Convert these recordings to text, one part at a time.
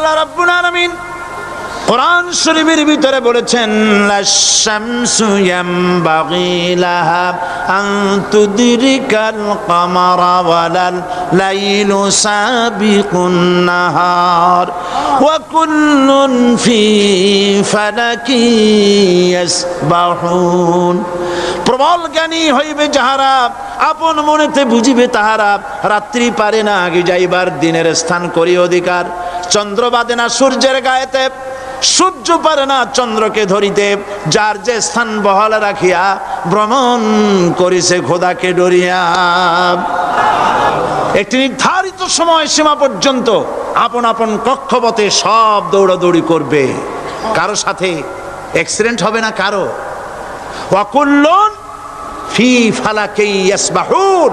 আল্লাহ রাব্বুল আলামিন কোরআন শরীফের ভিতরে বলেছেন, লাশ-শামসু ইয়ামবাগি লাহা আন তুদরিকাল কামারা ওয়ালাল লাইলু সাবিকুন নাহার ওয়া কুল্লুন ফি ফালাকি ইয়াসবাহুন। প্রবল জ্ঞানী হইবে যাহারা, আপন মনেতে বুঝিবে তাহারা, রাত্রি পারে না আগে যাইবার, দিনের স্থান করি অধিকার। চন্দ্র বাদে না সূর্যের গায়েতে, সূর্য পারে না চন্দ্রকে ধরিতে, যার যে স্থান বহাল রাখিয়া ভ্রমণ করিছে খোদাকে ডরিয়া। একটি নির্ধারিত সময় সীমা পর্যন্ত আপন আপন কক্ষপথে সব দৌড়াদৌড়ি করবে, কারো সাথে অ্যাক্সিডেন্ট হবে না কারো। ওয়াকুল্লুন ফি ফালাকি ইয়াসবাহুন,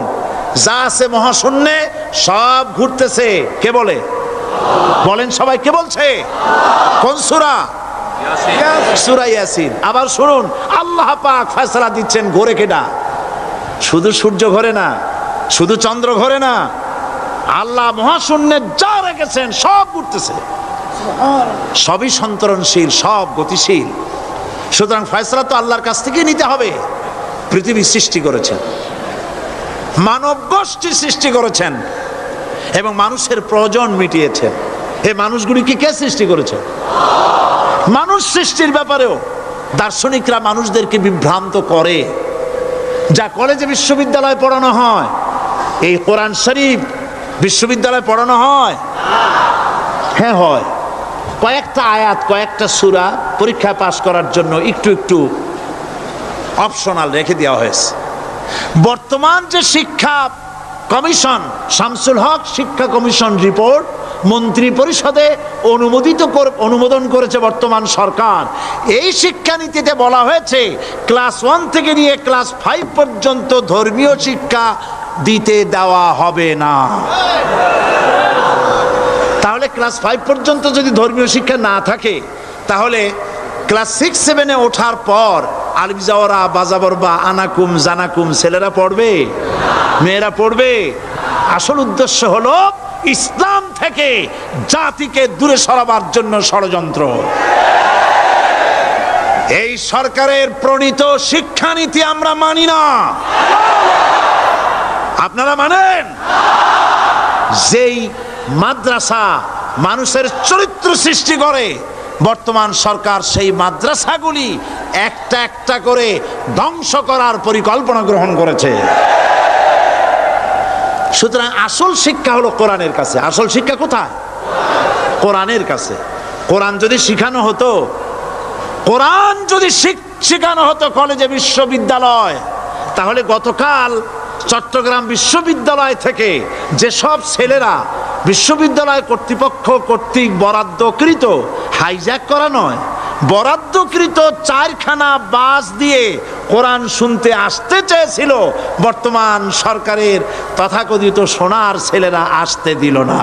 যা আছে মহাশূন্যে সব ঘুরতেছে। কে বলে? বলেন সবাই, কে বলছে? কোন সূরা? সূরা ইয়াসিন। আবার শুনুন, আল্লাহ পাক ফয়সালা দিচ্ছেন ঘোরে কেডা? শুধু সূর্য ঘোরে না, শুধু চন্দ্র ঘোরে না, আল্লাহ মহাশূন্যে যা রেখেছেন সব ঘুরতেছে, সবই সন্তরণশীল, সব গতিশীল। সুতরাং ফয়সালা তো আল্লাহর কাছ থেকে নিতে হবে। পৃথিবী সৃষ্টি করেছেন, মানব গোষ্ঠী সৃষ্টি করেছেন এবং মানুষের প্রয়োজন মিটিয়েছেন। এই মানুষগুলিকে কে সৃষ্টি করেছে? মানুষ সৃষ্টির ব্যাপারেও দার্শনিকরা মানুষদেরকে বিভ্রান্ত করে। যা কলেজে বিশ্ববিদ্যালয়ে পড়ানো হয়, এই কোরআন শরীফ বিশ্ববিদ্যালয়ে পড়ানো হয়? হ্যাঁ হয়। কয়েকটা আয়াত, কয়েকটা সূরা পরীক্ষা পাস করার জন্য একটু একটু অপশনাল রেখে দেওয়া হয়েছে। বর্তমান যে শিক্ষা কমিশন, শামসুল হক শিক্ষা কমিশন রিপোর্ট মন্ত্রী পরিষদে অনুমোদন করেছে বর্তমান সরকার। এই শিক্ষানীতিতে বলা হয়েছে ক্লাস 1 থেকে নিয়ে ক্লাস 5 পর্যন্ত ধর্মীয় শিক্ষা দিতে দেওয়া হবে না। তাহলে ক্লাস 5 পর্যন্ত যদি ধর্মীয় শিক্ষা না থাকে, তাহলে ক্লাস 6-7-এ ওঠার পর আলিফ জাওরা বাজাবর বা আনাকুম জানাকুম ছেলেরা পড়বে? মেয়েরা পড়বে? আসল উদ্দেশ্য হলো ইসলাম থেকে জাতিকে দূরে সরাবার জন্য ষড়যন্ত্র। এই সরকারের প্রণীত শিক্ষানীতি আমরা মানি না। আপনারা মানেন? যেই মাদ্রাসা মানুষের চরিত্র সৃষ্টি করে, বর্তমান সরকার সেই মাদ্রাসাগুলি একটা একটা করে ধ্বংস করার পরিকল্পনা গ্রহণ করেছে। সুতরাং আসল শিক্ষা হলো কোরআনের কাছে। আসল শিক্ষা কোথায়? কোরআনের কাছে। কোরআন যদি শিখানো হতো, কোরআন যদি শিখানো হতো কলেজে বিশ্ববিদ্যালয়, তাহলে গতকাল চট্টগ্রাম বিশ্ববিদ্যালয় থেকে যেসব ছেলেরা বিশ্ববিদ্যালয় কর্তৃপক্ষ কর্তৃক বরাদ্দকৃত, হাইজ্যাক করা নয়, বরাদ্দকৃত 4খানা বাস দিয়ে কোরআন শুনতে আসতে চেয়েছিল, বর্তমান সরকারের তথাকথিত সোনার ছেলেরা আসতে দিল না।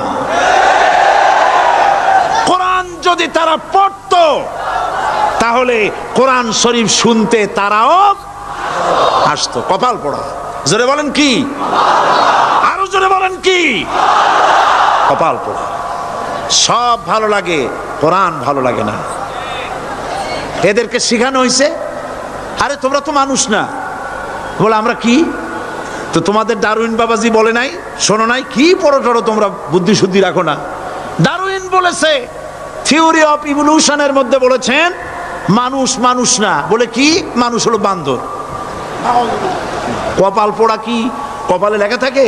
কোরআন যদি তারা পড়তো, তাহলে কোরআন শরীফ শুনতে তারাও আসতো। কপাল পোড়া। জোরে বলেন কি? আরো জোরে বলেন কি? কপাল পোড়া। সব ভালো লাগে, কোরআন ভালো লাগে না। এদেরকে শিখানো হয়েছে, আরে তোমরা তো মানুষ না। বলে আমরা কি? তো তোমাদের ডারউইন বাবাজি বলে নাই, শোনো নাই? কি পড়ো টড়ো তোমরা, বুদ্ধি শুদ্ধি রাখো না। ডারউইন বলেছে, থিওরি অফ ইভলিউশনের মধ্যে বলেছেন মানুষ মানুষ না। বলে কি? মানুষ হলো বান্দর। কপাল পোড়া। কি কপালে লেখা থাকে?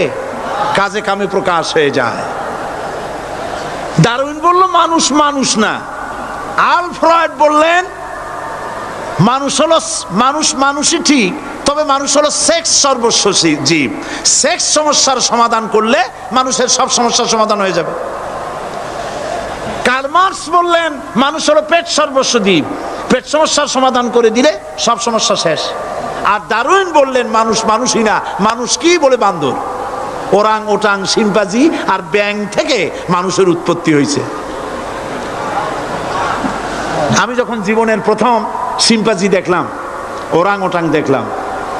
কাজে কামে প্রকাশ হয়ে যায়। ডারউইন বলল মানুষ মানুষ না। আল ফ্রয়েড বললেন মানুষ হলো মানুষ, মানুষই ঠিক, তবে মানুষ হলো সেক্স সর্বস্ব জীব। সেক্স সমস্যার সমাধান করলে মানুষের সব সমস্যার সমাধান হয়ে যাবে। কার্ল মার্কস বললেন মানুষ হলো পেট সর্বস্ব জীব, পেট সমস্যার সমাধান করে দিলে সব সমস্যা শেষ। আর ডারউইন বললেন মানুষ মানুষই না, মানুষ কি? বলে বান্দর। ওরাং ওটাং শিম্পাজি আর ব্যাং থেকে মানুষের উৎপত্তি হয়েছে। আমি যখন জীবনের প্রথম শিম্পাজি দেখলাম, ওরাং ওটাং দেখলাম,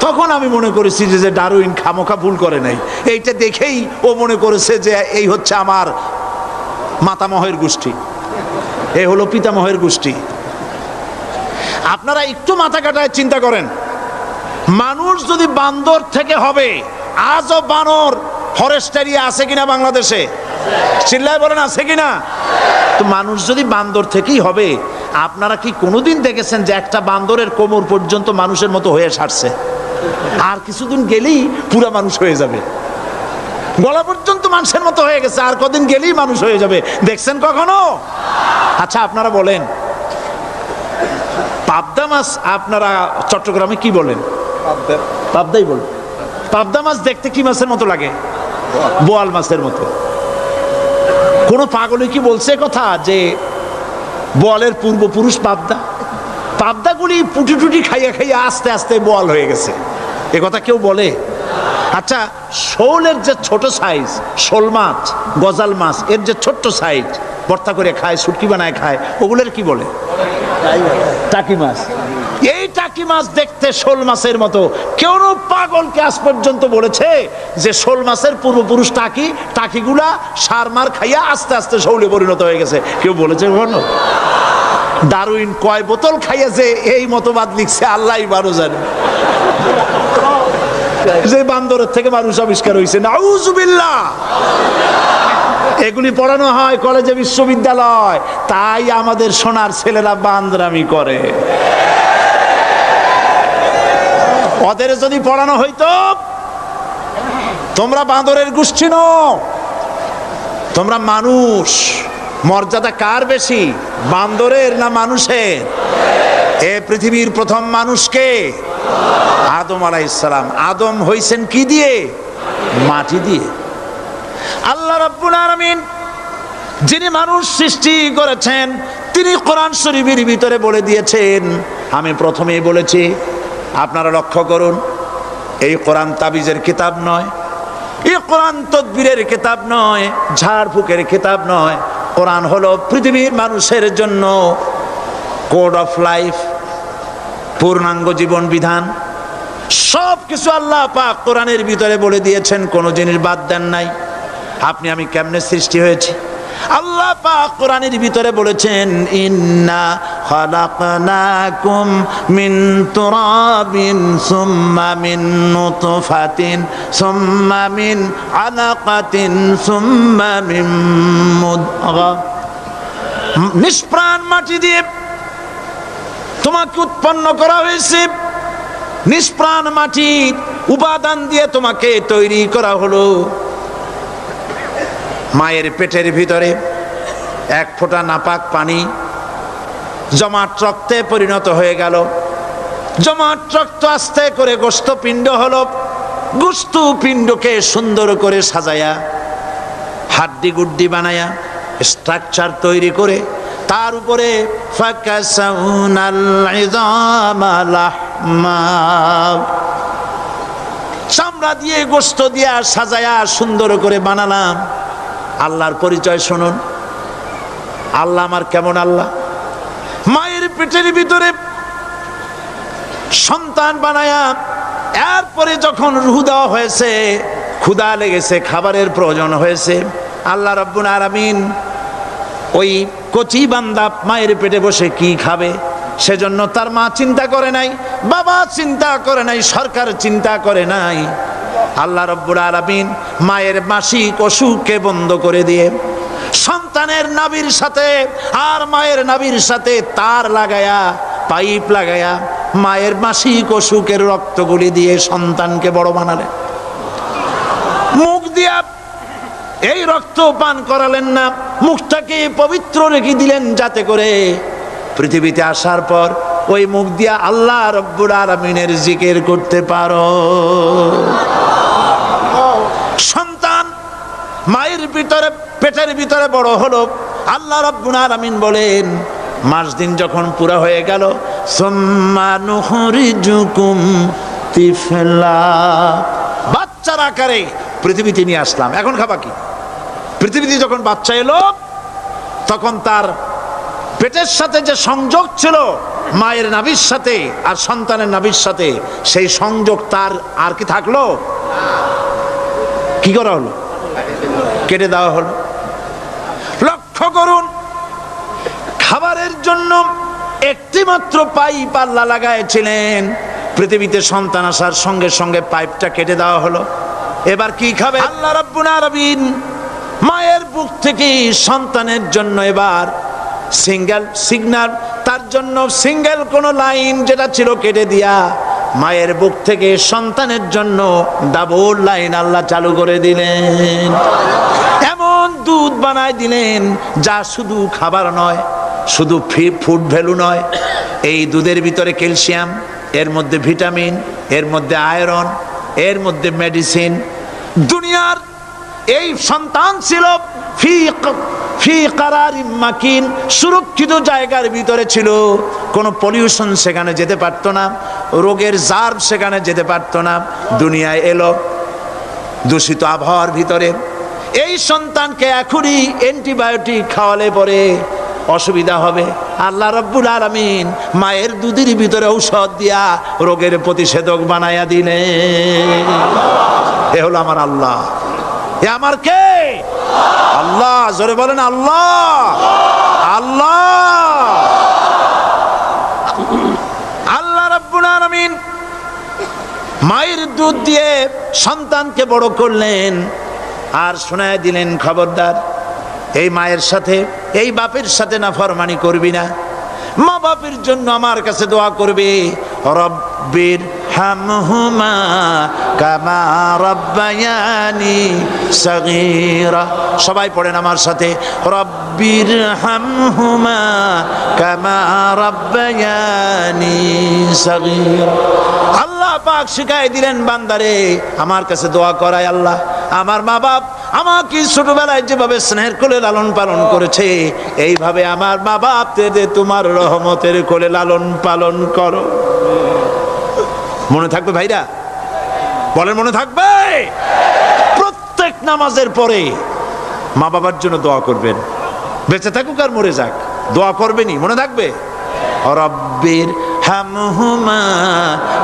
তখন আমি মনে করেছি যে ডারউইন খামোখা ভুল করে নাই। এইটা দেখেই ও মনে করেছে যে এই হচ্ছে আমার মাতামহের গোষ্ঠী। এ হলো পিতামহের গোষ্ঠী। আপনারা একটু মাথা কাটায় চিন্তা করেন, মানুষ যদি বান্দর থেকে হবে, আজও বানর ফরেস্ট এরিয়া আছে কিনা বাংলাদেশে? চিল্লায় বলেন আছে কিনা? তো মানুষ যদি বান্দর থেকেই হবে, আপনারা কি কোনোদিন দেখেছেন যে একটা বান্দরের কোমর পর্যন্ত মানুষের মতো হয়ে সারছে? আর কিছুদিন গেলেই পুরা মানুষ হয়ে যাবে, গলা পর্যন্ত মানুষের মতো হয়ে গেছে, আর কদিন গেলেই মানুষ হয়ে যাবে। দেখছেন কখনো? আচ্ছা আপনারা বলেন, পাবদা মাছ আপনারা চট্টগ্রামে কি বলেন? পাবদাই বলেন। পাবদা মাছ দেখতে কি মাছের মতো লাগে? বোয়াল মাছের মতো। কোন পাগলে কি বলছে কথা যে বোয়ালের পূর্বপুরুষ পাবদা? পাবদাগুলি পুটি টুটি খাইয়া খাইয়া আস্তে আস্তে বোয়াল হয়ে গেছে, এ কথা কেউ বলে? আচ্ছা, শোলের যে ছোট সাইজ, শোল মাছ, গজাল মাছ, এর যে ছোট্ট সাইজ ভর্তা করে খায়, শুটকি বানায় খায়, ওগুলোর কি বলে? টাকি মাছ। এই টাকি মাছ দেখতে শোল মাছের মতো। কেউ পাগলকে আজ পর্যন্ত বলেছে যে শোল মাছের পূর্বপুরুষ টাকি, টাকিগুলা সার মার খাইয়া আস্তে আস্তে শৌলে পরিণত হয়ে গেছে? কেউ বলেছে কখনো? ডারউইন কয় বোতল খাইয়া যে এই মতবাদ লিখছে আল্লাহই ভালো জানে, যে বান্দরের থেকে মানুষ আবিষ্কার হয়েছে। নাউজুবিল্লাহ। এগুলি পড়ানো হয় কলেজে, বিশ্ববিদ্যালয়, তাই আমাদের সোনার ছেলেরা বান্দরামি করে। ওদের যদি পড়ানো হইতো তোমরা বান্দরের গোষ্ঠী নও, তোমরা মানুষ, মর্যাদা কার বেশি, বান্দরের না মানুষের? এ পৃথিবীর প্রথম মানুষকে আদম আলাইহিস সালাম। আদম হইছেন কি দিয়ে? মাটি দিয়ে। আল্লাহ রাব্বুল আলামিন যিনি মানুষ সৃষ্টি করেছেন, তিনি কোরআন শরীফের ভিতরে বলে দিয়েছেন, আমি প্রথমেই বলেছি, আপনারা লক্ষ্য করুন, এই কোরআন তাবিজের কিতাব নয়, এই কোরআন তদবিরের কিতাব নয়, ঝাড়ফুঁকের কিতাব নয়। কোরআন হলো পৃথিবীর মানুষের জন্য কোড অফ লাইফ, পূর্ণাঙ্গ জীবন বিধান। সব কিছু আল্লাহ পাক কোরআনের ভিতরে বলে দিয়েছেন, কোনো জিনিস বাদ দেন নাই। আপনি আমি কেমনে সৃষ্টি হয়েছি আল্লাহ পাক কোরআনের ভিতরে বলেছেন, ইন্না খালাকনাকুম মিন তুরাবিন সুম্মা মিন নুতফাতিন সুম্মা মিন আলাকাতিন সুম্মা মিন মুদগা। নিষ্প্রাণ মাটি দিয়ে তোমাকে উৎপন্ন করা হয়েছে, নিষ্প্রাণ মাটির উপাদান দিয়ে তোমাকে তৈরি করা হলো। মায়ের পেটের ভিতরে এক ফোঁটা নাপাক পানি জমাট রক্তে পরিণত হয়ে গেল, জমাট রক্ত আস্তে করে গোস্ত পিণ্ড হলো, গোস্ত পিণ্ডকে সুন্দর করে সাজায়া হাড্ডি গুড্ডি বানায়া স্ট্রাকচার তৈরি করে তার উপরে চামড়া দিয়ে গোস্ত দিয়া সাজায়া সুন্দর করে বানালাম। আল্লাহর পরিচয় শুনুন, আল্লাহ আমার কেমন আল্লাহ। মায়ের পেটের ভিতরে সন্তান বানায়া এরপরে যখন রূহ দেওয়া হয়েছে, ক্ষুধা লেগেছে, খাবারের প্রয়োজন হয়েছে, আল্লাহ রাব্বুল আলামিন ওই কচি বান্দা মায়ের পেটে বসে কি খাবে, সেজন্য তার মা চিন্তা করে নাই, বাবা চিন্তা করে নাই, সরকার চিন্তা করে নাই। আল্লাহ রাব্বুল আলামিন মায়ের মাসিক অসুখকে বন্ধ করে দিয়ে সন্তানের নাভির সাথে আর মায়ের নাভির সাথে তার লাগায়া, পাইপ লাগায়া মায়ের মাসিক অসুখের রক্তগুলি দিয়ে সন্তানকে বড় বানালেন। মুখ দিয়া এই রক্ত পান করালেন না, মুখটাকে পবিত্র রেখে দিলেন যাতে করে পৃথিবীতে আসার পর ওই মুখ দিয়া আল্লাহ রাব্বুল আলামিনের জিকির করতে পারো। সন্তান মায়ের ভিতরে পেটের ভিতরে বড় হলো, আল্লাহ রাব্বুল আলামিন বলেন মাস দিন যখন পুরা হয়ে গেল, সুম্মা নুখরিজুকুম তিফলা, বাচ্চার আকারে পৃথিবীতে নিয়ে আসলাম। এখন খাবা কি? পৃথিবীতে যখন বাচ্চা এলো তখন তার পেটের সাথে যে সংযোগ ছিল মায়ের নাভির সাথে আর সন্তানের নাভির সাথে, সেই সংযোগ তার আর কি থাকলো? কি করা হলো? কেটে দেওয়া হলো। লক্ষ্য করুন, জন্য একটি মাত্র পাইপ আল্লাহ লাগাইছিলেন। পৃথিবীতে সন্তান আসার সঙ্গে সঙ্গে পাইপটা কেটে দেওয়া হলো। এবার কি খাবে? আল্লাহ রাব্বুল আলামিন মায়ের বুক থেকে সন্তানের জন্য এবার সিঙ্গেল সিগন্যাল, তার জন্য সিঙ্গেল কোন লাইন যেটা ছিল কেটে দিয়া মায়ের বুক থেকে সন্তানের জন্য ডাবল লাইন আল্লাহ চালু করে দিলেন। এমন দুধ বানায় দিলেন যা শুধু খাবার নয়, শুধু ফুড ভ্যালু নয়, এই দুধের ভিতরে ক্যালসিয়াম, এর মধ্যে ভিটামিন, এর মধ্যে আয়রন, এর মধ্যে মেডিসিন। দুনিয়ার এই সন্তান ছিল ফি কারারিম মাকিন, সুরক্ষিত জায়গার ভিতরে ছিল। কোনো পলিউশন সেখানে যেতে পারতো না, রোগের জার্ম সেখানে যেতে পারতো না। দুনিয়ায় এলো দূষিত আবহাওয়ার ভিতরে। এই সন্তানকে এখনই অ্যান্টিবায়োটিক খাওয়ালে পরে অসুবিধা হবে। আল্লাহ রাব্বুল আলামিন মায়ের দুধের ভিতরে ঔষধ দিয়া রোগের প্রতিষেধক বানায়া দিলেন। এ হলো আমার আল্লাহ। এ আমার কে? আল্লাহ। জোরে বলেন আল্লাহ। আল্লাহ আল্লাহ রাব্বুল আলামিন মায়ের দুধ দিয়ে সন্তানকে বড় করলেন আর শোনায় দিলেন, খবরদার এই মায়ের সাথে, এই বাপের সাথে নাফরমানি করবি না। মা বাপের জন্য আমার কাছে দোয়া করবে, রব্বির হামহুমা কামা রাব্বায়ানি সগীরা। সবাই পড়েন আমার সাথে, রব্বির হামহুমা কামা রাব্বায়ানি সগীরা। আল্লাহ পাক শিখাই দিলেন বান্দারে আমার কাছে দোয়া করায়, আল্লাহ আমার মা বাপ আমাকে ছোটবেলায় যেভাবে স্নেহের কোলে লালন পালন করেছে, এইভাবে আমার মা বাপদের তোমার রহমতের কোলে লালন পালন করো। মনে থাকবে ভাইরা? বলেন মনে থাকবে? প্রত্যেক নামাজের পরে মা বাবার জন্য দোয়া করবেন, বেঁচে থাকুক আর মরে যাক, দোয়া করবেনই। মনে থাকবে? রব্বির হামহুমা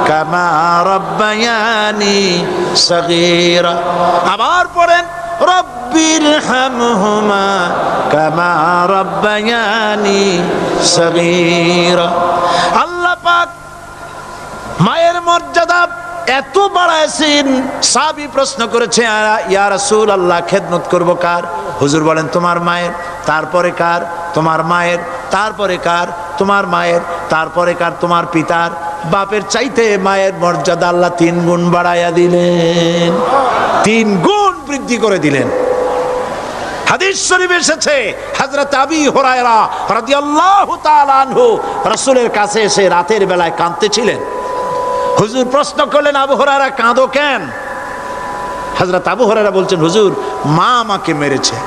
কামা রাব্বায়ানি সগীরা। আবার পড়েন, রব্বির হামহুমা কামা রাব্বায়ানি সগীরা। আল্লাহ পাক মায়ের মর্যাদা এত বাড়াইছেন, সাহাবী প্রশ্ন করেছে, ইয়া রাসূলুল্লাহ খেদমত করব কার? হুজুর বলেন তোমার মায়ের, তারপরে কার? তোমার মায়ের, তারপরে কার? তোমার মায়ের, তারপরে কার? তোমার পিতার। বাপের চাইতে মায়ের মর্যাদা আল্লাহ 3 গুণ বাড়াইয়া দিলেন, 3 গুণ বৃদ্ধি করে দিলেন। হাদিস শরীফে এসেছে, হযরত আবী হুরায়রা রাদিয়াল্লাহু তাআলা আনহু রাসূলের কাছে এসে রাতের বেলায় কাঁদতেছিলেন। হুজুর প্রশ্ন করলেন, আবু হুরায়রা কাঁদো কেন? হযরত আবু হুরায়রা বলছেন, হুজুর মা আমাকে মেরেছে।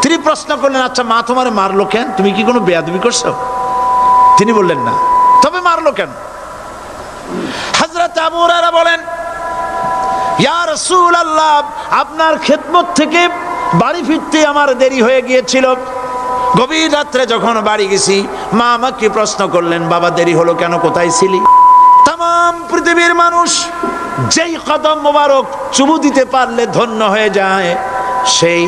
তিনি প্রশ্ন করলেন, আচ্ছা মা তোমারে মারলো কেন? তুমি কি কোনো বেয়াদবি করছো? তিনি বললেন না, তবে মারলো কেন? হযরত আবু হুরায়রা বলেন, ইয়া রাসূলুল্লাহ আপনার খেদমত থেকে বাড়ি ফিরতে আমার দেরি হয়ে গিয়েছিল। গভীর রাত্রে যখন বাড়ি গেছি, মা আমাকে প্রশ্ন করলেন, বাবা দেরি হলো কেন, কোথায় ছিলি? তাম পৃথিবীর মানুষ যেই কদম মোবারক চুমু দিতে পারলে ধন্য হয়ে যায়, সেই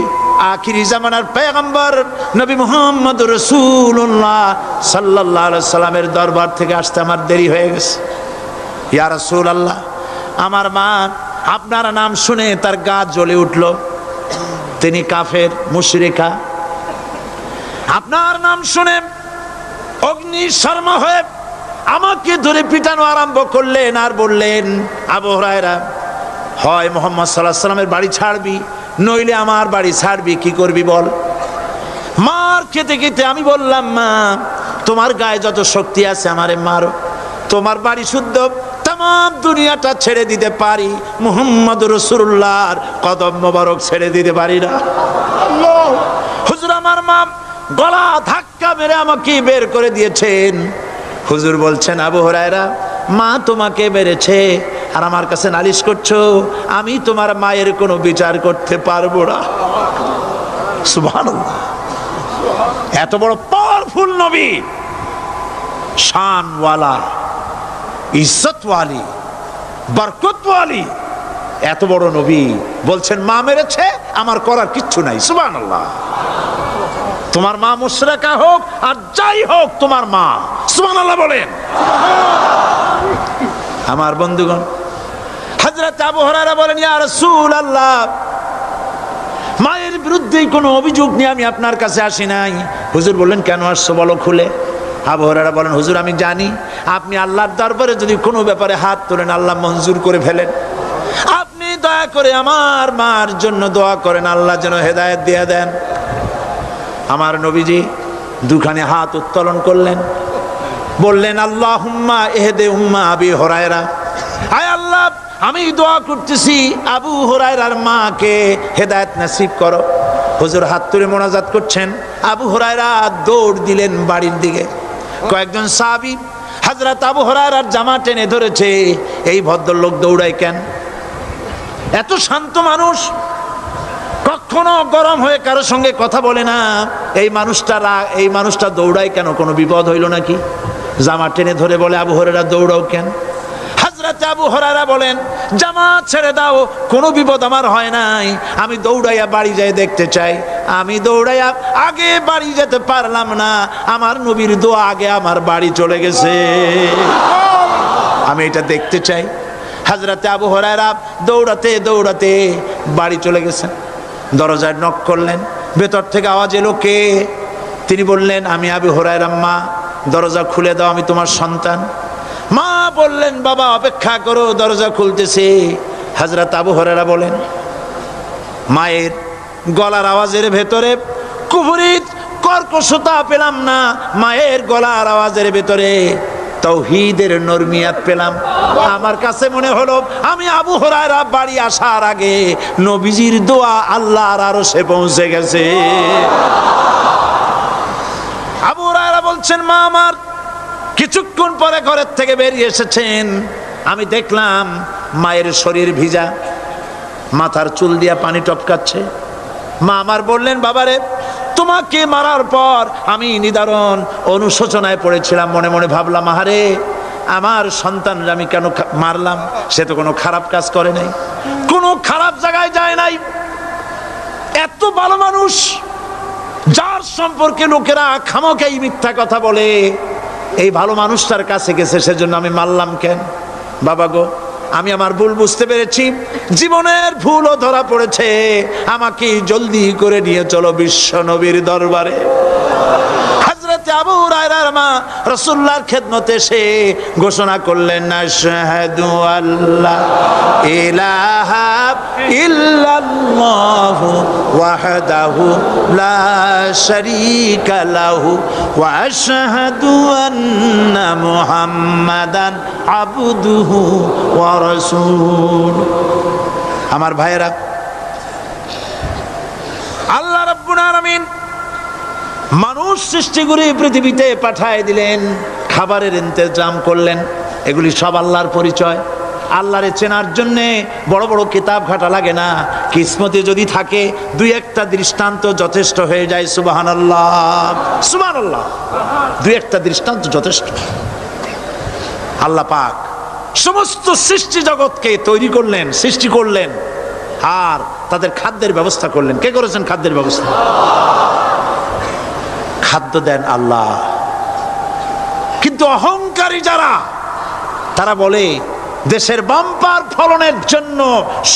আখিরি জামানার পয়গম্বর নবী মুহাম্মদ রাসূলুল্লাহ সাল্লাল্লাহু আলাইহি সাল্লামের দরবার থেকে আসতে আমার দেরি হয়ে গেছে। ইয়া রাসূলুল্লাহ আমার মা আপনার নাম শুনে তার গা জ্বলে উঠল, তিনি কাফের মুশরিকা। আপনার নাম শুনে অগ্নি শর্মা হয়ে আমাকে ধরে পিটানো আরম্ভ করলেন আর বললেন, আবু হুরায়রা হয় মুহাম্মদ সাল্লাল্লাহু আলাইহি সাল্লামের বাড়ি ছাড়বি, নইলে আমার বাড়ি ছাড়বি, কি করবি বল? মার খেতে খেতে আমি বললাম, মা তোমার গায়ে যত শক্তি আছে আমারে মারো, তোমার বাড়ি শুদ্ধ, তাম দুনিয়াটা ছেড়ে দিতে পারি, মুহাম্মদ রাসূলুল্লাহর কদম মোবারক ছেড়ে দিতে পারি না। হুজুর আমার মা গলা ধাক্কা মেরে আমাকে বের করে দিয়েছেন। হুজুর বলছেন, আবু হুরায়রা মা তোমাকে মেরেছে আর আমার কাছে নালিশ করছো, আমি তোমার মায়ের কোনো বিচার করতে পারবো না। সুবহানাল্লাহ, এত বড় পাওয়ারফুল নবী, শানওয়ালা, ইজ্জতওয়ালি, বরকতওয়ালি, এত বড় নবী বলছেন মা মেরেছে, আমার করার কিচ্ছু নাই। সুবহানাল্লাহ। তোমার মা মুশরিকা হোক আর যাই হোক তোমার মা। সুবহানাল্লাহ বলেন। আমার বন্ধুগণ, হযরত আবু হুরায়রা বলেন, ইয়া রাসূলুল্লাহ, মায়ের বিরুদ্ধে কোনো অভিযোগ নিয়ে আমি আপনার কাছে আসি নাই। হুজুর বললেন, কেন আসছো বলো খুলে। আবু হুরায়রা বলেন, হুজুর আমি জানি আপনি আল্লাহর দরবারে যদি কোনো ব্যাপারে হাত তোলেন আল্লাহ মঞ্জুর করে ফেলেন। আপনি দয়া করে আমার মার জন্য দোয়া করেন, আল্লাহ যেন হেদায়েত দিয়ে দেন। আমার নবীজি দুখানে হাত উত্তোলন করলেন, বললেন, আল্লাহুম্মা ইহদি উম্মা আবি হুরায়রা, আয় আল্লাহ আমি দোয়া করতেছি আবু হুরায়রার মাকে হেদায়েত নসিব করো। হুজুর হাত তুলে মোনাজাত করছেন, আবু হুরায়রা দৌড় দিলেন বাড়ির দিকে। কয়েকজন সাহাবী হযরত আবু হুরায়রার জামা টেনে ধরেছে, এই ভদ্রলোক দৌড়ায় কেন? এত শান্ত মানুষ, কখনো গরম হয়ে কারো সঙ্গে কথা বলে না। এই মানুষটা দৌড়ায় কেন? কোনো বিপদ হইল নাকি? জামা টেনে ধরে বলে, আবু হুরায়রা দৌড়াও কেন? হযরত আবু হুরায়রা বলেন, জামা ছেড়ে দাও, কোনো বিপদ আমার হয় নাই, আমি দৌড়াইয়া বাড়ি যাই দেখতে চাই। আমি দৌড়াইয়া আগে বাড়ি যেতে পারলাম না, আমার নবীর দোয়া আগে আমার বাড়ি চলে গেছে, আমি এটা দেখতে চাই। হযরত আবু হুরায়রা দৌড়াতে দৌড়াতে বাড়ি চলে গেছেন। দরজায় নক করলেন, ভেতর থেকে আওয়াজ এলো, কে? তিনি বললেন, আমি আবু হুরায়রা, মা দরজা খুলে দাও, আমি তোমার সন্তান। মা বললেন, বাবা অপেক্ষা করো, দরজা খুলতেছে। হযরত আবু হুরায়রা বলেন, মায়ের গলার আওয়াজের ভেতরে কুফরি কর্কশতা পেলাম না, মায়ের গলার আওয়াজের ভেতরে তাওহীদের নরমিয়াত পেলাম। আমার কাছে মনে হলো আমি আবু হুরায়রা বাড়ি আসার আগে নবীজির দোয়া আল্লাহর আরশে পৌঁছে গেছে। আবু হুরায়রা বলছেন, মা আমার কিছুক্ষণ পরে ঘরের থেকে বেরিয়ে এসেছেন, আমি দেখলাম মায়ের শরীর ভিজা, মাথার চুল দিয়া পানি টপকাচ্ছে। মা আমার বললেন, বাবারে তোমাকে মারার পর আমি নিদারুণ অনুশোচনায় পড়েছিলাম, মনে মনে ভাবলাম, আহারে আমার সন্তান আমি কেন মারলাম? সে তো কোনো খারাপ কাজ করে নাই, কোনো খারাপ জায়গায় যায় নাই, এত ভালো মানুষ যার সম্পর্কে লোকেরা খামোখাই মিথ্যা কথা বলে, এই ভালো মানুষটার কাছে গেছে, সেজন্য আমি মারলাম কেন? বাবা গো, আমি আমার ভুল বুঝতে পেরেছি, জীবনের ভুলও ধরা পড়েছে, আমাকে জলদি করে নিয়ে চলো বিশ্ব নবীর দরবারে। হযরত আবু হুরায়রার মা রাসূলুল্লাহর খেদমতে এসে ঘোষণা করলেন, আশহাদু আল্লা ইলাহা ইল্লাল্লাহু ওয়াহদাহু লা শারীকা লাহু ওয়া আশহাদু আন্না মুহাম্মাদান আবদুহু ওয়া রাসূলুহু। আমার ভাইয়েরা, আল্লাহ রাব্বুল আলামিন মানুষ সৃষ্টি করে পৃথিবীতে পাঠায় দিলেন, খাবারের ইন্তজাম করলেন, এগুলি সব আল্লাহর পরিচয়। আল্লাহরে চেনার জন্য বড় বড় কিতাব ঘাটা লাগে না, কিসমতে যদি থাকে দুই একটা দৃষ্টান্ত যথেষ্ট হয়ে যায়। সুবহানাল্লাহ, সুবহানাল্লাহ, দুই একটা দৃষ্টান্ত যথেষ্ট। আল্লাহ পাক সমস্ত সৃষ্টি জগৎকে তৈরি করলেন, সৃষ্টি করলেন, আর তাদের খাদ্যের ব্যবস্থা করলেন। কে করেছেন খাদ্যের ব্যবস্থা? খাদ্য দেন আল্লাহ। কিন্তু অহংকারী যারা, তারা বলে দেশের বাম্পার ফলনের জন্য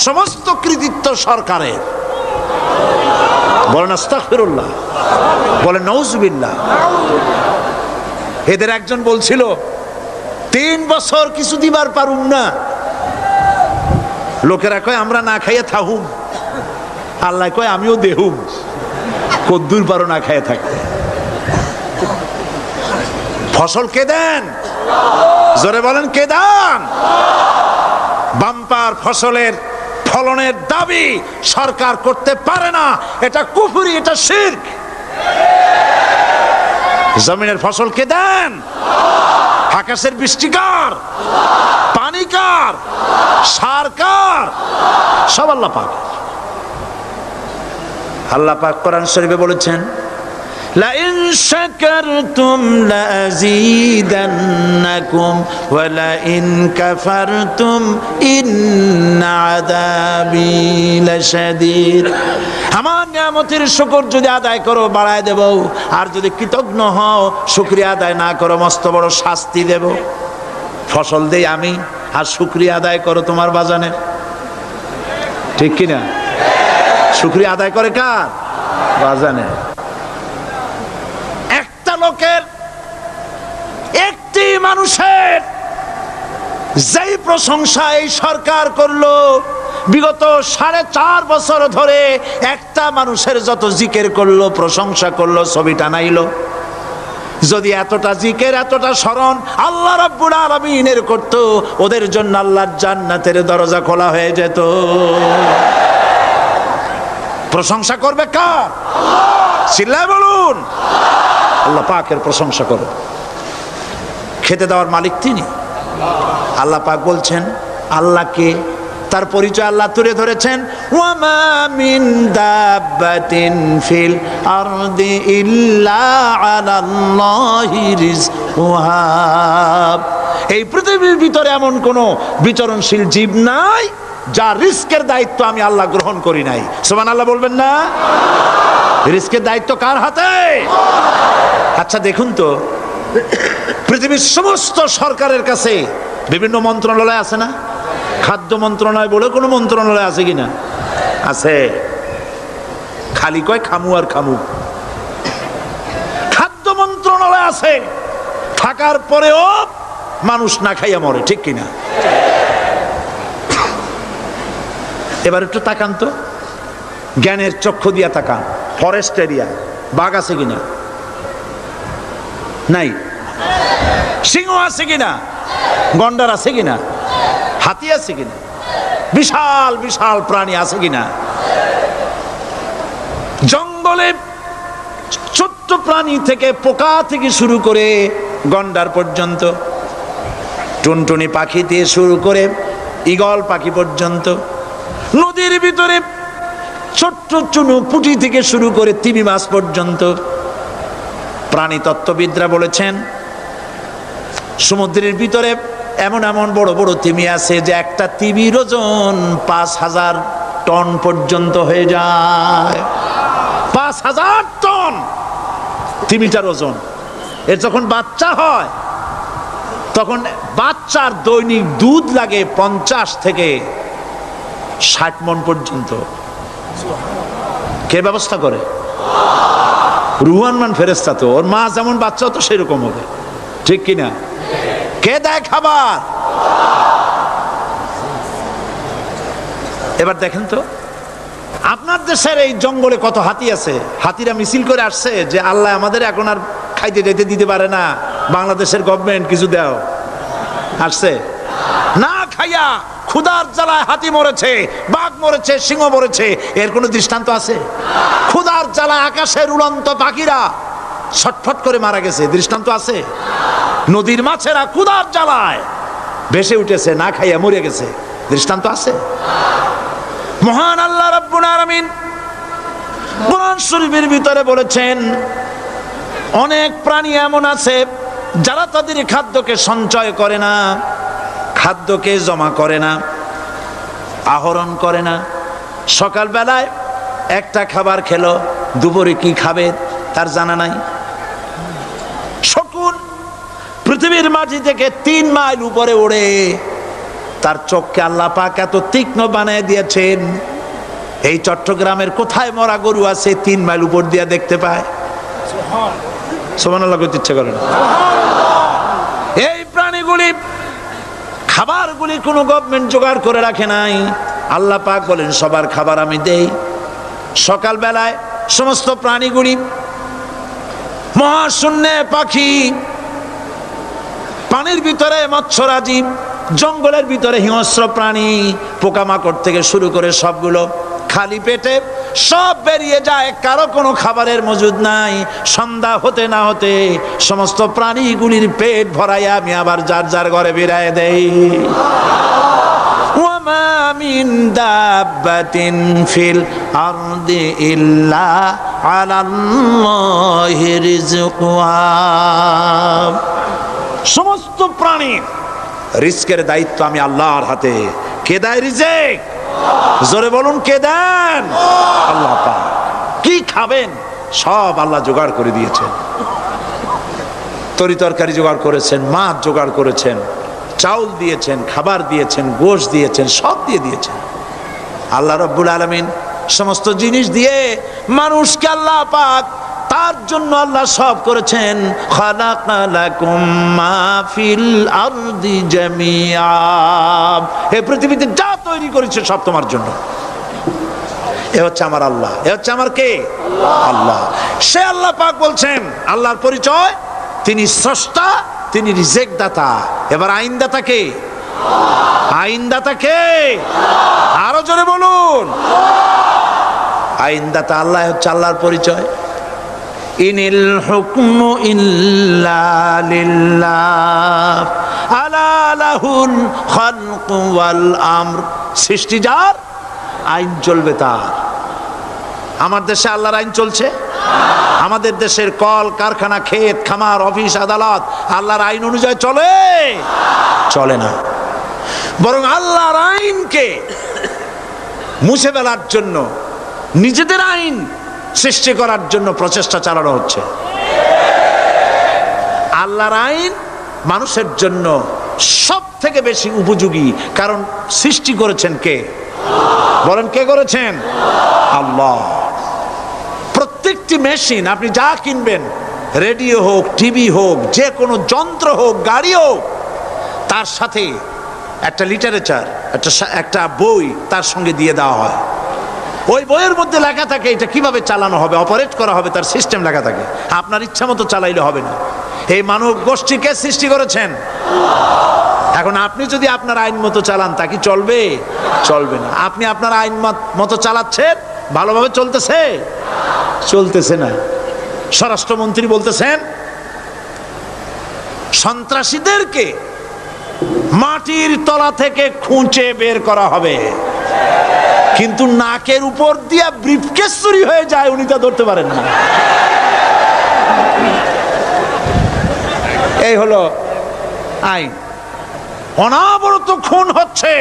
সমস্ত কৃতিত্ব সরকারের। বলেন আস্তাগফিরুল্লাহ, বলেন নাউজুবিল্লাহ। এদের একজন বলছিল, 3 বছর কিছু দিবার পারুম না, লোকেরা কয় আমরা না খাইয়ে থাকুম, আল্লাহ কয় আমিও দেহুম, কদ্দুর পারো না খাইয়ে থাকতে। ফসল কে দেন? জোরে বলেন, কে দেন? বাম্পার ফসলের ফলনের দাবি সরকার করতে পারে না, এটা কুফরি, এটা শিরক। জমিনের ফসল কে দেন? আকাশের বৃষ্টি কার? পানি কার? সার কার? সব আল্লাহ পাক। আল্লাহ পাক কোরআন শরীফে বলেছেন, লা ইন শাকারতুম লাযীদান্নাকুম ওয়া লাইন কাফারতুম ইন্না আযাবী লাশাদীদ। আমার নিয়ামতের শুকর যদি আদায় করো বাড়ায় দেব, আর যদি কৃতজ্ঞ হও শুকরিয়া আদায় না করো মস্ত বড় শাস্তি দেব। ফসল দেই আমি আর শুকরিয়া আদায় করো তোমার বাজানে, ঠিক কিনা? শুকরিয়া আদায় করে কার? বাজানে। একটা লোকের, একটি মানুষের যেই প্রশংসা এই সরকার করলো, বিগত 4.5 বছর ধরে একটা মানুষের যত জিকির করলো, প্রশংসা করলো, ছবি টানাইলো, যদি এতটা জিকির এতটা স্মরণ আল্লাহ রাব্বুল আলামিনের করত, ওদের জন্য আল্লাহর জান্নাতের দরজা খোলা হয়ে যেত। প্রশংসা করবে কার? চিল্লায় বলুন, আল্লাহ পাকের প্রশংসা করো। খেতে দেওয়ার মালিক তিনি। আল্লাহ পাক বলছেন আল্লাহকে, তার পরিচয় আল্লাহ তুলে ধরেছেন, ওয়ামা মিন দাব্বাতিন ফিল আরদি ইল্লা আলাল্লাহি রিজকুহা। এই পৃথিবীর ভিতরে এমন কোন বিচরণশীল জীব নাই যার রিস্কের দায়িত্ব আমি আল্লাহ গ্রহণ করি নাই। সুবহানাল্লাহ বলবেন না? রিস্কের দায়িত্ব কার হাতে? আচ্ছা দেখুন তো, পৃথিবীর সমস্ত সরকারের কাছে বিভিন্ন মন্ত্রণালয় আছে না? খাদ্য মন্ত্রণালয় বলে কোনো মন্ত্রণালয় আছে কিনা? আছে। খালি কয় খামু আর খামু। খাদ্য মন্ত্রণালয় আছে, থাকার পরেও মানুষ না খাইয়া মরে, ঠিক কিনা? এবার একটু তাকান তো, জ্ঞানের চক্ষু দিয়া তাকান। ফরেস্ট এরিয়া, বাঘ আছে কিনা? নাই। সিংহ আছে কিনা? গন্ডার আছে কিনা? হাতি আছে কিনা? বিশাল বিশাল প্রাণী আছে কিনা? জঙ্গলে ছোট্ট প্রাণী থেকে, পোকা থেকে শুরু করে গন্ডার পর্যন্ত, টুনটুনি পাখি দিয়ে শুরু করে ঈগল পাখি পর্যন্ত, নদীর ভিতরে ছোট্ট চুনু পুঁটি থেকে শুরু করে তিমি মাছ পর্যন্ত। প্রাণী তত্ত্ববিদরা বলেছেন সমুদ্রের ভিতরে এমন এমন বড় বড় তিমি আছে যে একটা তিমির ওজন 5000 টন পর্যন্ত হয়ে যায়। 5000 টন তিমিটার ওজন। এর যখন বাচ্চা হয় তখন বাচ্চার দৈনিক দুধ লাগে 50 থেকে 60 মণ পর্যন্ত। কে ব্যবস্থা করে? রুহান মান ফেরেশতা। তো ওর মা যেমন বাচ্চা তো সেরকম হবে, ঠিক কিনা? কে দেয় খাবার? এবার দেখেন তো, আপনার দেশের এই জঙ্গলে কত হাতি আছে। হাতিরা মিছিল করে আসছে যে আল্লাহ আমাদের এখন আর খাইতে যেতে দিতে পারে না, বাংলাদেশের গভর্নমেন্ট কিছু দাও। আসছে না, খাইয়া ক্ষুধার জ্বালায় হাতি মরেছে, বাঘ মরেছে, সিংহ মরেছে। এর কোনো দৃষ্টান্ত আছে? ক্ষুধার জ্বালায় আকাশের উড়ন্ত পাখিরা ছটফট করে মারা গেছে, দৃষ্টান্ত আছে? নদীর মাছেরা ক্ষুধার জ্বালায় ভেসে উঠেছে, না খাইয়া মরে গেছে, দৃষ্টান্ত আছে? মহান আল্লাহ রাব্বুল আলামিন কোরআন শরীফের ভিতরে বলেছেন অনেক প্রাণী এমন আছে যারা তাদের খাদ্যকে সঞ্চয় করে না, খাদ্যকে জমা করে না, আহরণ করে না। সকালবেলায় একটা খাবার খেলো, দুপুরে কি খাবে তার জানা নাই। শকুন পৃথিবীর মাটি থেকে 3 মাইল উপরে ওড়ে, তার চোখকে আল্লাহ পাক এত তীক্ষ্ণ বানিয়ে দিয়েছেন। এই চট্টগ্রামের কোথায় মরা গরু আছে 3 মাইল উপর দিয়ে দেখতে পায়? সুবহানাল্লাহ করতে ইচ্ছে করে না। এই প্রাণীগুলি খাবারগুলি কোনো গভর্নমেন্ট জোগাড় করে রাখে নাই। আল্লাহ পাক বলেন সবার খাবার আমি দেই। সকালবেলায় সমস্ত প্রাণীগুলি, মহাশূন্যে পাখি, পানির ভিতরে মৎস্যরাজি, জঙ্গলের ভিতরে হিংস্র প্রাণী, পোকামাকড় থেকে শুরু করে সবগুলো খালি পেটে সব বেরিয়ে যায়, কারো কোনো খাবারের মজুদ নাই। সন্ধ্যা হতে না হতে সমস্ত প্রাণীগুলির পেট ভরাইয়া আমি আবার যার যার ঘরে বেরায় দেই। ওয়ামা মিন দাব্বাতিন ফিল আরদি ইল্লা আলাল্লাহি রিজকুহা। সমস্ত প্রাণীর রিজকের দায়িত্ব আমি আল্লাহর হাতে। কে দেয় রিজেক? জোরে বলুন, কে দেন? আল্লাহ পাক। কি খাবেন সব আল্লাহ জোগাড় করে দিয়েছেন। তরি তরকারি জোগাড় করেছেন, মাছ জোগাড় করেছেন, চাউল দিয়েছেন, খাবার দিয়েছেন, গোশত দিয়েছেন, সব দিয়ে দিয়েছেন। আল্লাহ রাব্বুল আলামিন সমস্ত জিনিস দিয়ে মানুষকে আল্লাহ পাক তার জন্য আল্লাহ সব করেছেন। খালাকা লাকুম মা ফিল আরদি জামিআ। এই পৃথিবীতে যা তৈরি করেছে সব তোমার জন্য। এ হচ্ছে আমার আল্লাহ। এ হচ্ছে আমার কে? আল্লাহ। সে আল্লাহ পাক বলছেন, আল্লাহর পরিচয়, তিনি স্রষ্টা, তিনি রিজেক দাতা। এবার আইনদাতা কে? আইনদাতা কে? আরো জোরে বলুন। আইনদাতা আল্লাহ হচ্ছে আল্লাহর পরিচয়। ইনিল হুকমু ইল্লা লিল্লাহ আলা লাহুল খালকু ওয়াল আমর। সৃষ্টি যার, আইন চলবে তার। আমার দেশে আল্লাহর আইন চলছে? আমাদের দেশের কল কারখানা, ক্ষেত খামার, অফিস আদালত আল্লাহর আইন অনুযায়ী চলে? চলে না। বরং আল্লাহর আইনকে মুছে ফেলার জন্য, নিজেদের আইন সৃষ্টি করার জন্য প্রচেষ্টা চালানো হচ্ছে। আল্লাহর আইন মানুষের জন্য সব থেকে বেশি উপযোগী, কারণ সৃষ্টি করেছেন কে? বলেন, কে করেছেন? আল্লাহ। প্রত্যেকটি মেশিন আপনি যা কিনবেন, রেডিও হোক, টিভি হোক, যে কোনো যন্ত্র হোক, গাড়ি হোক, তার সাথে একটা লিটারেচার, একটা বই তার সঙ্গে দিয়ে দেওয়া হয়। ওই বইয়ের মধ্যে লেখা থাকে এটা কিভাবে চালানো হবে, অপারেট করা হবে, তার সিস্টেম লেখা থাকে। আপনার ইচ্ছা মতো চালাইলে হবে না। এই মানব গোষ্ঠীকে সৃষ্টি করেছেন। এখন আপনি যদি আপনার আইন মতো চালান, তা কি চলবে? চলবে না। আপনি আপনার আইন মতো চালাচ্ছেন, ভালোভাবে চলতেছে? চলতেছে না। স্বরাষ্ট্রমন্ত্রী বলতেছেন সন্ত্রাসীদেরকে মাটির তলা থেকে খুঁজে বের করা হবে, কিন্তু নাকের উপর দিয়া ব্রিফকেস চুরি হয়ে যায়, উনি তা ধরতে পারেন না। এই হলো আইন। অনাবরত খুন হচ্ছে,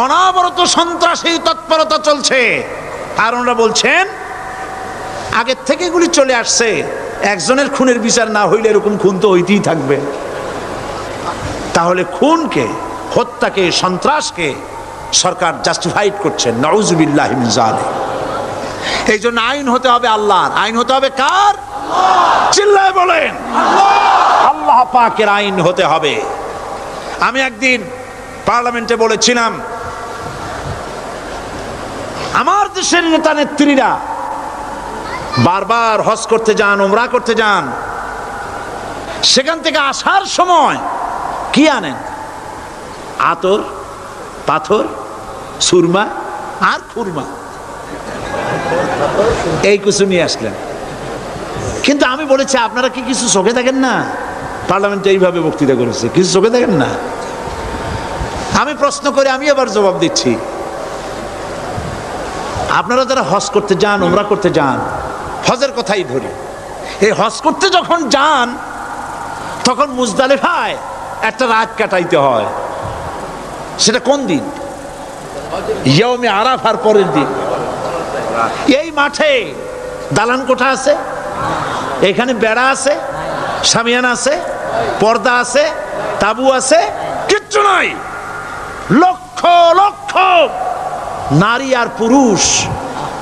অনাবরত সন্ত্রাসী তৎপরতা চলছে। আর ওনারা বলছেন আগের থেকে এগুলি চলে আসছে, একজনের খুনের বিচার না হইলে এরকম খুন তো হইতেই থাকবে। তাহলে খুনকে, হত্যাকে, সন্ত্রাসকে সরকার জাস্টিফাইড করছেন। নাউযুবিল্লাহি মিন যালিক। এই জন্য আইন হতে হবে আল্লাহর। আইন হতে হবে কার? চিল্লায় বলেন, আল্লাহ পাকের আইন হতে হবে। আমি একদিন পার্লামেন্টে বলেছিলাম, আমার দেশের নেতা নেত্রীরা বারবার হজ করতে যান, উমরা করতে যান, সেখান থেকে আসার সময় কি আনেন? আতর, পাথর, সুরমা আর খুরমা, এই কিছু নিয়ে আসলেন। কিন্তু আমি বলেছি, আপনারা কি কিছু চোখে দেখেন না? পার্লামেন্টে এইভাবে বক্তৃতা করেছে, কিছু চোখে দেখেন না? আমি প্রশ্ন করে আমি আবার জবাব দিচ্ছি, আপনারা যারা হজ করতে যান, উমরা করতে যান, হজের কথাই ধরি, এই হজ করতে যখন যান তখন মুজদালিফায় একটা রাত কাটাইতে হয়। সেটা কোন দিন? ইয়াউমে আরাফার পরের দিন। এই মাঠে দালান কোঠা আছে, এখানে বেড়া আছে, শামিয়ানা আছে, পর্দা আছে, তাবু আছে, কিচ্ছু নাই। লক্ষ লক্ষ নারী আর পুরুষ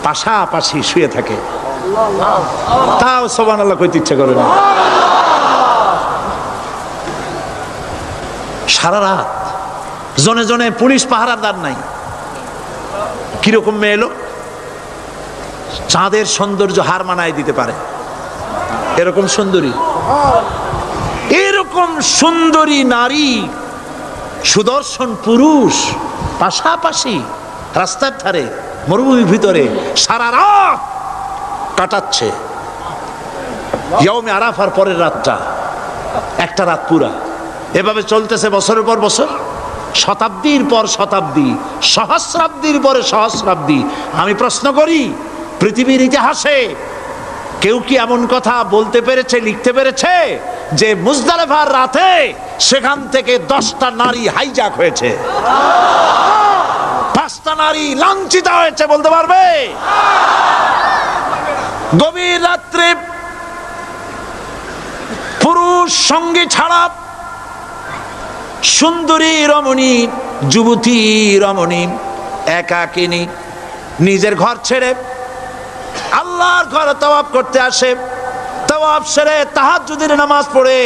পাশাপাশি শুয়ে থাকে, তাও সুবহানাল্লাহ কইতে ইচ্ছা করে না। সারা রাত জনে জনে পুলিশ পাহারাদার নাই। কিরকম মেয়ে এলো, চাঁদের সৌন্দর্য হার মানায় দিতে পারে এরকম সুন্দরী, এরকম সুন্দরী নারী, সুদর্শন পুরুষ পাশাপাশি রাস্তার ধারে মরুভূমির ভিতরে সারা রাত কাটাচ্ছে। ইয়াউমে আরাফার পরের রাতটা একটা রাত পুরা। এভাবে চলতেছে বছরের পর বছর, শতাব্দীর পর শতাব্দী, সহস্রাব্দীর পরে সহস্রাব্দী। আমি প্রশ্ন করি, পৃথিবীর ইতিহাসে কেউ কি এমন কথা বলতে পেরেছে, লিখতে পেরেছে যে মুজদালিফার রাতে সেখান থেকে 10টা নারী হাইজ্যাক হয়েছে, 5টা নারী লাঞ্ছিত হয়েছে, বলতে পারবে? গভীর রাত্রে পুরুষ সঙ্গী ছাড়া সুন্দরী রমণী, যুবতী রমণী একাকিনী নিজের ঘর ছেড়ে আল্লাহর ঘরে তাওয়াফ করতে আসে। তাওয়াফ সেরে তাহাজ্জুদের নামাজ পড়ে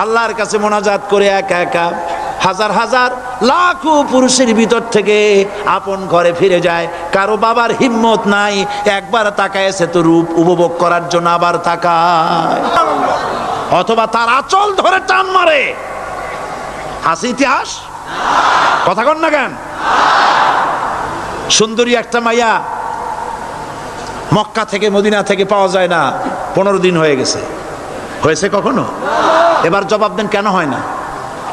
আল্লাহর কাছে মোনাজাত করে একা একা হাজার হাজার লাখো পুরুষের ভিতর থেকে আপন ঘরে ফিরে যায়। কারো বাবার হিম্মত নাই একবার তাকায় সে তো রূপ উপভোগ করার জন্য আবার তাকায়, অথবা তার আঁচল ধরে টান মারে। আছে ইতিহাস? কথা কন না কেন? সুন্দরী একটা মাইয়া মক্কা থেকে মদিনা থেকে পাওয়া যায় না, 15 দিন হয়ে গেছে। হয়েছে কখনো? এবার জবাব দেন, কেন হয় না?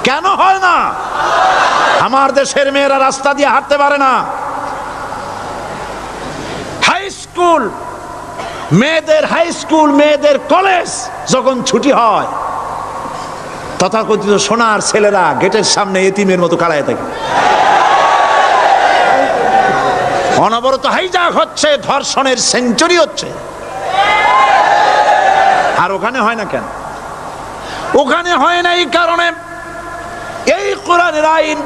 কেন হয় না? আমার দেশের মেয়েরা রাস্তা দিয়ে হাঁটতে পারে না। হাই স্কুল মেয়েদের, হাই স্কুল মেয়েদের কলেজ যখন ছুটি হয়, তথাকথিত সোনার ছেলেরা গেটের সামনে এতিমের মতো কাড়ায় থাকে। অনবরত হাইজ্যাক হচ্ছে, ধর্ষণের সেঞ্চুরি হচ্ছে। আর ওখানে হয় না কেন? ওখানে হয় না এই কারণে এই কোরআনের আইন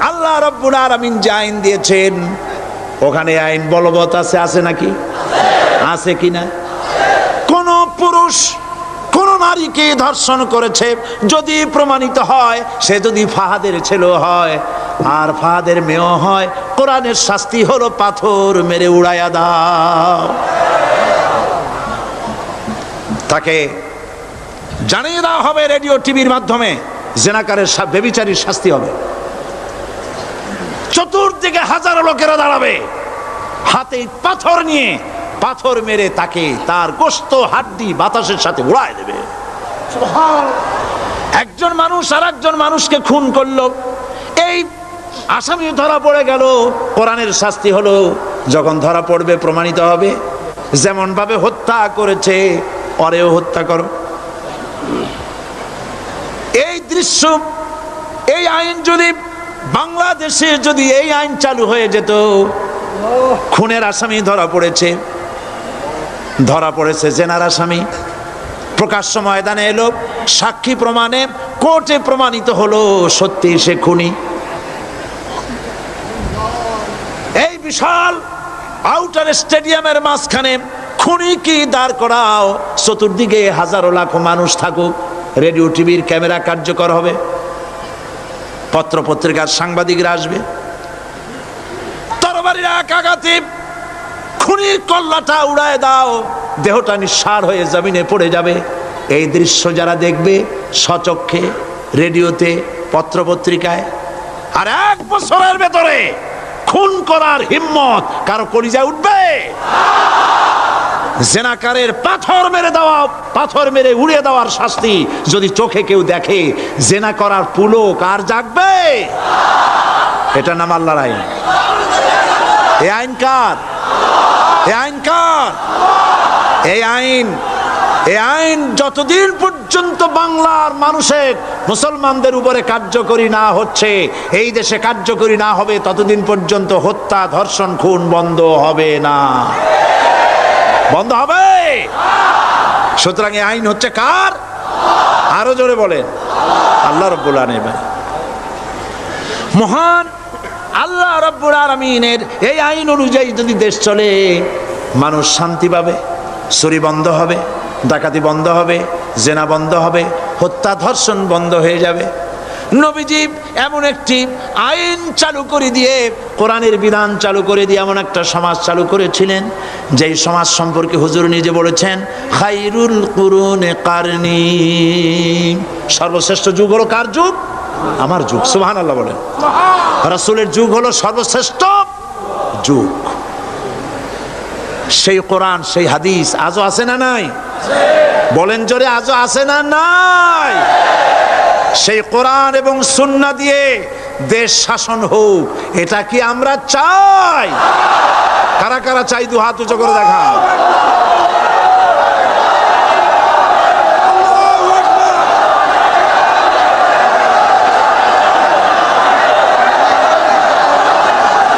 আল্লাহ রাব্বুল আলামিন যে আইন দিয়েছেন, ওখানে আইন বলবৎ আছে। আছে নাকি? আছে কিনা? কোন পুরুষ কোন নারীকে ধর্ষণ করেছে যদি প্রমাণিত হয়, সে যদি ফাহাদের ছেলে হয় আর ফাহাদের মেয়েও হয়, কোরআনের শাস্তি হলো পাথর মেরে উড়াইয়া দাও। তাকে জানিয়ে দেওয়া হবে রেডিও টিভির মাধ্যমে, জেনাকারের ব্যভিচারীর শাস্তি হবে। চতুর্দিকে হাজারো লোকেরা দাঁড়াবে, হাতে পাথর নিয়ে পাথর মেরে তাকে তার গোশত হাড্ডি বাতাসের সাথে উড়ায় দেবে। একজন মানুষ আর একজন মানুষকে খুন করলো, এই আসামি ধরা পড়ে গেল, কোরআনের শাস্তি হলো যখন ধরা পড়বে প্রমাণিত হবে যেমন ভাবে হত্যা করেছে ওরেও হত্যা করো। এই দৃশ্য, এই আইন যদি বাংলাদেশে যদি এই আইন চালু হয়ে যেত, খুনের আসামি ধরা পড়েছে জেনার আসামি, প্রকাশ্য ময়দানে এলো, সাক্ষী প্রমাণে কোর্টে প্রমাণিত হলো সত্যি সে খুনি। এই বিশাল আউটার স্টেডিয়ামের মাঝখানে খুনি কি দাঁড় করাও, চতুর্দিকে হাজারো লাখো মানুষ থাকুক, রেডিও টিভির ক্যামেরা কার্যকর হবে, পত্র পত্রিকার সাংবাদিকরা আসবে, তরবারির এক আঘাতে খুনির কল্লাটা উড়ায় দাও, দেহটা নিঃসাড় হয়ে জমিনে পড়ে যাবে। এই দৃশ্য যারা দেখবে স্বচক্ষে, রেডিওতে, পত্র পত্রিকায়, আর 1 বছরের ভেতরে খুন করার হিম্মত কারো কলিজায় উঠবে? জেনাকারের পাথর মেরে উড়িয়ে দেওয়ার শাস্তি যদি চোখে কেউ দেখে, জেনা করার পুলক আর জাগবে? এটা নাম আল্লাহর আইন। এই আইন কার? এই আইন কার? এই আইন যতদিন পর্যন্ত বাংলার মানুষের, মুসলমানদের উপরে কার্যকরী না হচ্ছে, এই দেশে কার্যকরী না হবে, ততদিন পর্যন্ত হত্যা, ধর্ষণ, খুন বন্ধ হবে না। বন্ধ হবে? সুতরাং এই আইন হচ্ছে কার? আরো জোরে বলেন, আল্লাহ রাব্বুল আলামিন। মহান আল্লাহ রাব্বুল আলামিনের এই আইন অনুযায়ী যদি দেশ চলে, মানুষ শান্তি পাবে, চুরি বন্ধ হবে, ডাকাতি বন্ধ হবে, জেনা বন্ধ হবে, হত্যা ধর্ষণ বন্ধ হয়ে যাবে। নবীজি এমন একটি আইন চালু করে দিয়ে, কোরআনের বিধান চালু করে দিয়ে এমন একটা সমাজ চালু করেছিলেন, যেই সমাজ সম্পর্কে হুজুর নিজে বলেছেন, খায়রুল কুরুনে কারনি, সর্বশ্রেষ্ঠ যুগ হলো কার যুগ? আমার যুগ। সুবহানাল্লাহ বলেন। রাসূলের যুগ হলো সর্বশ্রেষ্ঠ যুগ। সেই কোরআন, সেই হাদিস আজও আছে না নাই? বলেন জোরে, আজও আছে না নাই? সেই কোরআন এবং সুন্নাহ দিয়ে দেশ শাসন হোক, এটা কি আমরা চাই? কারা কারা চাই দু হাত উঁচু করে দেখা।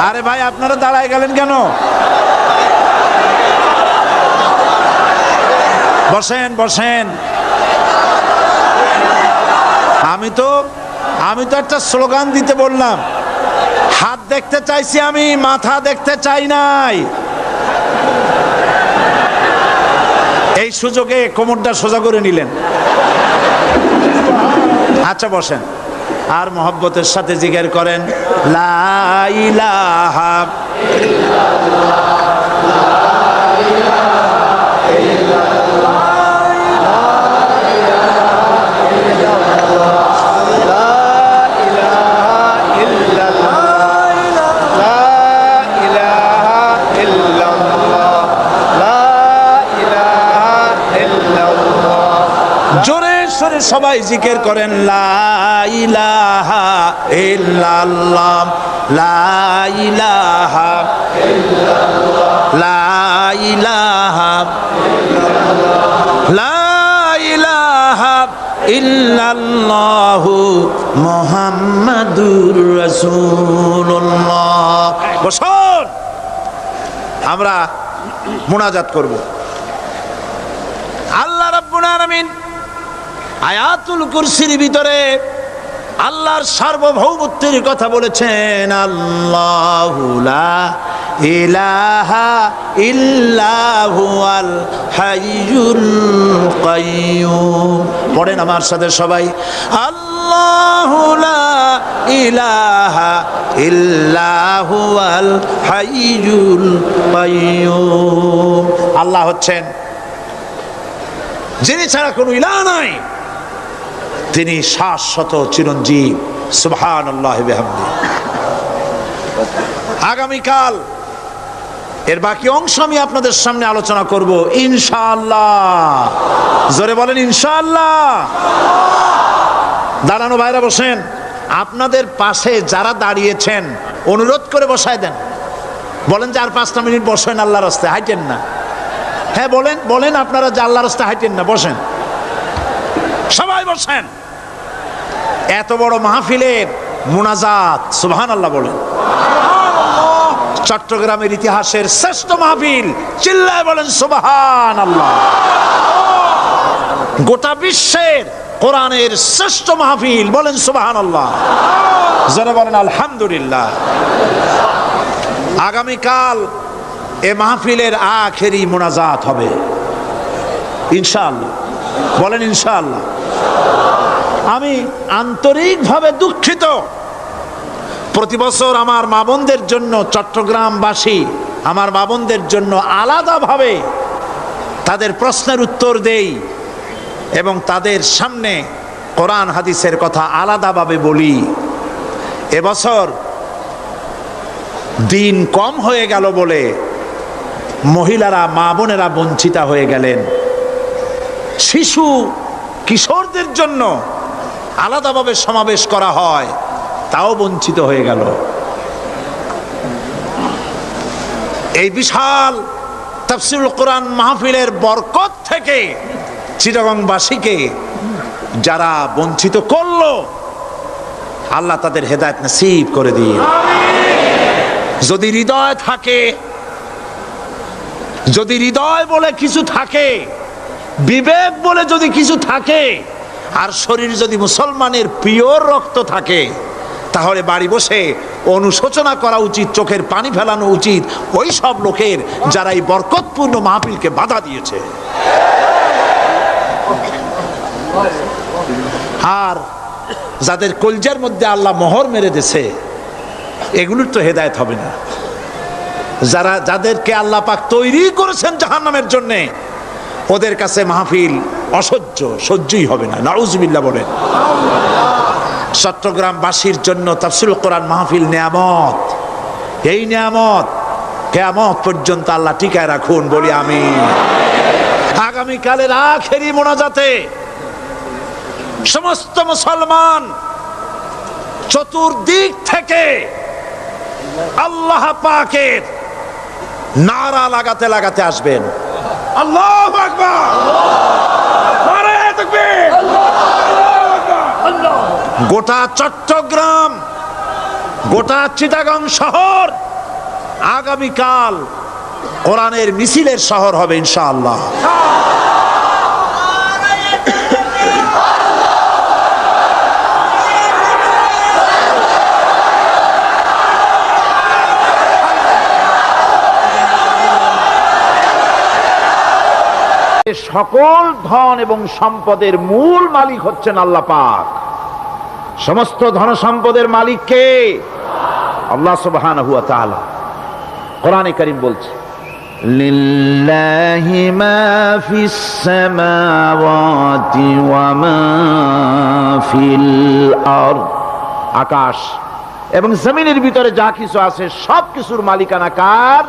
আরে ভাই আপনারা দাঁড়ায় গেলেন কেন? বসেন বসেন। আমি তো একটা স্লোগান দিতে বললাম, হাত দেখতে চাইছি আমি, মাথা দেখতে চাই নাই। এই সুযোগে কোমরটা সোজা করে নিলেন। আচ্ছা বসেন, আর মহব্বতের সাথে জিকির করেন লা ইলাহা সবাই জিকির করেন লা ইলাহা ইল্লাল্লাহ লা ইলাহা লা ইলাহা লা ইলাহা ইল্লাল্লাহু মুহাম্মাদুর রাসূলুল্লাহ। বসুন, আমরা মুনাজাত করব। আল্লাহ রাব্বুল আলামিন আয়াতুল কুরসির ভিতরে আল্লাহর সার্বভৌমত্বের কথা বলেছেন। আল্লাহু লা ইলাহা ইল্লা হুয়াল হাইয়ুল কাইয়্যুম। পড়েন আমার সাথে সবাই, আল্লাহু লা ইলাহা ইল্লা হুয়াল হাইয়ুল কাইয়্যুম। আল্লাহ হচ্ছেন যিনি ছাড়া কোনো ইলাহ নাই, তিনি শাশ্বত চিরঞ্জীব। সুবহানাল্লাহি ওয়া বিহামদিহি। আগামীকাল এর বাকি অংশ আমি আপনাদের সামনে আলোচনা করব ইনশাআল্লাহ। জোরে বলেন ইনশাআল্লাহ। দাঁড়ানো ভাইরা বসেন। আপনাদের পাশে যারা দাঁড়িয়েছেন অনুরোধ করে বসায় দেন। বলেন যে আর 5টা মিনিট বসেন, আল্লাহর রাস্তায় হাঁটেন না। হ্যাঁ বলেন বলেন, আপনারা যে আল্লাহর রাস্তায় হাঁটেন না, বসেন, সবাই বসেন। এত বড় মাহফিলের মুনাজাত, সুবহানাল্লাহ বলেন। চট্টগ্রামের ইতিহাসের শ্রেষ্ঠ মাহফিল, চিল্লায় বলেন সুবহানাল্লাহ। গোটা বিশ্বের কোরআনের শ্রেষ্ঠ মাহফিল, বলেন সুবহানাল্লাহ। যারা বলেন আলহামদুলিল্লাহ। আগামীকাল এ মাহফিলের আখেরি মুনাজাত হবে ইনশাআল্লাহ। বলেন ইনশাআল্লাহ। আমি আন্তরিকভাবে দুঃখিত, প্রতি বছর আমার মা বোনদের জন্য, চট্টগ্রামবাসী আমার মা বোনদের জন্য আলাদাভাবে তাদের প্রশ্নের উত্তর দেই এবং তাদের সামনে কোরআন হাদিসের কথা আলাদাভাবে বলি। এবছর দিন কম হয়ে গেল বলে মহিলারা, মা বোনেরা বঞ্চিতা হয়ে গেলেন। শিশু কিশোরদের জন্য আলাদাভাবে সমাবেশ করা হয়, তাও বঞ্চিত হয়ে গেল। এই বিশাল তাফসীরুল কোরআন মাহফিলের বরকত থেকে চিটাগংবাসীকে যারা বঞ্চিত করলো, আল্লাহ তাদের হেদায়েত নসিব করে দিন। যদি হৃদয় থাকে, যদি হৃদয় বলে কিছু থাকে, বিবেক বলে যদি কিছু থাকে, আর শরীর যদি মুসলমানের পিওর রক্ত থাকে, তাহলে বাড়ি বসে অনুশোচনা করা উচিত, চোখের পানি ফেলানো উচিত ওই সব লোকের যারা এই বরকতপূর্ণ মাহফিলকে বাধা দিয়েছে। আর যাদের কলজার মধ্যে আল্লাহ মোহর মেরে দিয়েছে, এগুলোর তো হেদায়েত হবে না। যাদেরকে আল্লাহ পাক তৈরি করেছেন জাহান্নামের জন্যে, ওদের কাছে মাহফিল অসহ্য, সহ্যই হবে না। নাউজুবিল্লাহ বলেন। চট্টগ্রামবাসীর জন্য তাফসীরুল কোরআন মাহফিল নিয়ামত। এই নিয়ামত কিয়ামত পর্যন্ত আল্লাহ টিকায় রাখুন, বলি আমিন। আগামীকালের আখেরি মোনাজাতে সমস্ত মুসলমান চতুর্দিক থেকে আল্লাহ পাকের নারা লাগাতে লাগাতে আসবেন। আল্লাহু আকবার, নারায়ে তাকবীর, আল্লাহু আকবার, আল্লাহ। গোটা চট্টগ্রাম, গোটা চিটাগাং শহর আগামীকাল কোরআনের মিছিলের শহর হবে ইনশাআল্লাহ। সকল ধন এবং সম্পদের মূল মালিক হচ্ছেন আল্লাহ পাক। সমস্ত ধন সম্পদের মালিক কে? আল্লাহ সুবহানাহু ওয়া তাআলা। কোরআনে কারীম বলছে, লিল্লাহি মা ফিস সামাওয়াতি ওয়া মা ফিল আরদ। আকাশ এবং জমিনের ভিতরে যা কিছু আছে সব কিছুর মালিকানা কার?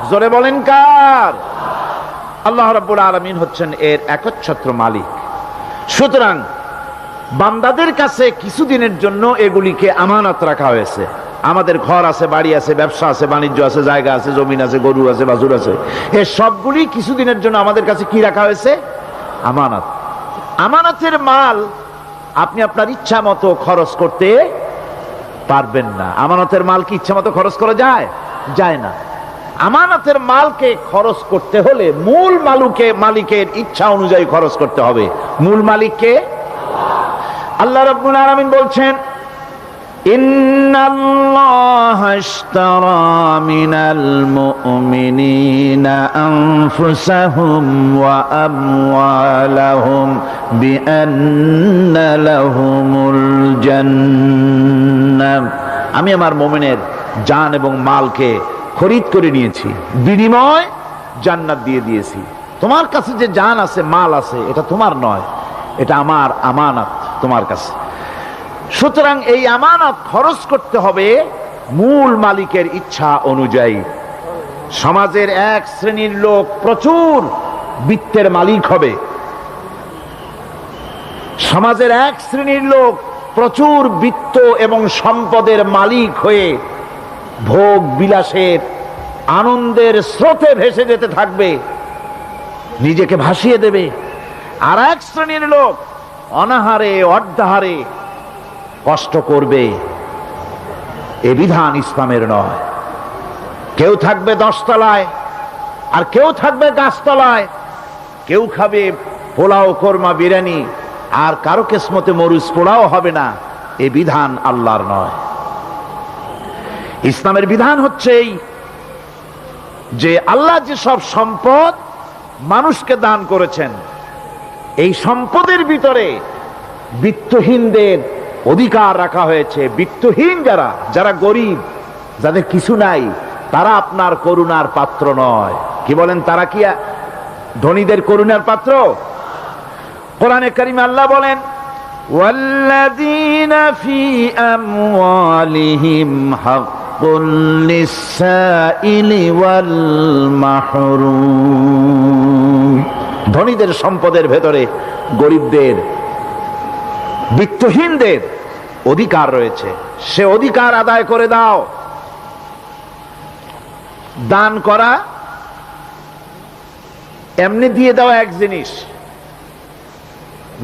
জোরে বলেন কার? আল্লাহ রাব্বুল আলামিন হচ্ছেন এর একচ্ছত্র মালিক। সুতরাং বান্দাদের কাছে কিছুদিনের জন্য এগুলিকে আমানত রাখা হয়েছে। আমাদের ঘর আছে, বাড়ি আছে, ব্যবসা আছে, বাণিজ্য আছে, জায়গা আছে, জমিন আছে, গরু আছে, বাছুর আছে, এই সবগুলি কিছুদিনের জন্য আমাদের কাছে কি রাখা হয়েছে? আমানত। আমানতের মাল আপনি আপনার ইচ্ছা মতো খরচ করতে পারবেন না। আমানতের মাল কি ইচ্ছা মতো খরচ করা যায়? যায় না। আমানতের মালকে খরচ করতে হলে মূল মালিকের ইচ্ছা অনুযায়ী খরচ করতে হবে। মূল মালিককে আল্লাহ রাব্বুল আলামিন বলছেন, ইন্নাল্লাহা ইশতারা মিনাল মুমিনিনা আনফুসাহুম ওয়া আমওয়ালাহুম বিআন্না লাহুমুল জান্নাহ। আমি আমার মুমিনের জান এবং মালকে খরিদ করে নিয়েছি, বিনিময় জান্নাত দিয়ে দিয়েছি। তোমার কাছে যে জান আছে, মাল আছে, এটা তোমার নয়, এটা আমার আমানত তোমার কাছে। সুতরাং এই আমানত খরচ করতে হবে মূল মালিকের ইচ্ছা অনুযায়ী। সমাজের এক শ্রেণীর লোক প্রচুর বিত্তের মালিক হবে, সমাজের এক শ্রেণীর লোক প্রচুর বিত্ত এবং সম্পদের মালিক হয়ে ভোগ বিলাসের আনন্দের স্রোতে ভেসে যেতে থাকবে, নিজেকে ভাসিয়ে দেবে। আর এক শ্রেণীর লোক অনাহারে অর্ধাহারে কষ্ট করবে। এ বিধান ইসলামের নয়। কেউ থাকবে 10 তলায় আর কেউ থাকবে গাছতলায়, কেউ খাবে পোলাও, কোরমা, বিরিয়ানি, আর কারো কিসমতে মরুচ পোড়াও হবে না। এ বিধান আল্লাহর নয়। ইসলামের বিধান হচ্ছে এই যে আল্লাহ যে সব সম্পদ মানুষকে দান করেছেন, এই সম্পদের ভিতরে বিত্তহীনদের অধিকার রাখা হয়েছে। বিত্তহীন যারা গরিব, যাদের কিছু নাই, তারা আপনার করুণার পাত্র নয়। কি বলেন? তারা কি ধনীদের করুণার পাত্র? কোরআনে কারিমে আল্লাহ বলেন, ওয়াল্লাযীনা ফী আমওয়ালিহিম হাক্কুল লিসসাইলি ওয়াল মাহরুম। ধনীদের সম্পদের ভেতরে গরিবদের, বিত্তহীনদের অধিকার রয়েছে। সে অধিকার আদায় করে দাও। দান করা এমনি দিয়ে দেওয়া এক জিনিস,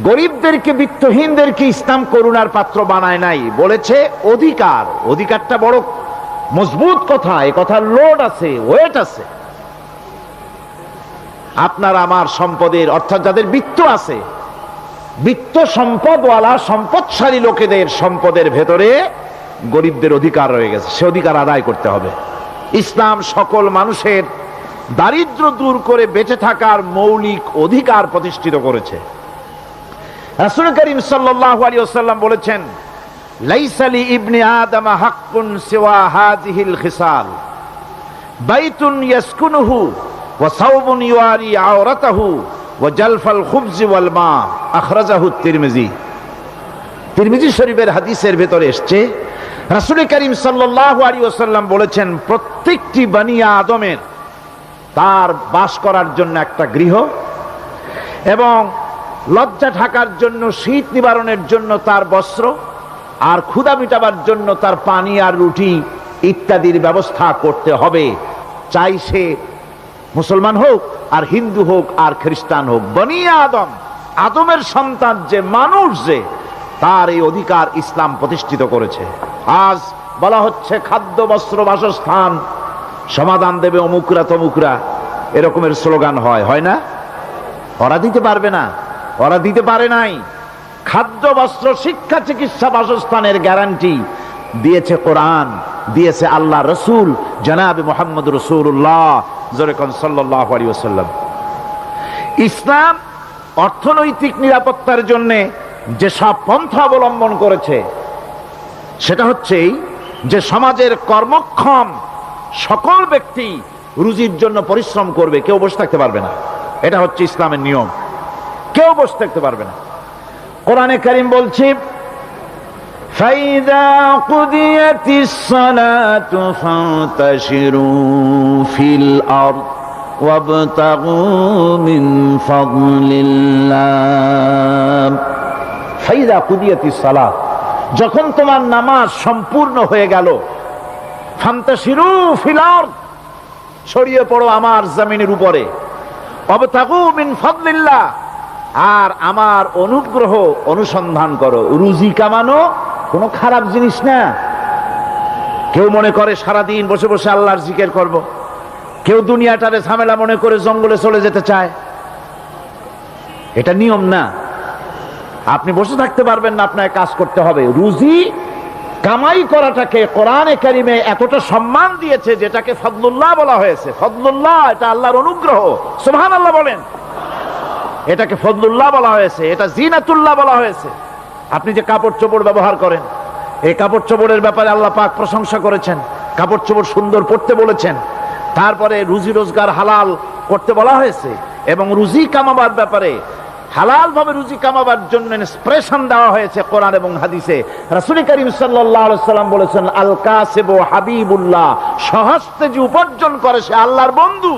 গরিবদেরকে, বিত্তহীনদেরকে ইসলাম করুণার পাত্র বানায় নাই, বলেছে অধিকার। অধিকারটা বড় মজবুত কথা, এ কথার লোড আছে, ওয়েট আছে। আপনার আমার সম্পদের, অর্থাৎ যাদের বিত্ত আছে, বিত্ত সম্পদওয়ালা সম্পদশালী লোকেদের সম্পদের ভেতরে গরিবদের অধিকার রয়ে গেছে। সে অধিকার আদায় করতে হবে। ইসলাম সকল মানুষের দারিদ্র দূর করে বেঁচে থাকার মৌলিক অধিকার প্রতিষ্ঠিত করেছে। রাসূল করিম সাল্লাল্লাহু আলাইহি ওয়াসাল্লাম বলেছেন, লাইসা লি ইবনি আদম হাক্কুন সিওয়া হাযিহিল খিসাল, বাইতুন ইয়াসকুনুহু ওয়া সাওবুন ইউয়ারি আওরাতাহু ওয়া জালফাল খুবজি ওয়াল মা। আখরাজাহু তিরমিজি। তিরমিজি শরীফের হাদিসের ভেতরে এসেছে, রাসূল করিম সাল্লাল্লাহু আলাইহি ওয়াসাল্লাম বলেছেন, প্রত্যেকটি বনি আদমের তার বাস করার জন্য একটা গৃহ, এবং লজ্জা ঢাকার জন্য, শীত নিবারণের জন্য তার বস্ত্র, আর ক্ষুধা মিটাবার জন্য তার পানি আর রুটি ইত্যাদির ব্যবস্থা করতে হবে। চাই সে মুসলমান হোক আর হিন্দু হোক আর খ্রিস্টান হোক, বনি আদম, আদমের সন্তান যে মানুষ, যে তার এই অধিকার ইসলাম প্রতিষ্ঠিত করেছে। আজ বলা হচ্ছে খাদ্য বস্ত্র বাসস্থান সমাধান দেবে অমুকরা তমুকরা, এরকমের স্লোগান হয় না? ওরা দিতে পারবে না, ওরা দিতে পারে নাই। খাদ্য বস্ত্র শিক্ষা চিকিৎসা বাসস্থানের গ্যারান্টি দিয়েছে কোরআন, দিয়েছে আল্লাহ রসুল জনাবে মুহাম্মদ রাসূলুল্লাহ সাল্লাল্লাহু আলাইহি ওয়াসাল্লাম। ইসলাম অর্থনৈতিক নিরাপত্তার জন্য যে সব পন্থা অবলম্বন করেছে সেটা হচ্ছে যে সমাজের কর্মক্ষম সকল ব্যক্তি রুজির জন্য পরিশ্রম করবে, কেউ বসে থাকতে পারবে না। এটা হচ্ছে ইসলামের নিয়ম, কেউ বসে থাকতে পারবে না। কোরআনে কারীম বলছে ফাইযা কুদিয়াতিস সালাতু ফান্তাশিরু ফিল আরদ ওয়াবতাগু মিন ফাদলিল্লাহ। ফাইযা কুদিয়াতিস সালাত, যখন তোমার নামাজ সম্পূর্ণ হয়ে গেল, ফান্তাশিরু ফিল আরদ, ছড়িয়ে পড়ো আমার জমিনের উপরে, ওয়াবতাগু মিন ফাদলিল্লাহ, আর আমার অনুগ্রহ অনুসন্ধান করো। রুজি কামানো কোনো খারাপ জিনিস না। কেউ মনে করে সারাদিন বসে বসে আল্লাহর জিকির করব, কেউ দুনিয়াটারে ঝামেলা মনে করে জঙ্গলে চলে যেতে চায়, এটা নিয়ম না। আপনি বসে থাকতে পারবেন না, আপনাকে কাজ করতে হবে। রুজি কামাই করাটাকে কোরআনে কারিমে এতটা সম্মান দিয়েছে যেটাকে ফদলুল্লাহ বলা হয়েছে। ফদলুল্লাহ এটা আল্লাহর অনুগ্রহ, সুবহানাল্লাহ বলেন। এটাকে ফদলুল্লাহ বলা হয়েছে, এটা জিনাতুল্লাহ বলা হয়েছে। আপনি যে কাপড় চোপড় ব্যবহার করেন, এই কাপড় চোপড়ের ব্যাপারে আল্লাহ পাক প্রশংসা করেছেন, কাপড় চোপড় সুন্দর পরতে বলেছেন। তারপরে রুজি রোজগার হালাল করতে বলা হয়েছে, এবং রুজি কামাবার ব্যাপারে হালাল ভাবে রুজি কামাবার জন্য ইন্সপিরেশন দেওয়া হয়েছে কোরআন এবং হাদিসে। রাসূল করিম সাল্লাল্লাহু আলাইহি ওয়াসাল্লাম বলেছেন আল কাসিবু হাবিবুল্লাহ, সহস্তে যে উপার্জন করে সে আল্লাহর বন্ধু।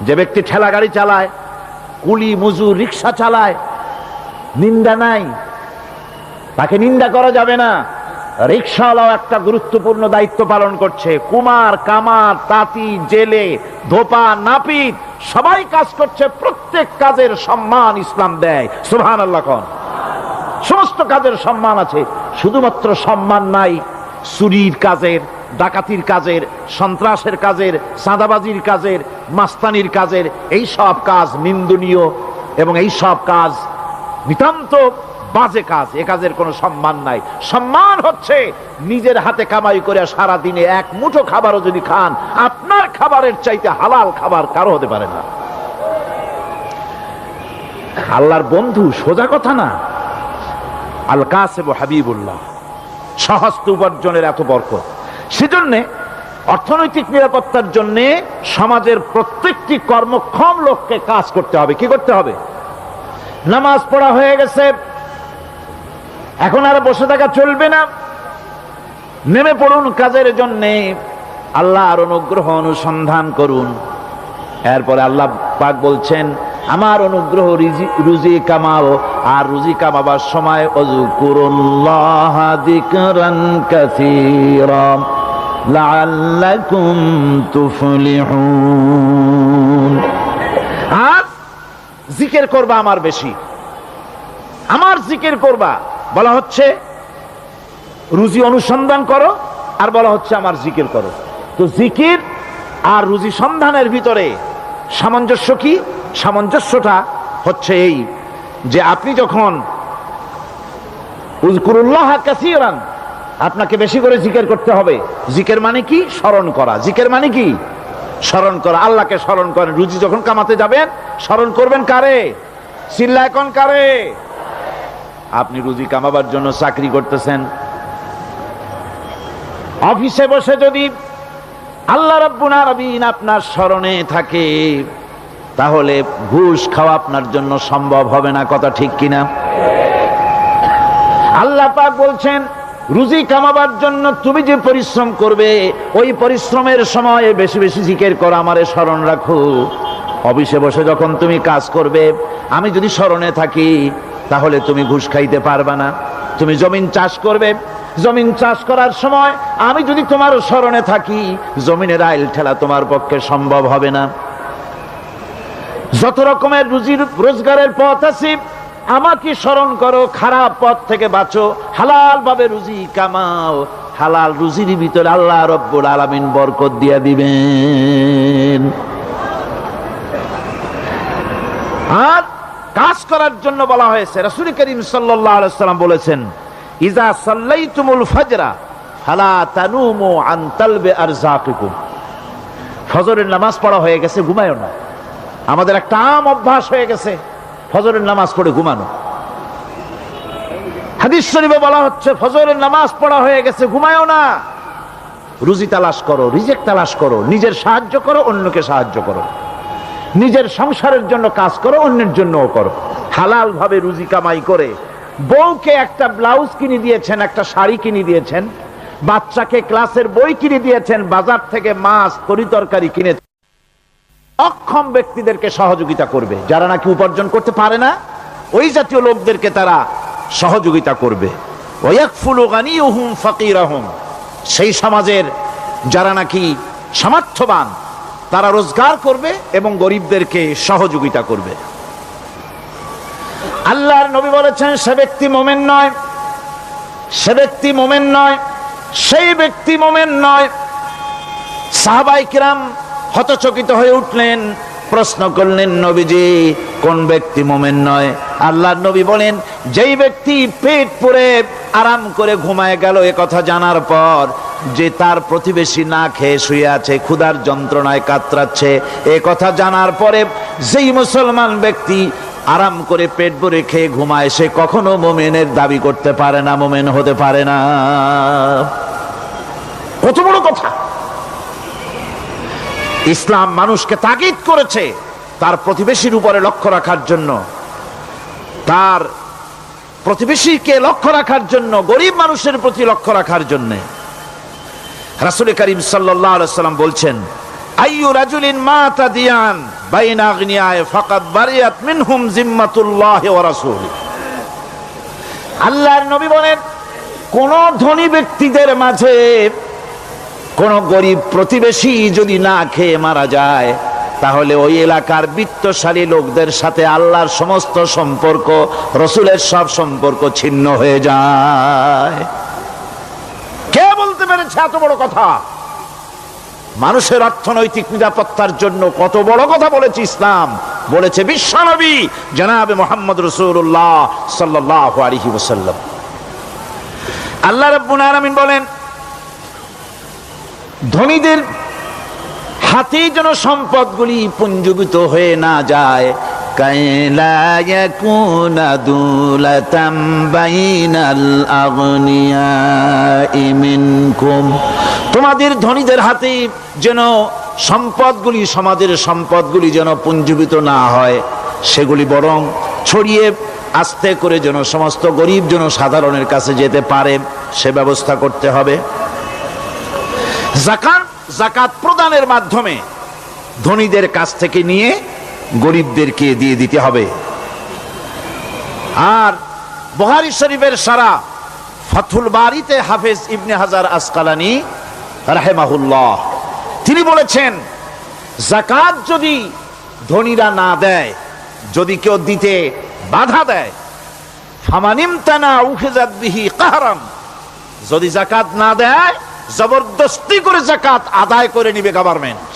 যে ব্যক্তি ঠেলা গাড়ি চালায়, কুলি মজুর রিক্সা চালায়, নিন্দা নাই, তাকে নিন্দা করা যাবে না। রিক্সাওয়ালাও একটা গুরুত্বপূর্ণ দায়িত্ব পালন করছে। কুমার, কামার, তাঁতি, জেলে, ধোপা, নাপিত সবাই কাজ করছে। প্রত্যেক কাজের সম্মান ইসলাম দেয়, সুবহানাল্লাহ কোন। সমস্ত কাজের সম্মান আছে, শুধুমাত্র সম্মান নাই চুরির কাজের, ডাকাতির কাজের, সন্ত্রাসের কাজের, চাঁদাবাজির কাজের, মাস্তানির কাজের। এই সব কাজ নিন্দনীয় এবং এই সব কাজ নিতান্ত বাজে কাজ। এ কাজের কোনো সম্মান নাই। সম্মান হচ্ছে নিজের হাতে কামাই করে সারা দিনে এক মুঠো খাবারও যদি খান, আপনার খাবারের চাইতে হালাল খাবার কারো হতে পারে না। আল্লাহর বন্ধু সোজা কথা না। আল কাসিবু হাবিবুল্লাহ, সহস্ত উপার্জনের এত বরকত। সেজন্য অর্থনৈতিক নিরাপত্তার জন্য সমাজের প্রত্যেকটি কর্মক্ষম লোককে কাজ করতে হবে। কি করতে হবে? নামাজ পড়া হয়ে গেছে, এখন আর বসে থাকা চলবে না, নেমে পড়ুন কাজের জন্য, আল্লাহর অনুগ্রহ অনুসন্ধান করুন। এরপরে আল্লাহ পাক বলছেন আমার অনুগ্রহ রুজি কামাও, আর রুজি কামাবার সময় ওযকুরুল্লাহ যিকরান কাসীরা লাআল্লাকুম তুফলিহুন। আর জিকির করবা আমার বেশি, আমার জিকির করবা। বলা হচ্ছে রুজি অনুসন্ধান করো, আর বলা হচ্ছে আমার জিকির করো। তো জিকির আর রুজি সন্ধানের ভিতরে সামঞ্জস্য কি? সামঞ্জস্যটা হচ্ছে এই যে আপনি যখন উযকুরুল্লাহ কাসীরান, আপনাকে বেশি করে জিকির করতে হবে। জিকির মানে কি? স্মরণ করা। জিকির মানে কি? স্মরণ করা। আল্লাহকে স্মরণ করেন। রুজি যখন কামাতে যাবেন স্মরণ করবেন কারে? চিল্লায় কোন কারে? আপনি রুজি কামাবার জন্য চাকরি করতেছেন, অফিসে বসে যদি আল্লাহ রাব্বুল আলামিন আপনার স্মরণে থাকে, তাহলে ঘুষ খাওয়া আপনার জন্য সম্ভব হবে না। কথা ঠিক কিনা? আল্লাহ পাক বলছেন রুজি কামাবার জন্য তুমি যে পরিশ্রম করবে, ওই পরিশ্রমের সময় বেশি বেশি জিকির করো, আমারে স্মরণ রাখো। অফিসে বসে যখন তুমি কাজ করবে, আমি যদি স্মরণে থাকি, তাহলে তুমি ঘুষ খাইতে পারবে না। তুমি জমিন চাষ করবে, জমিন চাষ করার সময় আমি যদি তোমার স্মরণে থাকি, জমিনের আইল ঠেলা তোমার পক্ষে সম্ভব হবে না। যত রকমের রুজি রোজগারের পথ আছে, আমাকে স্মরণ করো, খারাপ পথ থেকে বাঁচো, হালাল ভাবে রুজি কামাও। হালাল রুজির ভিতরে আল্লাহ রব্বুল আলামিন বরকত দিয়ে দিবেন। আর কাজ করার জন্য বলা হয়েছে। রাসূল করিম সাল্লাল্লাহু আলাইহি ওয়াসাল্লাম বলেছেন, ইজা সাল্লাইতুমুল ফাজরা ফালা তানুমু আন তালবি আরযাকিকুম। ফজরের নামাজ পড়া হয়ে গেছে, ঘুমায়ও না। আমাদের একটা আম অভ্যাস হয়ে গেছে ফজরের নামাজ পড়ে ঘুমানো। হাদিস শরীফে বলা হচ্ছে, ফজরের নামাজ পড়া হয়ে গেছে, ঘুমায়ও না। রুজি তালাশ করো, রিজিক তালাশ করো, নিজের সাহায্য করো, অন্যকে সাহায্য করো, নিজের সংসারের জন্য কাজ করো, অন্যের জন্যও করো। হালাল ভাবে রুজি কামাই করে বউকে একটা ব্লাউজ কিনে দিয়েছেন, একটা শাড়ি কিনে দিয়েছেন, বাচ্চাকে ক্লাসের বই কিনে দিয়েছেন, বাজার থেকে মাছ তরিতরকারি কিনে। অক্ষম ব্যক্তিদেরকে সহযোগিতা করবে, যারা নাকি উপার্জন করতে পারে না, ওই জাতীয় লোকদেরকে তারা সহযোগিতা করবে। ওয়াকফুলু গানিয়ুহুম ফাকিরাহুম, সেই সমাজের যারা নাকি সামর্থ্যবান তারা রোজগার করবে এবং গরিবদেরকে সহযোগিতা করবে। আল্লাহর নবী বলেছেন, সে ব্যক্তি মুমিন নয়, সে ব্যক্তি মুমিন নয়, সেই ব্যক্তি মুমিন নয়। সাহাবায়ে কিরাম হতচকিত হয়ে উঠলেন, প্রশ্ন করলেন, নবীজি কোন ব্যক্তি মুমিন নয়? আল্লাহর নবী বলেন, যেই ব্যক্তি পেট পুরে আরাম করে ঘুমায় গেল এ কথা জানার পর, যে তার প্রতিবেশী না খেয়ে শুয়ে আছে, ক্ষুধার যন্ত্রণায় কাতরাচ্ছে, এ কথা জানার পরে যেই মুসলমান ব্যক্তি আরাম করে পেট ভরে খেয়ে ঘুমায়, সে কখনো মুমিনের দাবি করতে পারে না, মুমিন হতে পারে না। কত বড় কথা! ইসলাম মানুষকে তাগিদ করেছে তার প্রতিবেশীর উপরে লক্ষ্য রাখার জন্য, তার প্রতিবেশীকে লক্ষ্য রাখার জন্য, গরিব মানুষের প্রতি লক্ষ্য রাখার জন্য। রাসূল করিম সাল্লাল্লাহু আলাইহি ওয়াসাল্লাম বলছেন, আইয়ু রাজুলিন মাতা দিয়ান বাইনা আগনিয়ায় ফাকাদ বারিয়াত মিনহুম জিম্মাতুল্লাহি ওয়া রাসূলি। আল্লাহর নবী বলেন, কোন ধনী ব্যক্তিদের মাঝে কোন গরিব প্রতিবেশী যদি না খেয়ে মারা যায়, তাহলে ওই এলাকার বিত্তশালী লোকদের সাথে আল্লাহর সমস্ত সম্পর্ক, রসুলের সব সম্পর্ক ছিন্ন হয়ে যায়। কে বলতে পেরেছে এত বড় কথা? মানুষের অর্থনৈতিক নিরাপত্তার জন্য কত বড় কথা বলেছে ইসলাম, বলেছে বিশ্বনবী জনাবে মুহাম্মদ রাসূলুল্লাহ সাল্লাল্লাহু আলাইহি ওয়াসাল্লাম। আল্লাহ রাব্বুল আলামিন বলেন, ধনীদের হাতে যেন সম্পদগুলি পুঞ্জীভূত হয়ে না যায়, কাইলা ইয়াকুনা দুলাতাম বাইনাল আগনিয়াই মিনকুম। তোমাদের ধনীদের হাতে যেন সম্পদগুলি, সমাজের সম্পদগুলি যেন পুঞ্জীভূত না হয়, সেগুলি বরং ছড়িয়ে আস্তে করে যেন সমস্ত গরিব যেন সাধারণের কাছে যেতে পারে, সে ব্যবস্থা করতে হবে। যাকাত প্রদানের মাধ্যমে ধনীদের কাছ থেকে নিয়ে গরিবদেরকে দিয়ে দিতে হবে। আর বুখারী শরীফের সারা ফাথুল বারীতে হাফেজ ইবনে হাজার আসকালানী রাহিমাহুল্লাহ তিনি বলেছেন, যাকাত যদি ধনীরা না দেয়, যদি কেউ দিতে বাধা দেয়, ফামানিমতানা উখিযাত বিহি কাহরাম, যদি যাকাত না দেয় জবরদস্তি করে যাকাত আদায় করে নিবে গভর্নমেন্ট।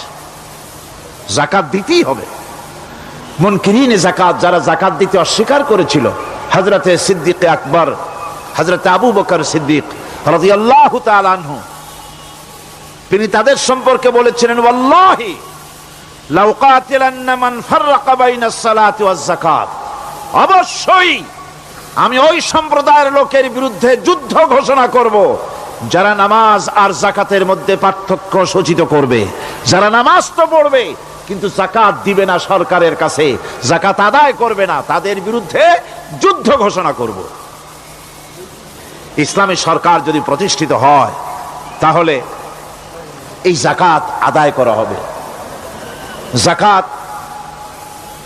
যাকাত দিতেই হবে। মুনকিরিনে যাকাত, যারা যাকাত দিতে অস্বীকার করেছিল, হযরতে সিদ্দিক আকবর, হযরতে আবু বকর সিদ্দিক রাদিয়াল্লাহু তাআলা আনহু, তিনি তাদের সম্পর্কে বলেছিলেন, ওয়াল্লাহি লাউ কাতিলান্না মান ফাররাকা বাইনাস সালাতি ওয়াজ যাকাত, অবশ্যই আমি ওই সম্প্রদায়ের লোকের বিরুদ্ধে যুদ্ধ ঘোষণা করব যারা নামাজ আর যাকাতের মধ্যে পার্থক্য সূচিত করবে। যারা নামাজ তো পড়বে কিন্তু যাকাত দিবে না সরকারের কাছে, যাকাত আদায় করবে না, তাদের বিরুদ্ধে যুদ্ধ ঘোষণা করব। ইসলামী সরকার যদি প্রতিষ্ঠিত হয়, তাহলে এই যাকাত আদায় করা হবে। যাকাত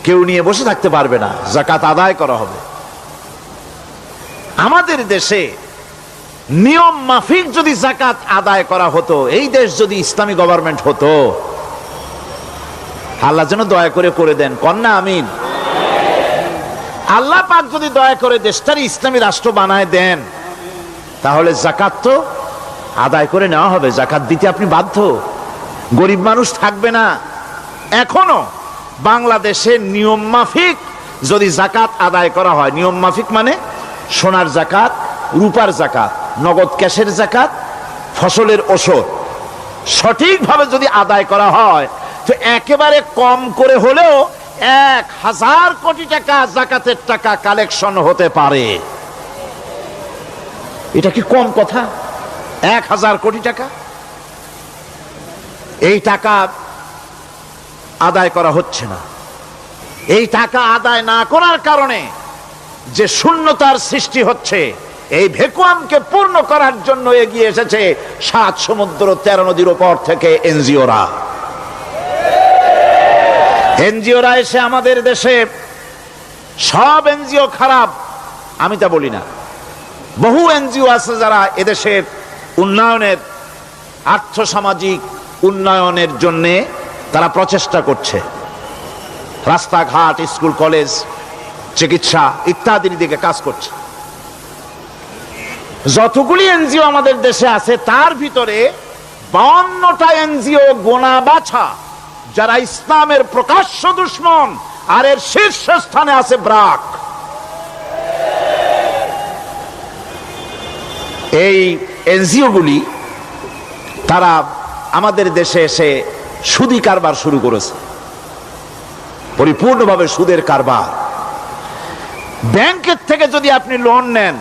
কেউ নিয়ে বসে থাকতে পারবে না, যাকাত আদায় করা হবে। আমাদের দেশে নিয়ম মাফিক যদি যাকাত আদায় করা হতো, এই দেশ যদি ইসলামী গভর্নমেন্ট হতো, আল্লাহ যেন দয়া করে দেন, কন্যা আমিন। আল্লাহ পাক যদি দয়া করে দেশটার ইসলামী রাষ্ট্র বানায় দেন, তাহলে যাকাত তো আদায় করে নেওয়া হবে, যাকাত দিতে আপনি বাধ্য, গরিব মানুষ থাকবে না। এখনো বাংলাদেশে নিয়ম মাফিক যদি যাকাত আদায় করা হয়, নিয়ম মাফিক মানে সোনার যাকাত, রূপার যাকাত, নগদ ক্যাশের যাকাত, ফসলের ওষুধ সঠিকভাবে যদি আদায় করা হয়, তো একেবারে কম করে হলেও 1000 কোটি টাকা যাকাতের টাকা কালেকশন হতে পারে। এটা কি কম কথা? 1000 কোটি টাকা, এই টাকা আদায় করা হচ্ছে না। এই টাকা আদায় না করার কারণে যে শূন্যতার সৃষ্টি হচ্ছে, এই ভ্যাকুয়ামকে পূর্ণ করার জন্য এগিয়ে এসেছে 7 সমুদ্র 13 নদীর উপর থেকে এনজিওরা। এনজিওরা এসে আমাদের দেশে, সব এনজিও খারাপ আমি তা বলি না, বহু এনজিও আছে যারা এদেশের উন্নয়নের, আর্থসামাজিক উন্নয়নের জন্য তারা প্রচেষ্টা করছে, রাস্তাঘাট, স্কুল কলেজ, চিকিৎসা ইত্যাদির দিকে কাজ করছে। যতগুলি এনজিও আমাদের দেশে আছে, তার ভিতরে 52টা এনজিও গোনা বাছা যারা ইসলামের প্রকাশ্য দুশমন, আর এর শীর্ষস্থানে আছে ব্রাক। এই এনজিও গুলি তারা আমাদের দেশে এসে সুদি কারবার শুরু করেছে, পরিপূর্ণভাবে সুদের কারবার। ব্যাংকের থেকে যদি আপনি লোন নেন,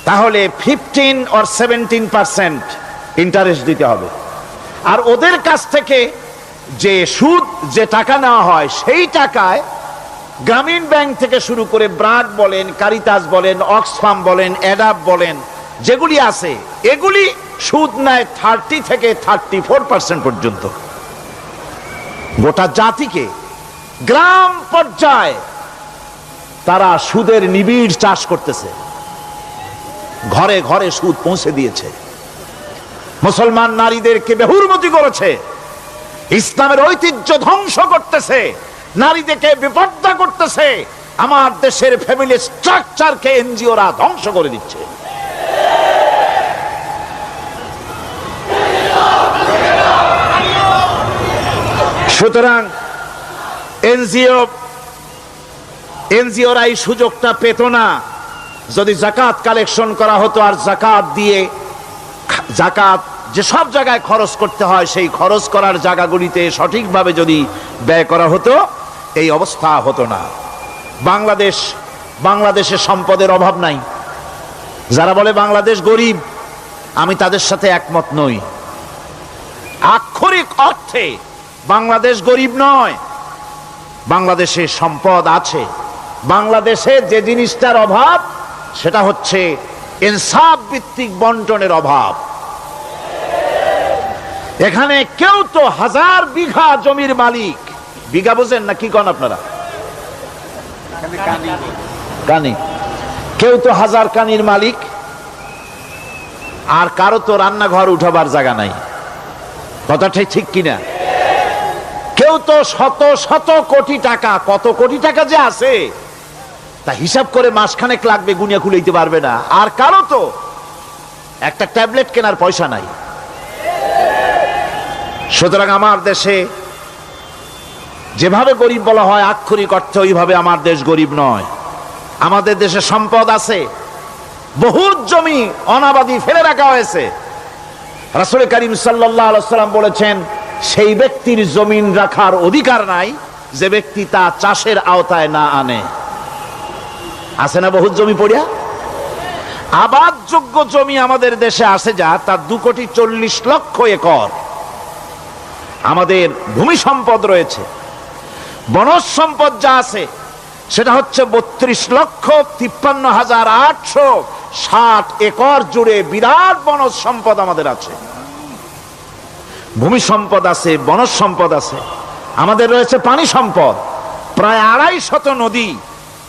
তাহলে 15 or 17% ইন্টারেস্ট দিতে হবে, আর ওদের কাছ থেকে যে সুদ, যে টাকা নেওয়া হয়, সেই টাকায় গ্রামীণ ব্যাংক থেকে শুরু করে ব্রাক বলেন, কারিতাস বলেন, অক্সফাম বলেন, অ্যাডাপ বলেন, যেগুলি আছে, এগুলি সুদ নেয় 30 থেকে 34% পর্যন্ত। গোটা জাতিকে গ্রাম পর্যায়ে তারা সুদের নিবিড় চাষ করতেছে, ঘরে ঘরে সুদ পৌঁছে দিয়েছে, মুসলমান নারীদেরকে বেহুরমতি করেছে, ইসলামের ঐতিহ্য ধ্বংস করতেছে, নারীদেরকে বিপর্দা করতেছে, আমার দেশের ফ্যামিলি স্ট্রাকচারকে এনজিওরা ধ্বংস করে দিচ্ছে। সুতরাং এনজিওরা এই সুযোগটা পেত না। যদি যাকাত কালেকশন করা হতো, আর যাকাত দিয়ে, যাকাত যে সব জায়গায় খরচ করতে হয়, সেই খরচ করার জায়গাগুলিতে সঠিকভাবে যদি ব্যয় করা হতো, এই অবস্থা হতো না। বাংলাদেশে সম্পদের অভাব নাই। যারা বলে বাংলাদেশ গরিব, আমি তাদের সাথে একমত নই। আক্ষরিক অর্থে বাংলাদেশ গরিব নয়, বাংলাদেশে সম্পদ আছে। বাংলাদেশে যে জিনিসটার অভাব, সেটা হচ্ছে ইনসাফ ভিত্তিক বন্টনের অভাব। এখানে কেউ তো 1000 বিঘা জমির মালিক, বিঘা বোঝেন না কি কন আপনারা? কানি। কেউ তো 1000 কানির মালিক, আর কারো তো রান্নাঘর উঠাবার জায়গা নাই। কথাটাই ঠিক কিনা? কেউ তো শত শত কোটি টাকা, কত কোটি টাকা যে আছে তা হিসাব করে মাসখানেক লাগবে, গুনিয়া খুলেইতে পারবে না। আর কারো তো একটা ট্যাবলেট কেনার পয়সা নাই। সুতরাং আমার দেশে যেভাবে গরিব বলা হয়, আক্ষরিক অর্থে ওইভাবে আমার দেশ গরিব নয়। আমাদের দেশে সম্পদ আছে, বহুত জমি অনাবাদি ফেলে রাখা হয়েছে। রাসূল করিম সাল্লাল্লাহু আলাইহি ওয়াসাল্লাম বলেছেন, সেই ব্যক্তির জমিন রাখার অধিকার নাই যে ব্যক্তি তা চাষের আওতায় না আনে। আছে না বহুত জমি পড়িয়া? আবাদযোগ্য জমি আমাদের দেশে আছে যা, তার 2,40,00,000 একর। আমাদের ভূমি সম্পদ রয়েছে, বনজ সম্পদ যা আছে সেটা হচ্ছে 32,53,860 একর জুড়ে বিরাট বনজ সম্পদ আমাদের আছে। ভূমি সম্পদ আছে, বনজ সম্পদ আছে। আমাদের রয়েছে পানি সম্পদ, প্রায় 250 নদী,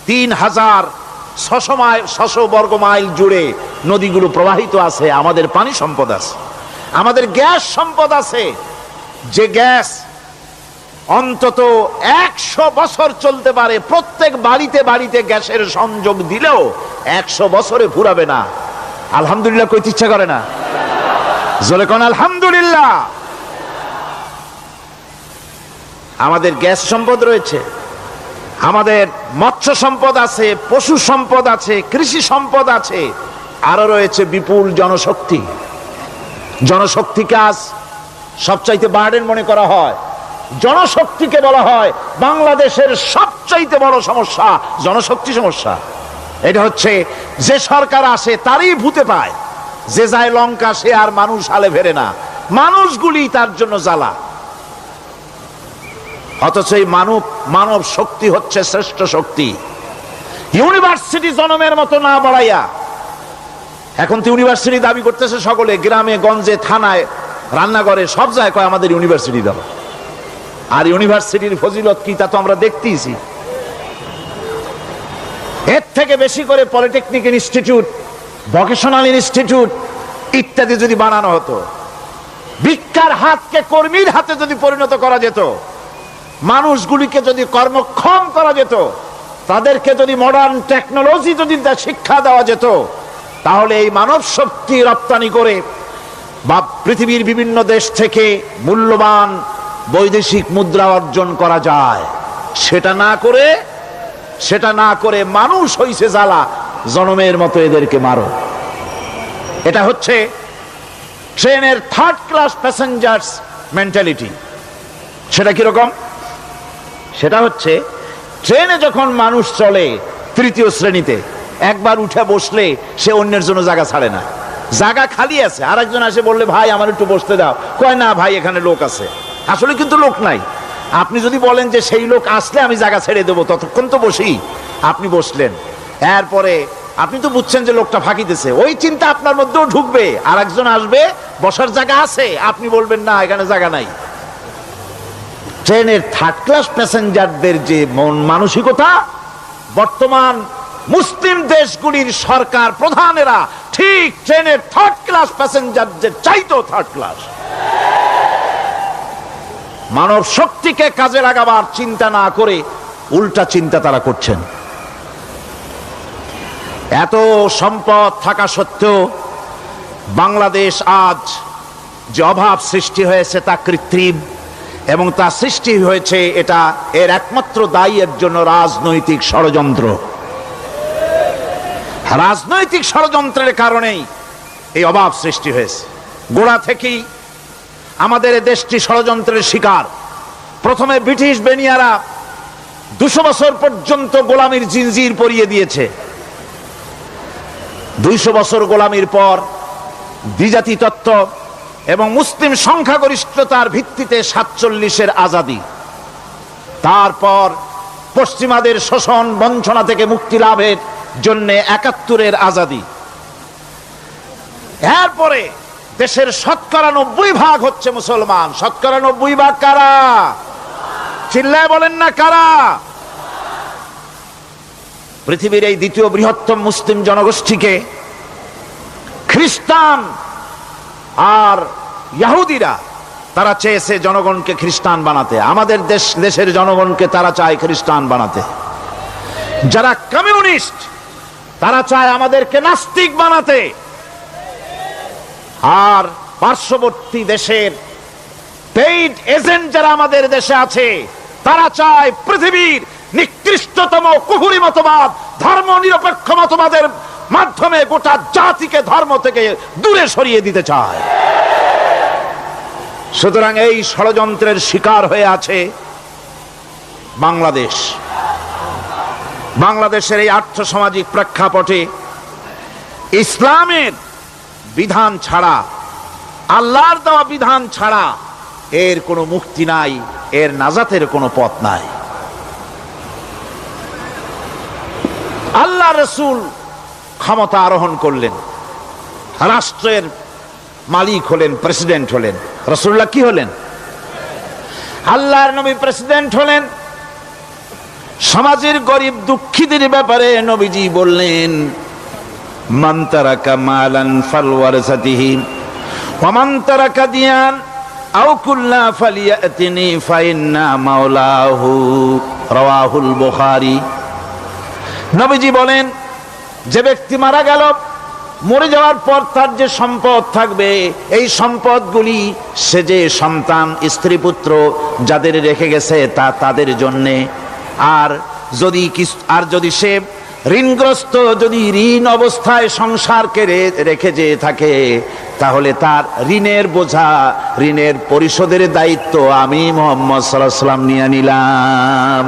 3000 600 বর্গ মাইল জুড়ে নদীগুলো প্রবাহিত আছে, আমাদের পানি সম্পদ আছে, আমাদের গ্যাস সম্পদ আছে, যে গ্যাস অন্তত 100 বছর চলতে পারে। প্রত্যেক বাড়িতে বাড়িতে গ্যাসের সংযোগ দিলেও 100 বছরে ফুরাবে না। আলহামদুলিল্লাহ কইতে ইচ্ছা করে না? জোরে কোন আলহামদুলিল্লাহ। আমাদের গ্যাস সম্পদ রয়েছে, আমাদের মৎস্য সম্পদ আছে, পশু সম্পদ আছে, কৃষি সম্পদ আছে, আরো রয়েছে বিপুল জনশক্তি। জনশক্তিকে আজ সবচাইতে বার্ডেন মনে করা হয়। জনশক্তিকে বলা হয় বাংলাদেশের সবচাইতে বড় সমস্যা, জনশক্তি সমস্যা। এটা হচ্ছে যে সরকার আসে তারই ভূতে পায়, যে যায় লঙ্কা সে আর মানুষ হালে ফেরে না, মানুষগুলি তার জন্য জ্বালা। অথচ এই মানব শক্তি হচ্ছে শ্রেষ্ঠ শক্তি। ইউনিভার্সিটি জনমের মতো না বাড়াইয়া, এখন তো ইউনিভার্সিটি দাবি করতেছে সকলে, গ্রামে গঞ্জে থানায় রান্নাঘরে সব জায়গায় কয় আমাদের ইউনিভার্সিটি দাও। আর ইউনিভার্সিটির ফজিলত কি তা তো আমরা দেখতেইছি। এর থেকে বেশি করে পলিটেকনিক ইনস্টিটিউট, ভোকেশনাল ইনস্টিটিউট ইত্যাদি যদি বানানো হতো, ভিক্ষার হাতকে কর্মীর হাতে যদি পরিণত করা যেত, মানুষগুলিকে যদি কর্মক্ষম করা যেত, তাদেরকে যদি মডার্ন টেকনোলজি যদি শিক্ষা দেওয়া যেত, তাহলে এই মানব শক্তি রপ্তানি করে বা পৃথিবীর বিভিন্ন দেশ থেকে মূল্যবান বৈদেশিক মুদ্রা অর্জন করা যায়। সেটা না করে মানুষ হইছে জ্বালা, জনমের মতো এদেরকে মারো। এটা হচ্ছে ট্রেনের থার্ড ক্লাস প্যাসেঞ্জার্স মেন্টালিটি। সেটা কিরকম? সেটা হচ্ছে ট্রেনে যখন মানুষ চলে তৃতীয় শ্রেণীতে, একবার উঠে বসলে সে অন্যের জন্য জায়গা ছাড়ে না। জায়গা খালি আছে, আরেকজন আসে বললে ভাই আমার একটু বসতে দাও, কয় না ভাই এখানে লোক আছে। আসলে কিন্তু লোক নাই। আপনি যদি বলেন যে সেই লোক আসলে আমি জায়গা ছেড়ে দেবো, ততক্ষণ তো বসি। আপনি বসলেন, এরপরে আপনি তো বুঝছেন যে লোকটা ফাঁকি দিছে, ওই চিন্তা আপনার মধ্যেও ঢুকবে, আর একজন আসবে বসার জায়গা আছে, আপনি বলবেন না এখানে জায়গা নাই। ট্রেনের থার্ড ক্লাস প্যাসেঞ্জারদের যে মন মানসিকতা, বর্তমান মুসলিম দেশগুলির সরকার প্রধানেরা ঠিক ট্রেনের থার্ড ক্লাস প্যাসেঞ্জারদের চাইতেও থার্ড ক্লাস। মানব শক্তিকে কাজে লাগাবার চিন্তা না করে উল্টা চিন্তা তারা করছেন। এত সম্পদ থাকা সত্ত্বেও বাংলাদেশ আজ যে অভাব সৃষ্টি হয়েছে তা কৃত্রিম, এবং তা সৃষ্টি হয়েছে এটা এর একমাত্র দায়ী এর জন্য রাজনৈতিক ষড়যন্ত্র। রাজনৈতিক ষড়যন্ত্রের কারণেই এই অভাব সৃষ্টি হয়েছে। গোড়া থেকেই আমাদের দেশটি ষড়যন্ত্রের শিকার। প্রথমে ব্রিটিশ বেনিয়ারা 200 বছর পর্যন্ত গোলামির জিনজির পরিয়ে দিয়েছে। 200 বছর গোলামির পর দ্বিজাতি তত্ত্ব এবং মুসলিম সংখ্যাগরিষ্ঠতার ভিত্তিতে 47-এর আজাদি, তারপর পশ্চিমাদের শোষণ বঞ্চনা থেকে মুক্তি লাভের জন্য 71-এর আজাদি, এরপরে দেশের 90% হচ্ছে মুসলমান। 90% কারা? চিল্লায় বলেন না কারা? পৃথিবীর এই দ্বিতীয় বৃহত্তম মুসলিম জনগোষ্ঠীকে খ্রিস্টান আর ইহুদিরা তারা চেয়েছে জনগণকে খ্রিস্টান বানাতে। আমাদের দেশের জনগণকে তারা চায় খ্রিস্টান বানাতে। যারা কমিউনিস্ট তারা চায় আমাদেরকে নাস্তিক বানাতে। আর পার্শ্ববর্তী দেশের পেইড এজেন্ট যারা আমাদের দেশে আছে তারা চায় পৃথিবীর নিকৃষ্টতম কুফরি মতবাদ, ধর্ম নিরপেক্ষ মতবাদের মাধ্যমে গোটা জাতিকে ধর্ম থেকে দূরে সরিয়ে দিতে চায়। সুতরাং এই ষড়যন্ত্রের শিকার হয়ে আছে বাংলাদেশ। বাংলাদেশের এই আর্থসামাজিক প্রেক্ষাপটে ইসলামের বিধান ছাড়া, আল্লাহর দেওয়া বিধান ছাড়া এর কোনো মুক্তি নাই, এর নাজাতের কোনো পথ নাই। আল্লাহ রাসূল ক্ষমতা আরোহণ করলেন, রাষ্ট্রের মালিক হলেন, প্রেসিডেন্ট হলেন। রাসূলুল্লাহ কি হলেন? আল্লাহর নবী প্রেসিডেন্ট হলেন। সমাজের গরিব দুঃখীদের ব্যাপারে নবীজি বললেন, মান তারাকা মালান ফালওয়ারাসাতিহি ওয়া মান তারাকা দিয়ান আও কুল্লা ফালিয়াতিনি ফাইন্না মাওলাহু, রাওয়াহুল বুখারী। নবীজি বলেন, যে ব্যক্তি মারা গেল, মরে যাওয়ার পর তার যে সম্পদ থাকবে, এই সম্পদগুলি সে যে সন্তান স্ত্রী পুত্র যাদের রেখে গেছে তা তাদের জন্যে। আর যদি সে ঋণগ্রস্ত, যদি ঋণ অবস্থায় সংসারকে রেখে যে থাকে, তাহলে তার ঋণের বোঝা, ঋণের পরিশোধের দায়িত্ব আমি মুহাম্মদ সাল্লাল্লাহু আলাইহি ওয়াসাল্লাম নিয়ে নিলাম।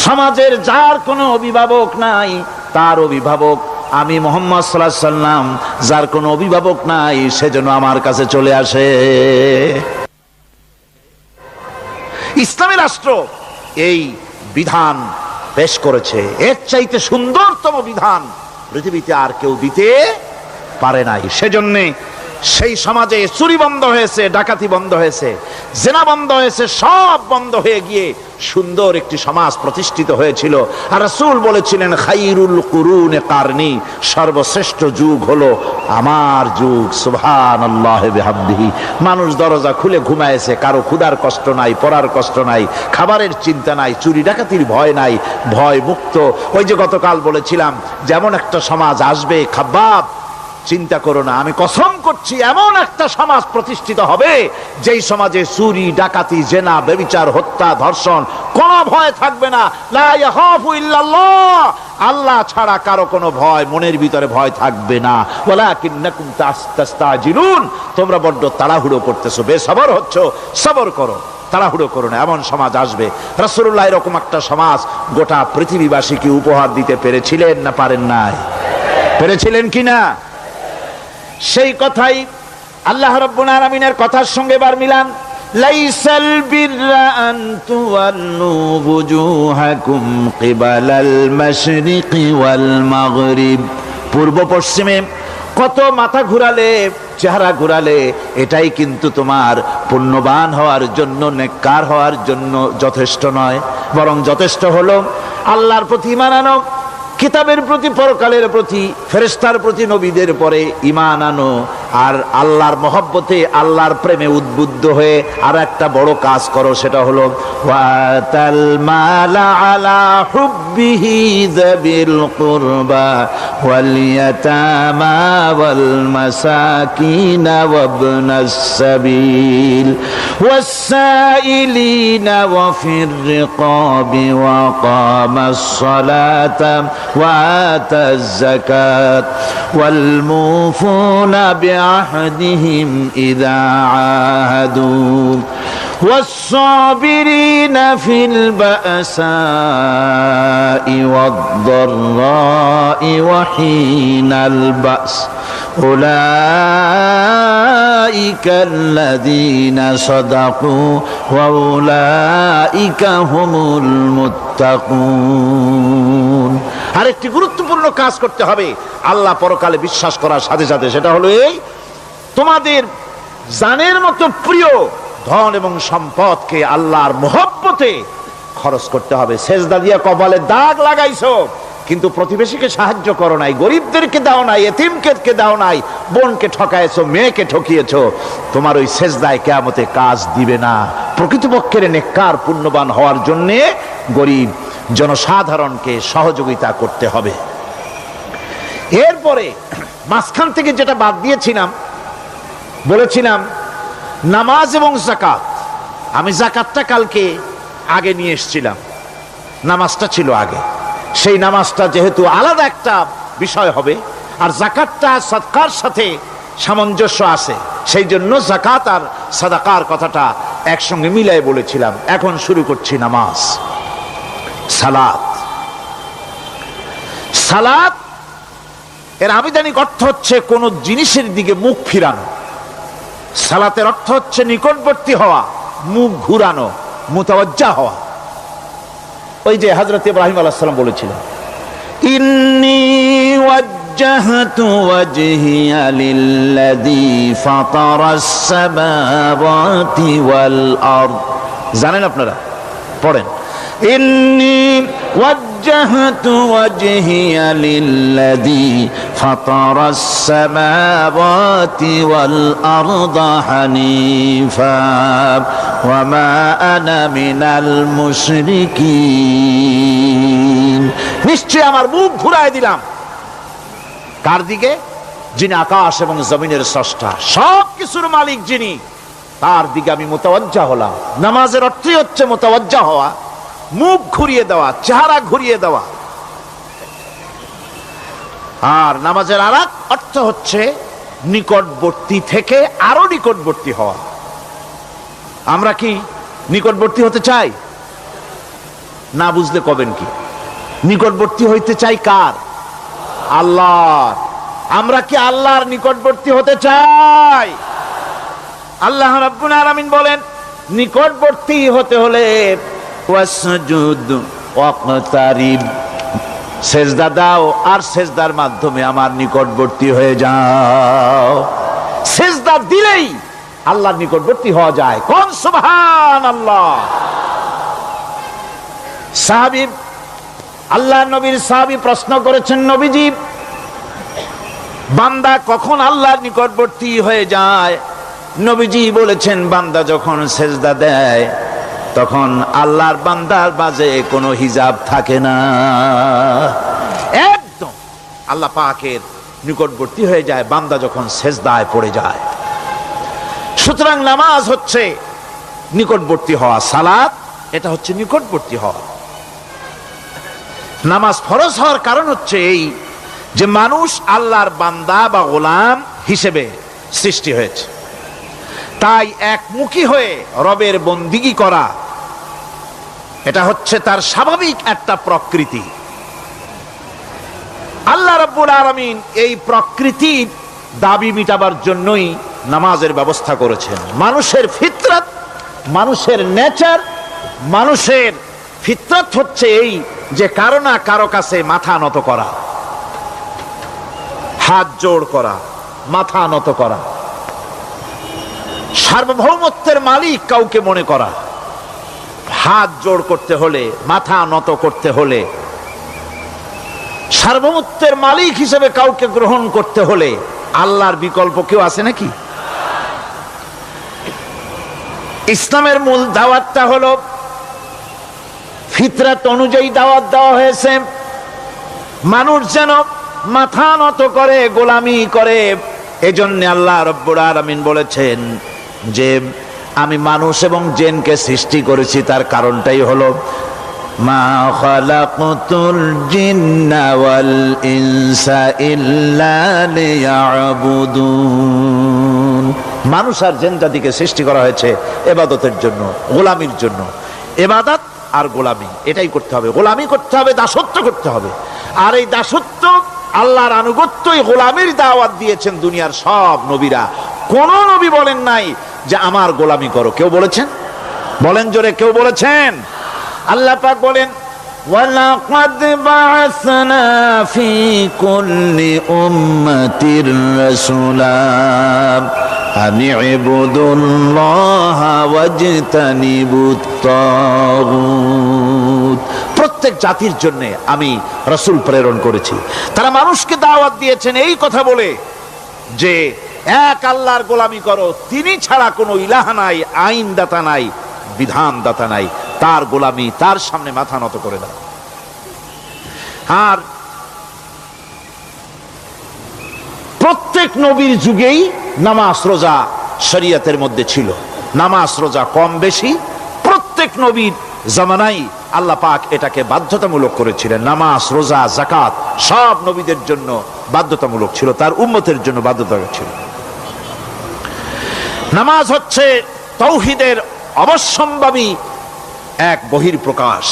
সমাজের যার কোনো অভিভাবক নাই, তার অভিভাবক আমি মুহাম্মদ সাল্লাল্লাহু আলাইহি ওয়াসাল্লাম। যার কোনো অভিভাবক নাই, সেজন্য আমার কাছে চলে আসে। ইসলামী রাষ্ট্র এই বিধান পেশ করেছে। এর চাইতে সুন্দরতম বিধান পৃথিবীতে আর কেউ দিতে পারে নাই। সেজন্য সেই সমাজে চুরি বন্ধ হয়েছে, ডাকাতি বন্ধ হয়েছে, জেনা বন্ধ হয়েছে, সব বন্ধ হয়ে গিয়ে সুন্দর একটি সমাজ প্রতিষ্ঠিত হয়েছিল। আর রাসূল বলেছিলেন, খাইরুল কুরুনে কারনি, সর্বশ্রেষ্ঠ যুগ হলো আমার যুগ। সুবহানাল্লাহি বিহামদিহি। মানুষ দরজা খুলে ঘুমায়েছে, কারো ক্ষুধার কষ্ট নাই, পড়ার কষ্ট নাই, খাবারের চিন্তা নাই, চুরি ডাকাতির ভয় নাই, ভয় মুক্ত। ওই যে গতকাল বলেছিলাম, যেমন একটা সমাজ আসবে, খাব্বাব চিন্তা করো না, আমি কসম করছি এমন একটা সমাজ প্রতিষ্ঠিত হবে যেই সমাজে চুরি ডাকাতি জেনা ব্যভিচার হত্যা ধর্ষণ কোনো ভয় থাকবে না। লা ইয়াখাফু ইল্লাল্লাহ, আল্লাহ ছাড়া কারো কোনো ভয়, মনের ভিতরে ভয় থাকবে না। ওয়ালাকিন্নাকুম তাস্তাজিলুন, তোমরা বড্ড তাড়াহুড়ো করতেছো, বেসবর হচ্ছ, সবর করো, তাড়াহুড়ো করো না। এমন সমাজ আসবে। রাসূলুল্লাহ এরকম একটা সমাজ গোটা পৃথিবীবাসীকে উপহার দিতে পেরেছিলেন না পারেন নাই? পেরেছিলেন কিনা? সেই কথাই আল্লাহ রাব্বুল আলামিনের কথার সঙ্গে বার মিলান। লাইসাল বিররা আন তুওয়াল্লু বুজুহাকুম কিবালাল মাশরিকি ওয়াল মাগরিব, পূর্ব পশ্চিমে কত মাথা ঘুরালে, চেহারা ঘুরালে, এটাই কিন্তু তোমার পুণ্যবান হওয়ার জন্য, নেককার হওয়ার জন্য যথেষ্ট নয়। বরং যথেষ্ট হলো আল্লাহর প্রতি ঈমান আনো, কিতাবের প্রতি, পরকালের প্রতি, ফেরেশতার প্রতি, নবীদের পরে ঈমান আনো। আর আল্লাহর মহব্বতে, আল্লাহর প্রেমে উদ্বুদ্ধ হয়ে আর একটা বড় কাজ করো, সেটা হলো ওয়াতাল মালা আলা হুব্বিহি যাবিল কুরবা ওয়াল ইয়াতামা ওয়াল মাসাকিন ওয়াবনাস সাবিল ওয়াস-সাইলিনা ওয়া ফির রিকাবি ওয়া কামাস সালাতা ওয়া আতাজ যাকাত ওয়াল মুফুনা بعهدهم إذا عاهدوا والصابرين في البأساء والضراء وحين البأس أولئك الذين صدقوا وأولئك هم المتقون। আরেকটি গুরুত্বপূর্ণ কাজ করতে হবে আল্লাহ পরকালে বিশ্বাস করার সাথে সাথে, সেটা হলো এই, তোমাদের জানের মতো প্রিয় ধন এবং সম্পদকে আল্লাহর মহব্বতে খরচ করতে হবে। সেজদা দিয়া কপালে দাগ লাগাইছো, কিন্তু প্রতিবেশীকে সাহায্য করো নাই, গরিবদেরকে দাও নাই, এতিমকে দাও নাই, বোনকে ঠকাইছো, মেয়েকে ঠকিয়েছো, তোমার ওই সেজদায় কিয়ামতে কাজ দিবে না। প্রকৃতপক্ষের নেককার পুণ্যবান হওয়ার জন্যে গরিব জনসাধারণকে সহযোগিতা করতে হবে। এরপরে মাঝখান থেকে যেটা বাদ দিয়েছিলাম, বলেছিলাম নামাজ এবং যাকাত। আমি যাকাতটা কালকে আগে নিয়ে এসেছিলাম, নামাজটা ছিল আগে। সেই নামাজটা যেহেতু আলাদা একটা বিষয় হবে, আর যাকাতটা সাদকার সাথে সামঞ্জস্য আছে, সেই জন্য যাকাত আর সাদাকার কথাটা একসঙ্গে মিলাই বলেছিলাম। এখন শুরু করছি নামাজ। সালাত, সালাত এর আবিধানিক অর্থ হচ্ছে কোন জিনিসের দিকে মুখ ফিরানো। সালাতের অর্থ হচ্ছে নিকটবর্তী হওয়া, মুখ ঘুরানো, মুতাওয়াজ্জা হওয়া। ওই যে হযরত ইব্রাহিম আলাইহিস সালাম বলেছিলেন, ইন্নী ওয়াজ্জাহতু ওয়াজহিয়া লিল্লাযী ফাতারাস সামাওয়াতি ওয়াল আরদ। জানেন আপনারা? পড়েন, ইন্নী ওয়াজ্জাহতু ওয়াজহিয়া লিল্লাযী ফাতারাস সামাওয়াতি ওয়াল আরদা হানিফা ওয়া মা আনা মিনাল মুশরিকিন। নিশ্চয় আমার মুখ ঘুরায় দিলাম কার দিকে? যিনি আকাশ এবং জমিনের স্রষ্টা, সব কিছুর মালিক যিনি, তার দিকে আমি মুতাওয়াজ্জা হলাম। নামাজের অর্থই হচ্ছে মুতাওয়াজ্জা হওয়া, মুখ ঘুরিয়ে দেওয়া, চেহারা ঘুরিয়ে দেওয়া। আর নামাজের আরেক অর্থ হচ্ছে নিকটবর্তী থেকে আরো নিকটবর্তী হওয়া। আমরা কি নিকটবর্তী হতে চাই? না বুঝলে কবেন কি? নিকটবর্তী হইতে চাই কার? আল্লাহর। আমরা কি আল্লাহর নিকটবর্তী হতে চাই? আল্লাহ রাব্বুল আলামিন বলেন, নিকটবর্তী হতে হলে ওয়াসজুদ ওয়াকতারিব, সেজদা দাও আর সেজদার মাধ্যমে আমার নিকটবর্তী হয়ে যাও। সেজদা দিলেই আল্লাহর নিকটবর্তী হওয়া যায়। কোন সুবহানাল্লাহ। সাহাবী, আল্লাহর নবীর সাহাবী প্রশ্ন করেছেন, নবীজি, বান্দা কখন আল্লাহর নিকটবর্তী হয়ে যায়? নবীজি বলেছেন, বান্দা যখন সেজদা দেয় তখন আল্লাহর বান্দার মাঝে কোনো হিজাব থাকে না, একদম আল্লাহ পাকের নিকটবর্তী হয়ে যায় বান্দা যখন সেজদায় পড়ে যায়। সুতরাং নামাজ হচ্ছে নিকটবর্তী হওয়া, সালাত এটা হচ্ছে নিকটবর্তী হওয়া। নামাজ ফরজ হওয়ার কারণ হচ্ছে এই যে মানুষ আল্লাহর বান্দা বা গোলাম হিসেবে সৃষ্টি হয়েছে, তাই একমুখী হয়ে রবের বন্দিগি করা এটা হচ্ছে তার স্বাভাবিক একটা প্রকৃতি। আল্লাহ রাব্বুল আলামিন এই প্রকৃতির দাবি মিটাবার জন্যই নামাজের ব্যবস্থা করেছেন। মানুষের ফিতরাত, মানুষের নেচার, মানুষের ফিতরাত হচ্ছে এই যে কারো না কারো কাছে মাথা নত করা, হাত জোড় করা, মাথা নত করা, সার্বভৌমত্বের মালিক কাউকে মনে করা। হাত জোড় করতে হলে, মাথা নত করতে হলে, সার্বভৌমত্বের মালিক হিসেবে কাউকে গ্রহণ করতে হলে আল্লাহর বিকল্প কেউ আছে নাকি? ইসলামের মূল দাওয়াতটা হলো ফিতরাত অনুযায়ী দাওয়াত দেওয়া হয়েছে, মানুষ যেন মাথা নত করে, গোলামি করে। এজন্য আল্লাহ রাব্বুল আলামিন বলেছেন যে আমি মানুষ এবং জিনকে সৃষ্টি করেছি, তার কারণটাই হলো মা খালাকতুল জিন্না ওয়াল ইনসা ইল্লা লিয়াবুদুন। মানুষ আর জিন জাতিকে সৃষ্টি করা হয়েছে ইবাদতের জন্য, গোলামির জন্য। ইবাদত আর গোলামি এটাই করতে হবে, গোলামি করতে হবে, দাসত্ব করতে হবে। আর এই দাসত্ব, আল্লাহর আনুগত্যই গোলামির দাওয়াত দিয়েছেন দুনিয়ার সব নবীরা। কোন নবী বলেন নাই যে আমার গোলামি করো। কেউ বলেছেন? বলেন জোরে, কেউ বলেছেন? আল্লাহ পাক বলেন, ওয়ালাকাদ বা'আসনা ফি কুল্লি উম্মাতির রাসূলা আন ইবুদুল্লাহা ওয়াজতানিবুত তাগুত। প্রত্যেক জাতির জন্য আমি রাসূল প্রেরণ করেছি, তারা মানুষকে দাওয়াত দিয়েছেন এই কথা বলে যে এক আল্লাহর গোলামি করো, তিনি ছাড়া কোনো ইলাহ নাই, আইনদাতা নাই, বিধানদাতা নাই, তার গোলামি, তার সামনে মাথা নত করে দাও। আর প্রত্যেক নবীর যুগেই নামাজ রোজা শরীয়তের মধ্যে ছিল। নামাজ রোজা কম বেশি প্রত্যেক নবীর জামানাই আল্লাহ পাক এটাকে বাধ্যতামূলক করেছিলেন। নামাজ, রোজা, যাকাত সব নবীদের জন্য বাধ্যতামূলক ছিল, তার উম্মতের জন্য বাধ্যতামূলক ছিল। নামাজ হচ্ছে তাওহীদের অবশ্যম্ভাবী এক বহির্প্রকাশ।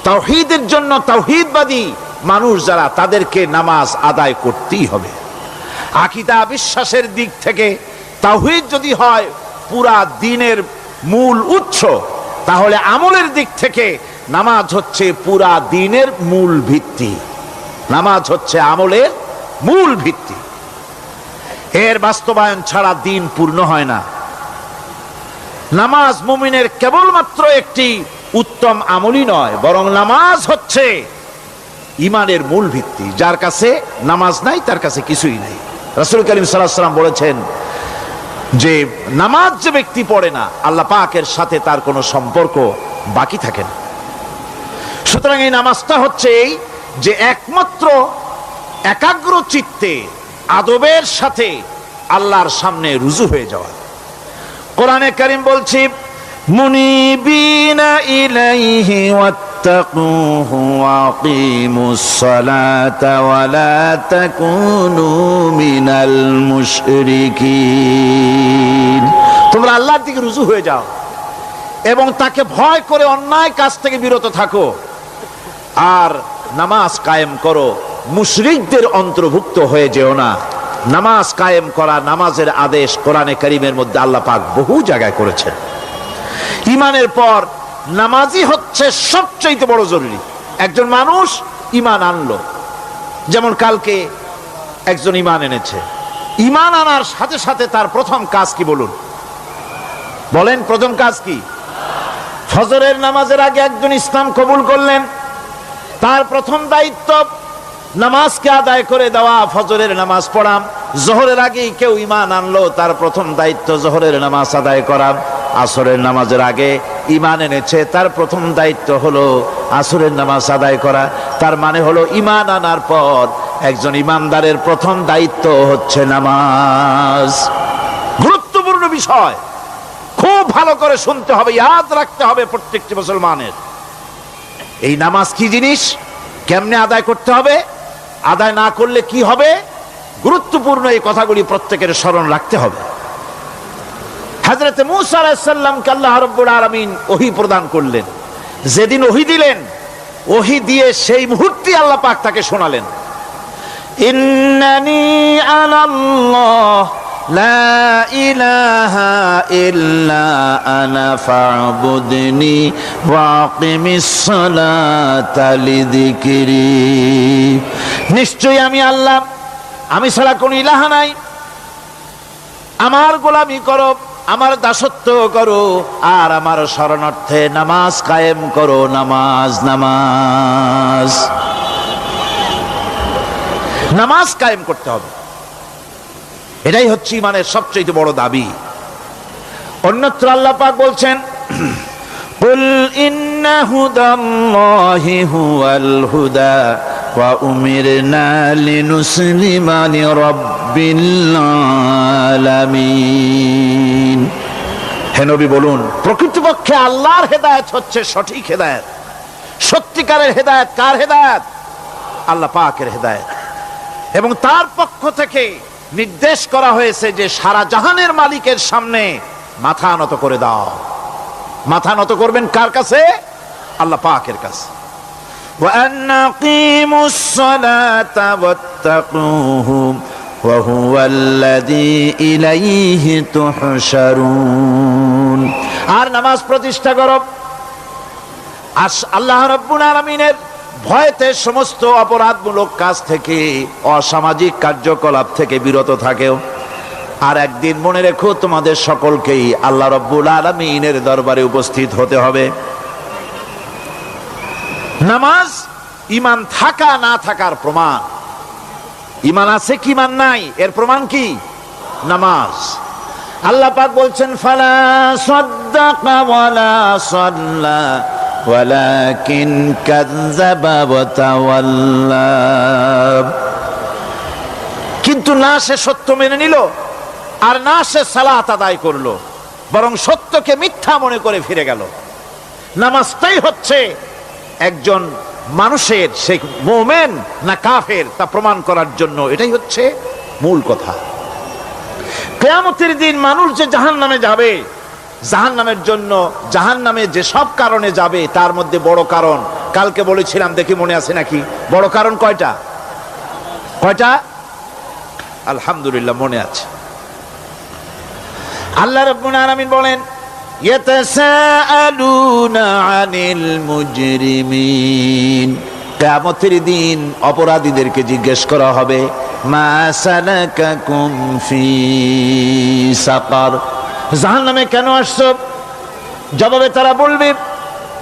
তাওহীদের জন্য তাওহীদবাদী মানুষ যারা, তাদেরকে নামাজ আদায় করতেই হবে। আকীদা বিশ্বাসের দিক থেকে তাওহীদ যদি হয় পুরা দ্বীনের মূল উৎস, তাহলে আমলের দিক থেকে নামাজ হচ্ছে পুরা দ্বীনের মূল ভিত্তি। নামাজ হচ্ছে আমলের মূল ভিত্তি। এর বাস্তবায়ন ছাড়া দ্বীন পূর্ণ হয় না। নামাজ মুমিনের কেবলমাত্র একটি উত্তম আমলই নয়, বরং নামাজ হচ্ছে ইমানের মূল ভিত্তি। যার কাছে নামাজ নাই তার কাছে কিছুই নাই। রাসূল করিম সাল্লাল্লাহু আলাইহি ওয়াসাল্লাম বলেছেন যে নামাজ যে ব্যক্তি পড়ে না, আল্লাহ পাকের সাথে তার কোনো সম্পর্ক বাকি থাকে না। সুতরাং এই নামাজটা হচ্ছে এই যে একমাত্র একাগ্র চিত্তে আদবের সাথে আল্লাহর সামনে রুজু হয়ে যাওয়া। কোরআনে কারীম বলছে মুনিবিনা ইলাইহি ওয়াত্তাকুহু ওয়াকিমুস সালাতা ওয়া লা তাকুনু মিনাল মুশরিকিন। তোমরা আল্লাহর দিকে রুজু হয়ে যাও এবং তাকে ভয় করে অন্যায় কাজ থেকে বিরত থাকো, আর নামাজ কায়েম করো, মুশরিকদের অন্তর্ভুক্ত হয়ে যেও না। নামাজ কায়েম করা, নামাজের আদেশ কোরআনে কারীমের মধ্যে আল্লাহ পাক বহু জায়গায় করেছেন। ঈমানের পর নামাজই হচ্ছে সবচেয়ে বড় জরুরি। একজন মানুষ ঈমান আনলো, যেমন কালকে একজন ঈমান এনেছে, ঈমান আনার সাথে সাথে তার প্রথম কাজ কি বলুন? বলেন প্রথম কাজ কি? ফজরের নামাজের আগে একজন ইসলাম কবুল করলেন, তার প্রথম দায়িত্ব নামাজকে আদায় করে দেওয়া, ফজরের নামাজ পড়া। জোহরের আগেই কেউ ঈমান আনলো, তার প্রথম দায়িত্ব জোহরের নামাজ আদায় করা। আসরের নামাজের আগে ঈমান এনেছে, তার প্রথম দায়িত্ব হলো আসরের নামাজ আদায় করা। তার মানে হলো ঈমান আনার পর একজন ঈমানদারের প্রথম দায়িত্ব হচ্ছে নামাজ। গুরুত্বপূর্ণ বিষয়, খুব ভালো করে শুনতে হবে, ইয়াদ রাখতে হবে প্রত্যেকটি মুসলমানের। এই নামাজ কি জিনিস, কেমনে আদায় করতে হবে, আদায় না করলে কি হবে, গুরুত্বপূর্ণ এই কথাগুলি প্রত্যেকের স্মরণ রাখতে হবে। হযরত মূসা আলাইহিস সালামকে আল্লাহ রাব্বুল আলামিন ওহী প্রদান করলেন। যেদিন ওহী দিলেন, ওহী দিয়ে সেই মুহূর্তে আল্লাহ পাক তাকে শোনালেন, ইন্নানি আনাল্লাহ লা ইলাহা ইল্লা আনা ফা'বুদনি ওয়াকিমিস সালাতা লিযিকরি। নিশ্চয়ই আমি আল্লাহ, আমি ছাড়া কোনো ইলাহ নাই, আমার গোলামি করো, আমার দাসত্ব করো, আর আমার শরণার্থে নামাজ কায়েম করো। নামাজ নামাজ নামাজ কায়েম করতে হবে, এটাই হচ্ছে ইমানের সবচেয়ে বড় দাবি। অন্যত্র আল্লাহ পাক বলছেন, কুল ইন্না হুদাল্লাহি হুয়াল হুদা ওয়া উমিরনা লিনুসলিমা লিরাব্বিল আলামিন। হে নবী বলুন, প্রকৃতপক্ষে আল্লাহর হেদায়েত হচ্ছে সঠিক হেদায়েত। সত্যিকারের হেদায়েত কার হেদায়েত? আল্লাহ পাকের হেদায়েত। এবং তার পক্ষ থেকে নির্দেশ করা হয়েছে যে সারা জাহানের মালিকের সামনে মাথা নত করে দাও। মাথা নত করবেন কার কাছে? আল্লাহ পাকের কাছে। ওয়া আনাকিমুস সালাতা ওয়াত্তাকুহু ওয়া হুয়াল্লাযী ইলাইহি তুহশারুন। আর নামাজ প্রতিষ্ঠা করো, আল্লাহ রাব্বুল আলামিনের ভয়তে সমস্ত অপরাধমূলক কাজ থেকে, অসামাজিক কার্যকলাপ থেকে বিরত থাকেও। আর একদিন মনে রেখো, তোমাদের সকলকেই আল্লাহ রাব্বুল আলামিনের দরবারে উপস্থিত হতে হবে। নামাজ ঈমান থাকা না থাকার প্রমাণ। ঈমান আছে কি ঈমান নাই এর প্রমাণ কি? নামাজ। আল্লাহ পাক বলছেন, ফালা সাদ্দাকা ওয়ালা সাল্লা ওয়ালাকিন কাযযাবা ওয়া তাওয়াল্লা। কিন্তু না সে সত্য মেনে নিল, আর না সে সালাত আদায় করলো, বরং সত্যকে মিথ্যা মনে করে ফিরে গেল। নামাজটাই হচ্ছে একজন মানুষের, সে মুমিন না কাফের তা প্রমাণ করার জন্য, এটাই হচ্ছে মূল কথা। কিয়ামতের দিন মানুষ যে জাহান্নামে যাবে, জাহান্নামের জন্য, জাহান্নামে যে সব কারণে যাবে তার মধ্যে বড় কারণ কালকে বলেছিলাম, দেখি মনে আছে নাকি? বড় কারণ কয়টা? কয়টা? আলহামদুলিল্লাহ মনে আছে। আল্লাহ রাব্বুল আলামিন বলেন, ইয়াতাসাআলুনা আনিল মুজরিমিন। কিয়ামতের দিন অপরাধীদেরকে জিজ্ঞেস করা হবে, মা সালাকাকুম ফি সাকার, জাহান্নামে কেন আসছো? জবাবে তারা বলবে,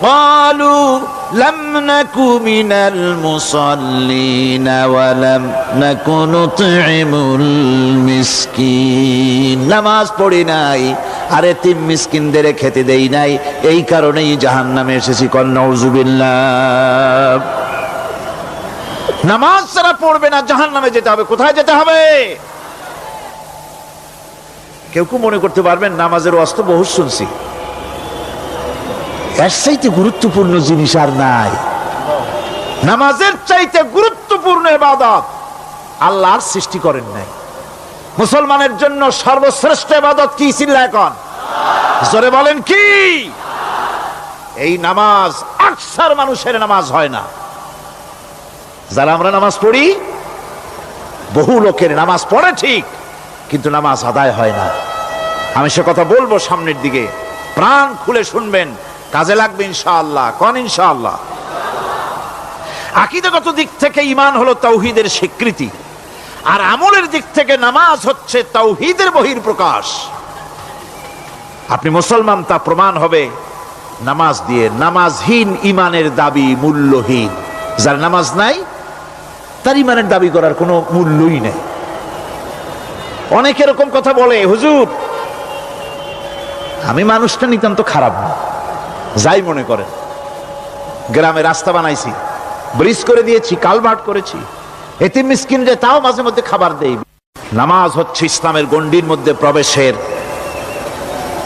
قالوا لم نك من المصلين ولم نك نطعم المسكين নামাজ পড়ি নাই আর এতিম মিসকিনদের খেতে দেই নাই, এই কারণেই জাহান্নামে এসেছি। কোন নাউজুবিল্লাহ। নামাজ যারা পড়বে না জাহান্নামে যেতে হবে। কোথায় যেতে হবে? কেউ কেউ মনে করতে পারবেন নামাজের ওয়াজ তো বহু শুনছি, এর চাইতে গুরুত্বপূর্ণ জিনিস আর নাই। নামাজের চাইতে গুরুত্বপূর্ণ ইবাদত আল্লাহর সৃষ্টি করেন নাই। মুসলমানের জন্য সর্বশ্রেষ্ঠ ইবাদত কি ছিল? এখন জোরে বলেন কি? এই নামাজ আকসার মানুষের নামাজ হয় না। যারা আমরা নামাজ পড়ি, বহু লোকের নামাজ পড়ে ঠিক, কিন্তু নামাজ আদায় হয় না। আমি সে কথা বলবো সামনের দিকে, প্রাণ খুলে শুনবেন, কাজে লাগবে ইনশাআল্লাহ। কোন ইনশাআল্লাহ? আকীদাগত দিক থেকে ঈমান হলো তাওহীদের স্বীকৃতি, আর আমলের দিক থেকে নামাজ হচ্ছে তাওহীদের বহিঃপ্রকাশ। আপনি মুসলমান তা প্রমাণ হবে নামাজ দিয়ে। নামাজহীন ঈমানের দাবি মূল্যহীন। যার নামাজ নাই তার ঈমানের দাবি করার কোনো মূল্যই নেই। অনেক এরকম কথা বলে, হুজুর আমি মানুষটা নিতান্ত খারাপ না, যাই মনে করেন, গ্রামে রাস্তা বানাইছি, ব্রিজ করে দিয়েছি, কালভার্ট করেছি, এতিম মিসকিনরে তাও মাঝে মধ্যে খাবার দেই। নামাজ হচ্ছে ইসলামের গণ্ডির মধ্যে প্রবেশের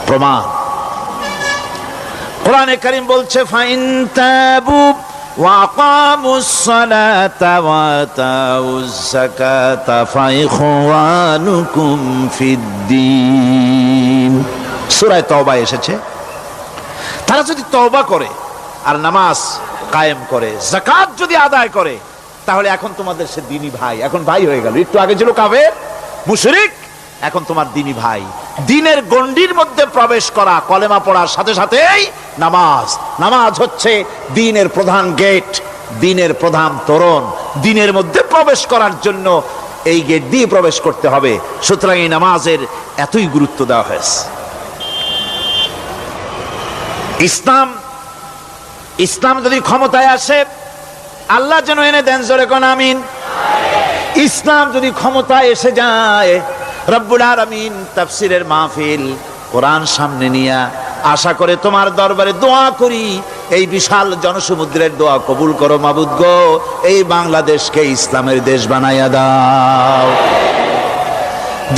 প্রমাণ। কোরআনে কারীম বলছে, ফাইন তাবু ওয়া আকামুস সালাতা ওয়া আতাউজ যাকাতা ফাইখওয়ানুকুম ফিদ্দীন। সূরা তওবা এসেছে। তারা যদি তওবা করে আর নামাজ কায়েম করে, যাকাত যদি আদায় করে, তাহলে এখন তোমাদের সে দ্বীনি ভাই, এখন ভাই হয়ে গেল। একটু আগে ছিল কাফের মুশরিক, এখন তোমার দ্বীনি ভাই। দ্বীনের গণ্ডির মধ্যে প্রবেশ করা কলেমা পড়ার সাথে সাথেই নামাজ। নামাজ হচ্ছে দ্বীনের প্রধান গেট, দ্বীনের প্রধান তোরণ। দ্বীনের মধ্যে প্রবেশ করার জন্য এই গেট দিয়ে প্রবেশ করতে হবে। সুতরাং এই নামাজের এতই গুরুত্ব দেওয়া হয়েছে। ইসলাম যদি ক্ষমতায় আসে, আল্লাহ যেন এনে দেন, জোরে কোন আমিন। ইসলাম যদি ক্ষমতায় এসে যায়, রব্বুল আলামিন তাফসীরের মাহফিল, কোরআন সামনে নিয়ে আশা করে তোমার দরবারে দোয়া করি, এই বিশাল জনসমুদ্রের দোয়া কবুল করো মাবুদ গো, এই বাংলাদেশকে ইসলামের দেশ বানাইয়া দাও।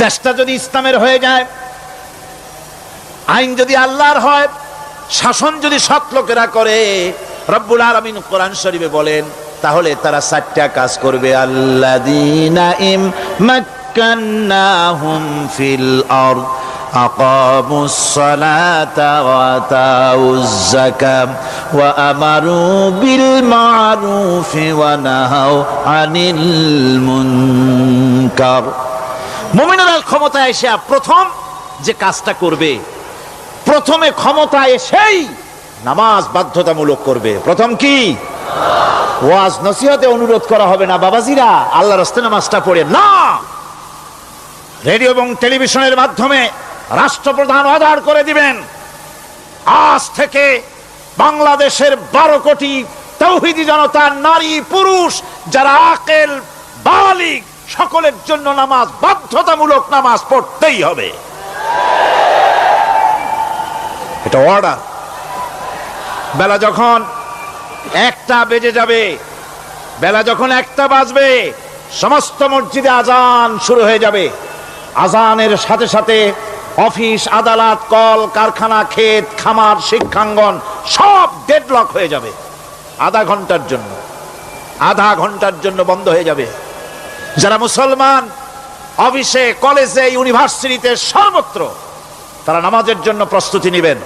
দেশটা যদি ইসলামের হয়ে যায়, আইন যদি আল্লাহর হয়, শাসন যদি সৎ লোকেরা করে, রব্বুল আলামিন কোরআন শরীফে বলেন, তাহলে তারা 4টা কাজ করবে। আল্লাযীনা মাক্কান্নাহুম ফিল আরদ আকামুস সালাতা ওয়া আতাউজ যাকাত ওয়া আমারু বিল মা'রুফি ওয়া নাহাউ আনিল মুনকার। মুমিনরা ক্ষমতায় এসে প্রথম যে কাজটা করবে, প্রথমে ক্ষমতায় এসেই নামাজ বাধ্যতামূলক করবে। প্রথম কি? ওয়াজ নসিহতে অনুরোধ করা হবে না, বাবাজিরা আল্লাহর রাস্তায় নামাজটা পড়ে না। রেডিও এবং টেলিভিশনের মাধ্যমে রাষ্ট্রপ্রধান অর্ডার করে দিবেন, আজ থেকে বাংলাদেশের 12 কোটি তাওহীদি জনতা, নারী পুরুষ যারা আকেল বালিগ, সকলের জন্য নামাজ বাধ্যতামূলক, নামাজ পড়তেই হবে। এটা অর্ডার। বেলা যখন 1টা বেজে যাবে, বেলা যখন 1টা বাজবে, সমস্ত মসজিদে আজান শুরু হয়ে যাবে। আজানের সাথে সাথে অফিস, আদালত, কল কারখানা, ক্ষেত খামার, শিক্ষাঙ্গন সব ডেডলক হয়ে যাবে। আধা ঘন্টার জন্য বন্ধ হয়ে যাবে। যারা মুসলমান অফিসে, কলেজে, ইউনিভার্সিটিতে, সর্বত্র তারা নামাজের জন্য প্রস্তুতি নেবেন।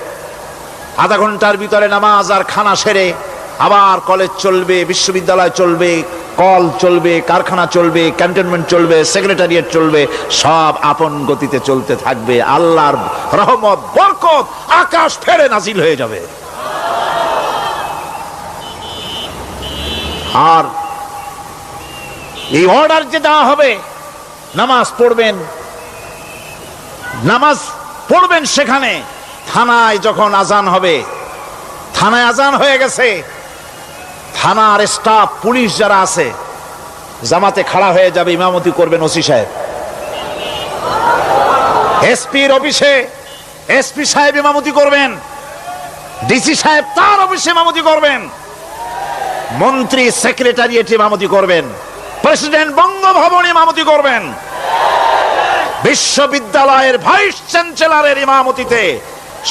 আধা ঘন্টার ভিতরে নামাজ আর খানা সেরে আবার কলেজ চলবে, বিশ্ববিদ্যালয় চলবে, কল চলবে, কারখানা চলবে, ক্যান্টনমেন্ট চলবে, সেক্রেটারিয়েট চলবে, সব আপন গতিতে চলতে থাকবে। আল্লাহর রহমত, বরকত আকাশ ফেরে নাজিল হয়ে যাবে। আর এই অর্ডার যে দেওয়া হবে, নামাজ পড়বেন সেখানে। থানায় যখন আজান হবে, থানায় আজান হয়ে গেছে, থানার স্টাফ পুলিশ যারা আছে জামাতে খাড়া হয়ে যাবে, ইমামতি করবেন ওসি সাহেব। এসপির অফিসে এসপি সাহেব ইমামতি করবেন, ডিসি সাহেব তার অফিসে ইমামতি করবেন, মন্ত্রী সেক্রেটারিয়েট ইমামতি করবেন, প্রেসিডেন্ট বঙ্গভবন ইমামতি করবেন, বিশ্ববিদ্যালয়ের ভাইস চ্যান্সেলরের ইমামতিতে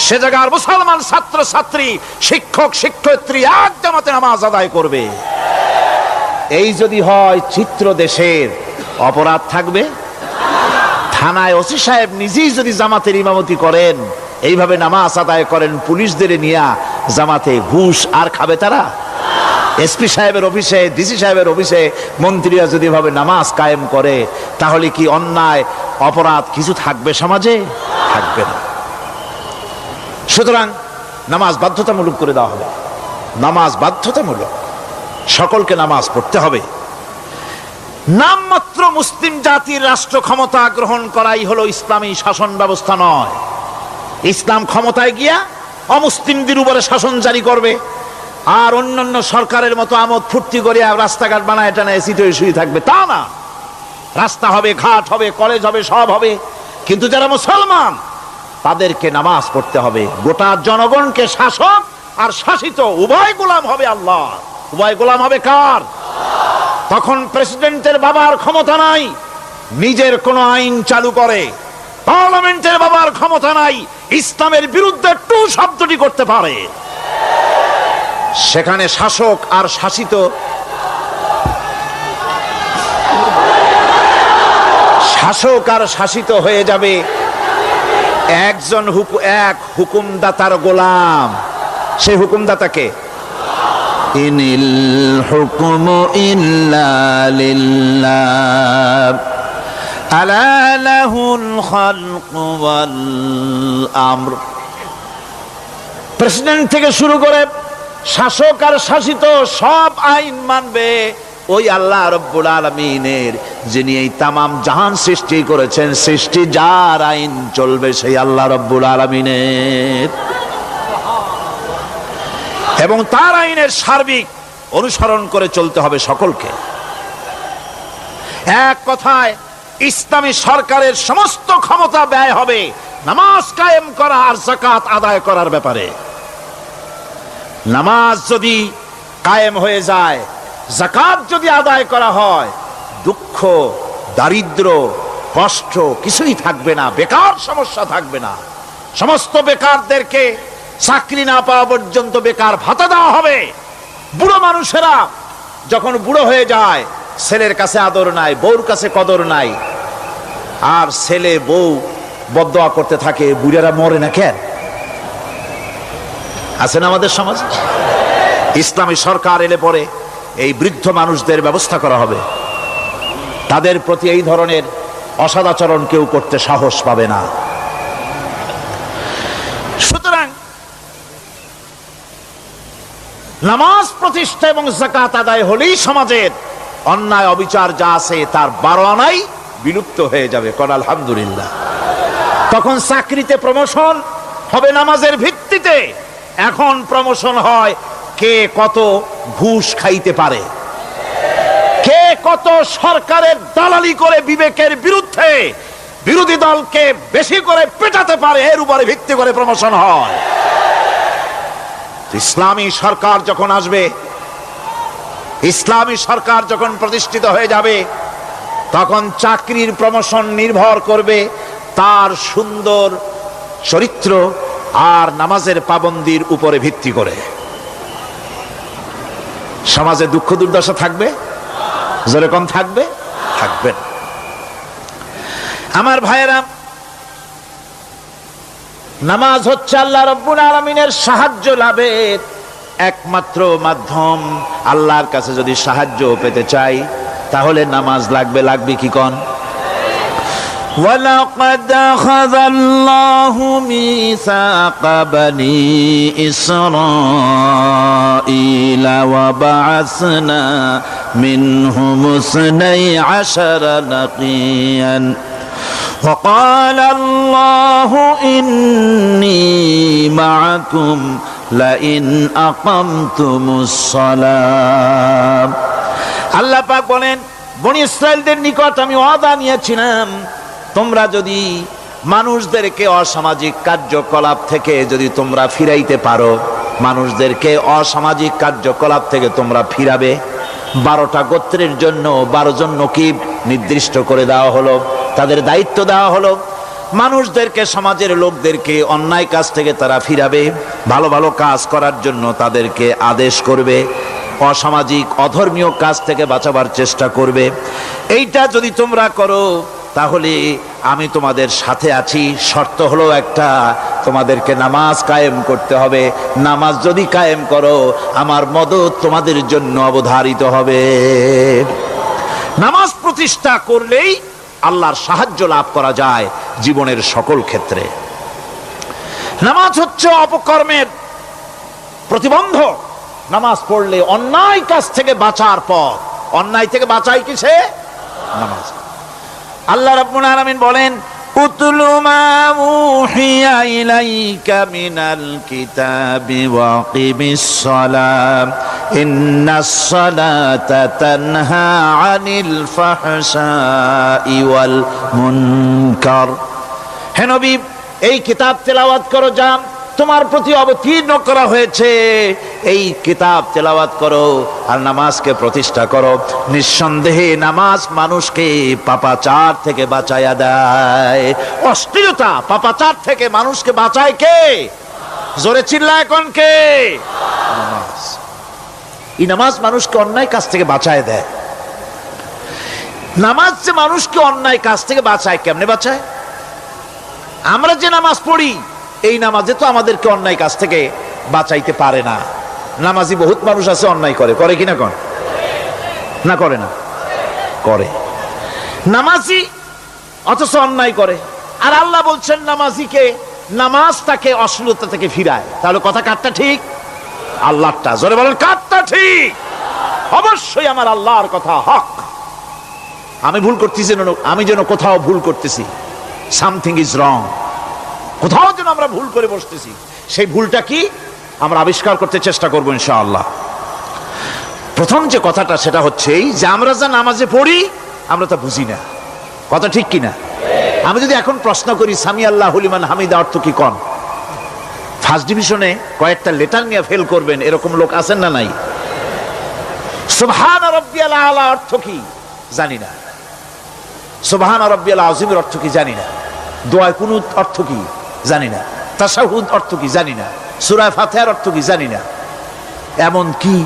সে জায়গার মুসলমান ছাত্র ছাত্রী শিক্ষক শিক্ষয়িত্রী এক জামাতে নামাজ আদায় করবে। এই যদি হয় চিত্র দেশের, অপরাধ থাকবে? থানায় ওসি সাহেব নিজেই যদি জামাতের ইমামতি করেন, এইভাবে নামাজ আদায় করেন পুলিশদের নিয়ে জামাতে, ঘুষ আর খাবে তারা? এসপি সাহেবের অফিসে ডিসি সাহেবের অফিসে মন্ত্রীরা যদি ভাবে নামাজ কায়েম করে, তাহলে কি অন্যায় অপরাধ কিছু থাকবে সমাজে? থাকবে না। সুতরাং নামাজ বাধ্যতামূলক করে দেওয়া হবে। নামাজ বাধ্যতামূলক, সকলকে নামাজ পড়তে হবে। নামমাত্র মুসলিম জাতির রাষ্ট্র ক্ষমতা গ্রহণ করাই হলো ইসলামী শাসন ব্যবস্থা নয়। ইসলাম ক্ষমতায় গিয়া অমুসলিমদের উপরে শাসন জারি করবে, আর অন্যান্য সরকারের মতো আমোদ ফুর্তি করে রাস্তাঘাট বানায় টানা এসিতে শুয়ে থাকবে, তা না। রাস্তা হবে, ঘাট হবে, কলেজ হবে, সব হবে, কিন্তু যারা মুসলমান তাদেরকে নামাজ পড়তে হবে। গোটা জনগণকে শাসক আর শাসিত উভয় গোলাম হবে আল্লাহ। উভয় গোলাম হবে কার? তখন প্রেসিডেন্টের বাবার ক্ষমতা নাই নিজের কোন আইন চালু করে, পার্লামেন্টের বাবার ক্ষমতা নাই ইসলামের বিরুদ্ধে টু শব্দটি করতে পারে। সেখানে শাসক আর শাসিত, শাসক আর শাসিত হয়ে যাবে একজন এক হুকুমদাতার গোলাম। সেই হুকুমদাতাকে ইনিল হুকুমু ইল্লা লিল্লাহ আলা লাহুল খালকু ওয়াল আমর। প্রেসিডেন্ট থেকে শুরু করে শাসক আর শাসিত সব আইন মানবে ওই আল্লাহ রব্বুল আলামিনের, যিনি এই তামাম জাহান সৃষ্টি করেছেন। সৃষ্টি যার আইন চলবে সেই আল্লাহ রব্বুল আলামিনের, এবং তার আইনের সার্বিক অনুসরণ করে চলতে হবে সকলকে। এক কথায় ইসলামী সরকারের সমস্ত ক্ষমতা ব্যয় হবে নামাজ কায়েম করা আর যাকাত আদায় করার ব্যাপারে। নামাজ যদি কায়েম হয়ে যায়, যাকাত যদি আদায় করা হয়, দুঃখ দারিদ্র কষ্ট কিছুই থাকবে না, বেকার সমস্যা থাকবে না। সমস্ত বেকারদেরকে চাকরি না পাওয়া পর্যন্ত বেকার ভাতা দেওয়া হবে। বুড়ো মানুষেরা যখন বুড়ো হয়ে যায়, ছেলের কাছে আদর নাই, বউর কাছে কদর নাই, আর ছেলে বউ বদদোয়া করতে থাকে, বুড়েরা মরে না কেন? আছে না আমাদের সমাজ? ইসলামী সরকার এলে পরে এই বৃদ্ধ মানুষদের ব্যবস্থা করা হবে, তাদের প্রতি এই ধরনের অসদাচরণ কেউ করতে সাহস পাবে না। সুতরাং নামাজ প্রতিষ্ঠা এবং যাকাত আদায় হলেই সমাজের অন্যায় অবিচার যা আছে তার 12 আনাই বিলুপ্ত হয়ে যাবে। কোন আলহামদুলিল্লাহ। তখন চাকরিতে প্রমোশন হবে নামাজের ভিত্তিতে। এখন প্রমোশন হয় কে কত ঘুষ খাইতে পারে, কে কত সরকারের দালালি করে বিবেকের বিরুদ্ধে বিরোধী দলকে বেশি করে পেটাতে পারে, এর উপরে ভিত্তি করে প্রমোশন হয়। ইসলামী সরকার যখন আসবে, ইসলামী সরকার যখন প্রতিষ্ঠিত হয়ে যাবে, তখন চাকরির প্রমোশন নির্ভর করবে তার সুন্দর চরিত্র আর নামাজের পাবন্দির উপরে ভিত্তি করে। সমাজে দুঃখ দুর্দশা থাকবে? যেরকম থাকবে থাকবে। আমার ভাইয়েরা, নামাজ হচ্ছে আল্লাহ রাব্বুল আলামিনের সাহায্য লাভের একমাত্র মাধ্যম। আল্লাহর কাছে যদি সাহায্য পেতে চাই তাহলে নামাজ লাগবে। লাগবে কি কোন? وَلَقَدْ أَخَذَ اللَّهُ مِيثَاقَ بَنِي إِسْرَائِيلَ وَبَعَثْنَا مِنْهُمُ 12 نَقِيًّا وَقَالَ اللَّهُ إِنِّي مَعَكُمْ লাইন আকামতুমুস সালাম। আল্লাহ পাক বলেন, বনি ইসরাইলদের নিকট আমি ওয়াদা নিয়েছিলাম, তোমরা যদি মানুষদেরকে অসামাজিক কার্যকলাপ থেকে যদি তোমরা ফিরাইতে পারো, মানুষদেরকে অসামাজিক কার্যকলাপ থেকে তোমরা ফিরাবে। 12টা গোত্রের জন্য 12 জন নকিব নির্দিষ্ট করে দেওয়া হলো, তাদের দায়িত্ব দেওয়া হলো। মানুষদেরকে, সমাজের লোকদেরকে অন্যায় কাজ থেকে তারা ফিরাবে, ভালো ভালো কাজ করার জন্য তাদেরকে আদেশ করবে, অসামাজিক অধর্মীয় কাজ থেকে বাঁচাবার চেষ্টা করবে। এইটা যদি তোমরা করো তাহলে আমি তোমাদের সাথে আছি। শর্ত হলো একটা, তোমাদেরকে নামাজ কায়েম করতে হবে। নামাজ যদি কায়েম করো, আমার মদদ তোমাদের জন্য অবধারিত হবে। নামাজ প্রতিষ্ঠা করলেই আল্লাহর সাহায্য লাভ করা যায় জীবনের সকল ক্ষেত্রে। নামাজ হচ্ছে অপকর্মের প্রতিবন্ধক। নামাজ পড়লে অন্যায় কাজ থেকে বাঁচার পথ। অন্যায় থেকে বাঁচায় কিসে? নামাজ। আল্লাহ রাব্বুল আলামিন বলেন, উতলু মা উহিয়া ইলাইকা মিনাল কিতাবি ওয়া কিমিস সালাম ইন্নাস সালাতা তানহা আনিল ফাহশাই ওয়াল মুনকার। হে নবী, এই কিতাব তেলাওয়াত করো, যা তোমার প্রতি অবতীর্ণ করা হয়েছে, এই কিতাব তেলাওয়াত করো আর নামাজকে প্রতিষ্ঠা করো। নিঃসন্দেহে নামাজ মানুষকে পাপাচার থেকে বাঁচায়া দেয়। অশ্লীলতা, পাপাচার থেকে মানুষকে বাঁচায় কে? জোরে চিল্লায় কোন কে? নামাজ। এই নামাজ মানুষকে অন্যায় কাজ থেকে বাঁচায় দেয়। নামাজ যে মানুষকে অন্যায় কাজ থেকে বাঁচায়, কেমনে বাঁচায়? আমরা যে নামাজ পড়ি, এই নামাজে তো আমাদেরকে অন্যায় কাজ থেকে বাঁচাইতে পারে না। নামাজি বহুত মানুষ আছে অন্যায় করে, করে কিনা কোন? না করে না? করে। নামাজি অথচ অন্যায় করে। আর আল্লাহ বলছেন নামাজিকে, নামাজ তাকে অশ্লীলতা থেকে ফিরায়। তাহলে কথা কারটা ঠিক? আল্লাহরটা। জোরে বলেন, কারটা ঠিক? অবশ্যই আমার আল্লাহর কথা হক। আমি ভুল করতেছি, আমি যেন কোথাও ভুল করতেছি, সামথিং ইজ রং, কোথাও যেন আমরা ভুল করে বসতেছি, সেই ভুলটা কি আমরা আবিষ্কার করতে চেষ্টা করবো ইনশাআল্লাহ। প্রথম যে কথাটা সেটা হচ্ছে এই যে আমরা যা নামাজে পড়ি আমরা তা বুঝি না। কথা ঠিক কিনা? আমি যদি এখন প্রশ্ন করি সামি আল্লাহু লিমান হামিদা অর্থ কি কোন? ফার্স্ট ডিভিশনে কয়েকটা লেটার নিয়ে ফেল করবেন এরকম লোক আছেন না নাই? সুবহান রাব্বিয়াল আলা অর্থ কি জানি না। সুবহান রাব্বিয়াল আযীমের অর্থ কি জানি না। দোয়া কুনুত অর্থ কি জানি না। তাশাহুদ অর্থ কি জানি না। সূরা ফাতিহার অর্থ কি জানি না। এমন কি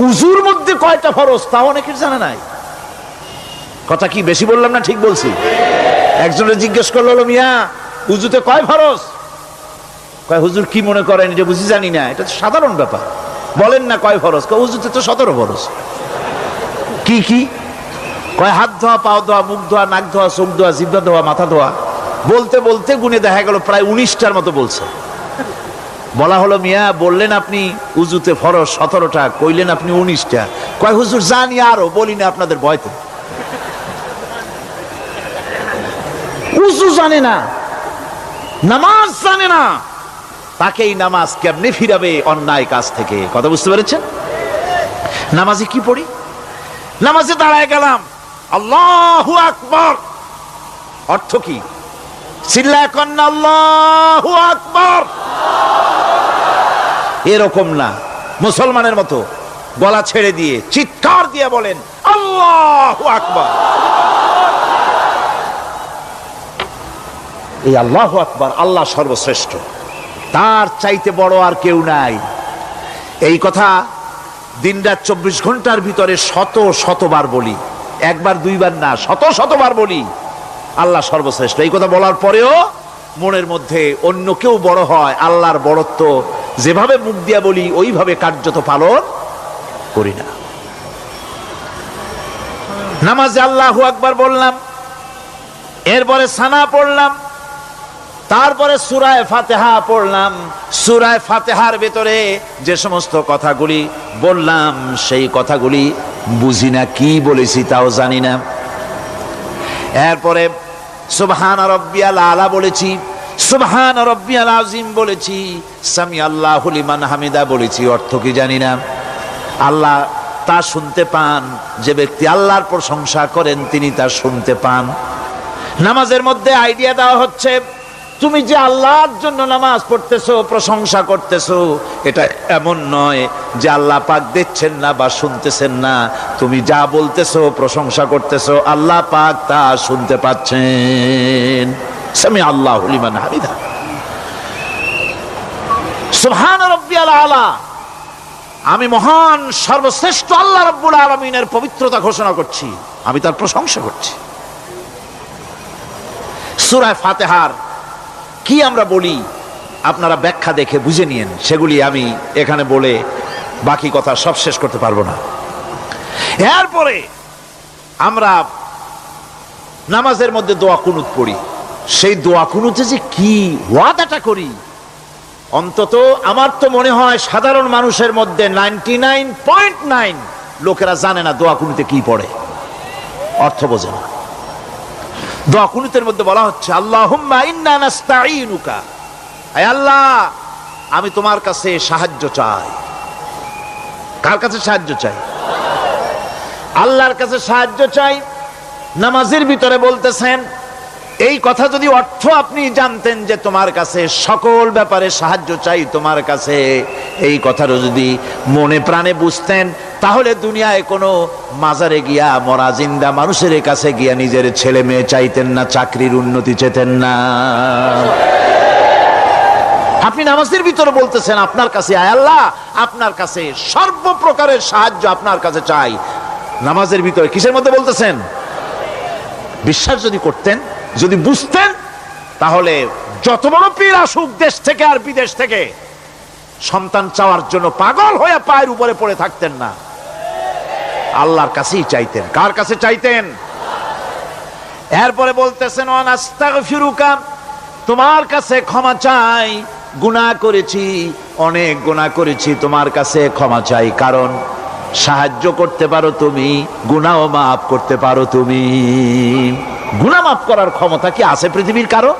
উজুর মধ্যে কয়টা ফরজ তা অনেকের জানা নাই। কথা কি বেশি বললাম না ঠিক বলছি? একজনের জিজ্ঞেস করলো, মিয়া উজুতে কয় ফরজ? কয় হুজুর কি মনে করেন যে বুঝি জানি না? এটা তো সাধারণ ব্যাপার, বলেন না কয় ফরজ? কয় উজুতে তো 17 ফরজ। কি কি? কয় হাত ধোয়া, পাও ধোয়া, মুখ ধোয়া, নাক ধোয়া, চোখ ধোয়া, জিহ্বা ধোয়া, মাথা ধোয়া। বলতে বলতে গুনে দেখা গেল প্রায় 19টার মতো বলছে। বলা হলো, মিয়া বললেন আপনি উজুতে ফরজ 17টা, কইলেন আপনি 19টা। কয় হুজুর জানি আরো, বলি না আপনাদের ভয়তে। উজু জানে না, নামাজ জানে না, তাকে এই নামাজ কেমনে ফিরাবে অন্যায় কাজ থেকে? কথা বুঝতে পেরেছেন? নামাজে কি পড়ি? নামাজে দাঁড়ায় গেলাম, আল্লাহু আকবার অর্থ কি? চিল্লায় কন্না আল্লাহু আকবার। এরকম না, মুসলমানের মতো গলা ছেড়ে দিয়ে চিৎকার দিয়ে বলেন আল্লাহু আকবার। এই আল্লাহু আকবার, আল্লাহ সর্বশ্রেষ্ঠ, তার চাইতে বড় আর কেউ নাই। এই কথা দিনরাত 24 ঘন্টার ভিতরে শত শতবার বলি, একবার দুইবার না, শত শতবার বলি আল্লাহ সর্বশ্রেষ্ঠ। এই কথা বলার পরেও মনের মধ্যে অন্য কেউ বড় হয়, আল্লাহর বড়ত্ব যেভাবে মুখ দিয়া বলি ওইভাবে কার্যত পালন করি না। নামাজে আল্লাহু আকবার বললাম, এরপরে সানা পড়লাম, তারপরে সূরা ফাতিহা পড়লাম। সূরা ফাতিহার ভেতরে যে সমস্ত কথাগুলি বললাম সেই কথাগুলি বুঝি না, কি বলেছি তাও জানি না। এরপরে সুবহান রাব্বিয়াল আলা বলেছি, সুবহান রাব্বিয়াল আযীম বলেছি, সামি আল্লাহু লিমান হামিদা বলেছি, অর্থ কি জানি না। আল্লাহ তা শুনতে পান, যে ব্যক্তি আল্লাহর প্রশংসা করেন তিনি তা শুনতে পান। নামাজের মধ্যে আইডিয়া দেওয়া হচ্ছে, তুমি যে আল্লাহর জন্য নামাজ পড়তেছো, প্রশংসা করতেছো, এটা এমন নয় যে আল্লাহ পাক দেখছেন না বা শুনতেছেন না। তুমি যা বলতেছো, প্রশংসা করতেছো, আল্লাহ পাক তা শুনতে পাচ্ছেন। সামি আল্লাহু লিমান হামিদা। সুবহান রাব্বিয়াল আলা। আমি মহান সর্বশ্রেষ্ঠ আল্লাহ রাব্বুল আলামিনের পবিত্রতা ঘোষণা করছি, আমি তার প্রশংসা করছি। সূরা ফাতিহার কি আমরা বলি আপনারা ব্যাখ্যা দেখে বুঝে নিয়েন, সেগুলি আমি এখানে বলে বাকি কথা সব শেষ করতে পারবো না। এরপরে আমরা নামাজের মধ্যে দোয়া কুনুত পড়ি। সেই দোয়া কুনুতে যে কি ওয়াদাটা করি, অন্তত আমার তো মনে হয় সাধারণ মানুষের মধ্যে 99.9 লোকেরা জানে না দোয়া কুনুতে কি পড়ে, অর্থ বোঝে না। দোয়া কুনুতের মধ্যে বলা হচ্ছে, আল্লাহুম্মা ইন্না নাস্তাঈনুকা, আয় আল্লাহ আমি তোমার কাছে সাহায্য চাই। কার কাছে সাহায্য চাই? আল্লাহর কাছে সাহায্য চাই। নামাজের ভিতরে বলতেছেন, এই কথা যদি অর্থ আপনি জানতেন যে তোমার কাছে সকল ব্যাপারে সাহায্য চাই তোমার কাছে, এই কথাটা যদি মনে প্রাণে বুঝতেন, তাহলে দুনিয়ায় কোনো মাজারে গিয়া মরা জিন্দা মানুষের কাছে গিয়া নিজের ছেলে মেয়ে চাইতেন না, চাকরির উন্নতি চেতেন না। আপনি নামাজের ভিতরে বলতেছেন আপনার কাছে, আয় আল্লাহ আপনার কাছে সর্বপ্রকারের সাহায্য আপনার কাছে চাই। নামাজের ভিতরে কিসের মধ্যে বলতেছেন? বিশ্বাস যদি করতেন, যদি বুঝতেন, তাহলে যত বড় পীর আসুক দেশ থেকে আর বিদেশ থেকে, সন্তান চাওয়ার জন্য পাগল হয়ে পায়ের উপরে পড়ে থাকতেন না, আল্লাহর কাছেই চাইতেন। কার কাছে চাইতেন? এরপরে বলতেছেন, আস্তাগফিরুকা, তোমার কাছে ক্ষমা চাই, গুনাহ করেছি, অনেক গুনাহ করেছি, তোমার কাছে ক্ষমা চাই, কারণ সাহায্য করতে পারো তুমি, গুনাহ মাফ করতে পারো তুমি। গুনাহ মাফ করার ক্ষমতা কি আছে পৃথিবীর কারো?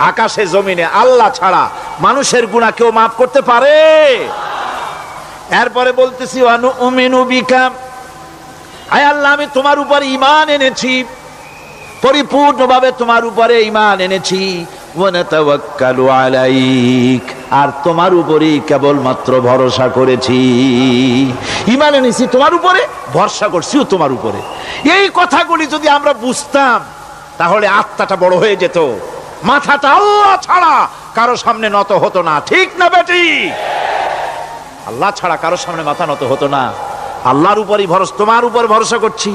আকাশে জমিনে আল্লাহ ছাড়া মানুষের গুনাহ কেউ মাফ করতে পারে? এরপরে বলতেছি, অনুমিনু বিকা, আয় আল্লাহ আমি তোমার উপর ঈমান এনেছি, পরিপূর্ণভাবে তোমার উপরে ঈমান এনেছি। ওয়া নাতাওয়াক্কালু আলাইক, আর তোমার উপরেই কেবলমাত্র ভরসা করেছি। ঈমান এনেছি তোমার উপরে, ভরসা করছিও তোমার উপরে। এই কথাগুলি যদি আমরা বুঝতাম, তাহলে আত্মাটা বড় হয়ে যেত, মাথাটা আল্লাহ ছাড়া কারো সামনে নত হতো না। ঠিক না বেটি? আল্লাহ ছাড়া কারো সামনে মাথা নত হতো না। আল্লাহর উপরই ভরসা, তোমার উপর ভরসা করছি,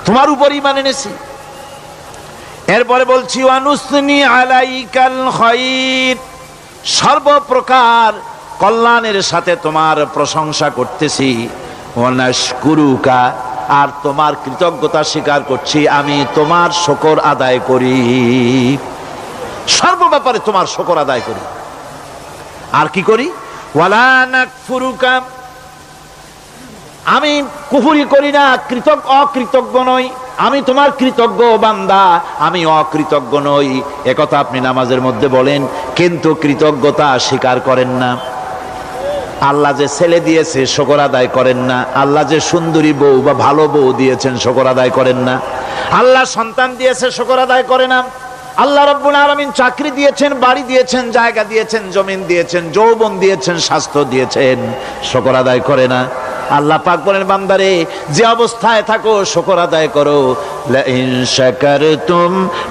তোমার উপর ঈমান এনেছি। এরপরে বলছি, ওয়ানুসনি আলাইকাল খায়র, সর্বপ্রকার কল্যাণের সাথে তোমার প্রশংসা করতেছি। ওয়ানাশকুরুকা, আর তোমার কৃতজ্ঞতা স্বীকার করছি, আমি তোমার শুকর আদায় করি, সর্ব ব্যাপারে তোমার শুকর আদায় করি। আর কি করি? ওয়ালা নাকফুরুকা, আমি কুফরি করি না, অকৃতজ্ঞ নই, আমি তোমার কৃতজ্ঞ বান্দা, আমি অকৃতজ্ঞ নই। একথা আপনি নামাজের মধ্যে বলেন, কিন্তু কৃতজ্ঞতা স্বীকার করেন না। আল্লাহ যে ছেলে দিয়েছে শুকর আদায় করেন না, আল্লাহ যে সুন্দরী বউ বা ভালো বউ দিয়েছেন শুকর আদায় করেন না, আল্লাহ সন্তান দিয়েছে শুকর আদায় করে না, আল্লাহ রাব্বুল আলামিন চাকরি দিয়েছেন, বাড়ি দিয়েছেন, জায়গা দিয়েছেন, জমিন দিয়েছেন, যৌবন দিয়েছেন, স্বাস্থ্য দিয়েছেন, শুকর আদায় করে না। আল্লাহ পাক বলেন, বান্দারে যে অবস্থায় থাকো শুকর আদায় করো। লা ইন শাকারতুম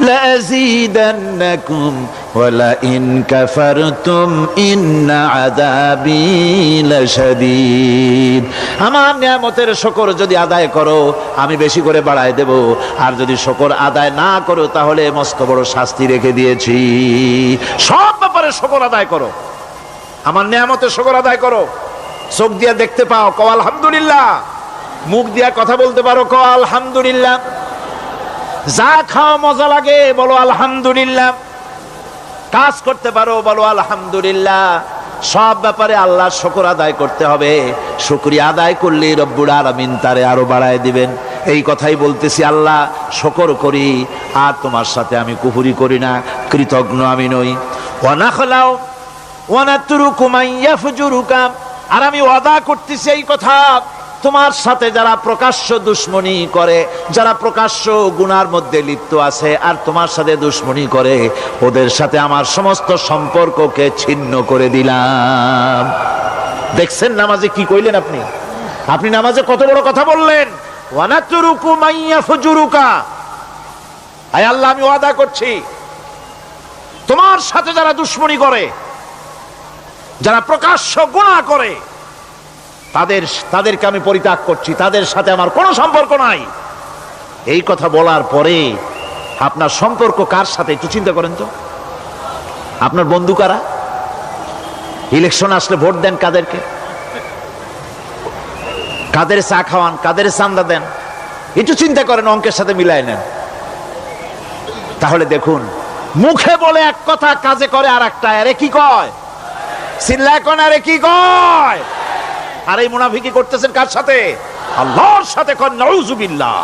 লাযীদান্নাকুম ওয়া লা ইন কাফারতুম ইন্না আযাবী লাশাদীদ। আমার নিয়ামতের শুকর যদি আদায় করো আমি বেশি করে বাড়ায় দেব, আর যদি শুকর আদায় না করো তাহলে মস্ত বড় শাস্তি রেখে দিয়েছি। সব ব্যাপারে শুকর আদায় করো, আমার নিয়ামতের শুকর আদায় করো। চোখ দিয়া দেখতে পাও, কও আলহামদুলিল্লাহ। মুখ দিয়া কথা বলতে পারো, কও আলহামদুলিল্লাহ। যা খাও মজা লাগে, বলো আলহামদুলিল্লাহ। কাজ করতে পারো, বলো আলহামদুলিল্লাহ। সব ব্যাপারে আল্লাহর শুকর আদায় করতে হবে। শুকরিয়া আদায় করলে রব্বুল আলামিন তারে আরো বাড়ায় দিবেন। এই কথাই বলতেছি, আল্লাহ শুকর করি আর তোমার সাথে আমি কুফরি করি না, কৃতজ্ঞ আমি নই। ওয়া নাখলাউ ওয়া নাতরুকু মান ইয়াফজুরুকা, আর আমি ওয়াদা করতেছি এই কথা, তোমার সাথে যারা প্রকাশ্য দুশ্মনী করে, যারা প্রকাশ্য গুনার মধ্যে লিপ্ত আছে আর তোমার সাথে দুশ্মনী করে, ওদের সাথে আমার সমস্ত সম্পর্ককে ছিন্ন করে দিলাম। দেখছেন নামাজে কি কইলেন আপনি? আপনি নামাজে কত বড় কথা বললেন, ওয়ানাতুরুকু মাইয়া ফুজুরুকা। আয় আল্লাহ, আমি ওয়াদা করছি তোমার সাথে যারা দুশ্মনী করে, যারা প্রকাশ্য গুনাহ করে, তাদেরকে আমি পরিত্যাগ করছি, তাদের সাথে আমার কোনো সম্পর্ক নাই। এই কথা বলার পরে আপনার সম্পর্ক কার সাথে একটু চিন্তা করেন তো। আপনার বন্ধু কারা? ইলেকশন আসলে ভোট দেন কাদেরকে? কাদের চা খাওয়ান, কাদের চান্দা দেন? একটু চিন্তা করেন, অঙ্কের সাথে মিলাই নেন। তাহলে দেখুন, মুখে বলে এক কথা, কাজে করে আর একটা। আরে কি কয়? চিল্লায় কোন? আরে কি কয়? আর এই মুনাফিকি করতেছেন কার সাথে? আল্লাহর সাথে। কোন নাউজুবিল্লাহ।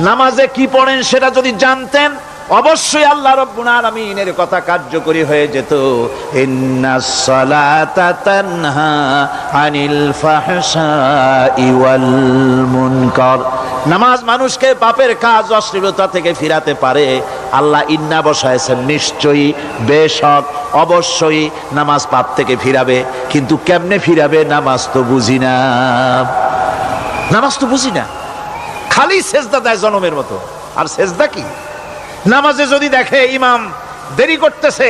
নামাজে কি পড়েন সেটা যদি জানতেন, অবশ্যই আল্লাহ রাব্বুল আলামিনের কথা কার্যকরী হয়ে যেত। ইন্নাস সালাতা তানহা আনিল ফাহশাই ওয়াল মুনকার। নামাজ মানুষকে পাপের কাজ, অশ্লীলতা থেকে ফিরাতে পারে। আল্লাহ ইন্না বসায়ছেন, নিশ্চয়ই, বেশক, অবশ্যই নামাজ পাপ থেকে ফিরাবে। কিন্তু কেমনে ফিরাবে নামাজ তো বুঝি না। নামাজ তো বুঝি না, খালি সেজদা দেয় জনমের মতো। আর সেজদা কি? নামাজে যদি দেখে ইমাম দেরি করতেছে,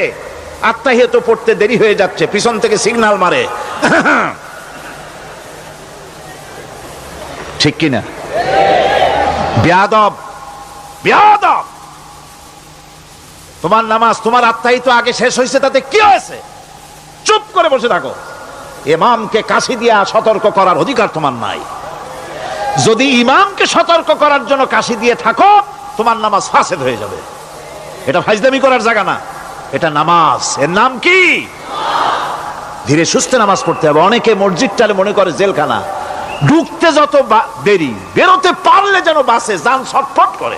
আত্তাহিয়াত পড়তে দেরি হয়ে যাচ্ছে, পিছন থেকে সিগন্যাল মারে, ঠিক কিনা? বেয়াদব, বেয়াদব। তোমার নামাজ, তোমার আত্তাহিয়াত আগে শেষ হয়েছে, তাতে কি হয়েছে? চুপ করে বসে থাকো। ইমামকে কাশি দিয়া সতর্ক করার অধিকার তোমার নাই। যদি ইমামকে সতর্ক করার জন্য কাশি দিয়ে থাকো, তোমার নামাজ ফাসেদ হয়ে যাবে। এটা ফাজলামি করার জায়গা না, এটা নামাজ। এর নাম কি? ধীরে সুস্থে নামাজ পড়তে হবে। অনেকে মসজিদটালে মনে করে জেলখানা, ঢুকতে যত দেরি, বেরোতে পারলে যেন বাসে যান ছটফট করে।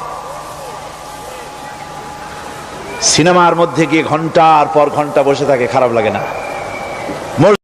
সিনেমার মধ্যে গিয়ে ঘন্টার পর ঘন্টা বসে থাকে, খারাপ লাগে না?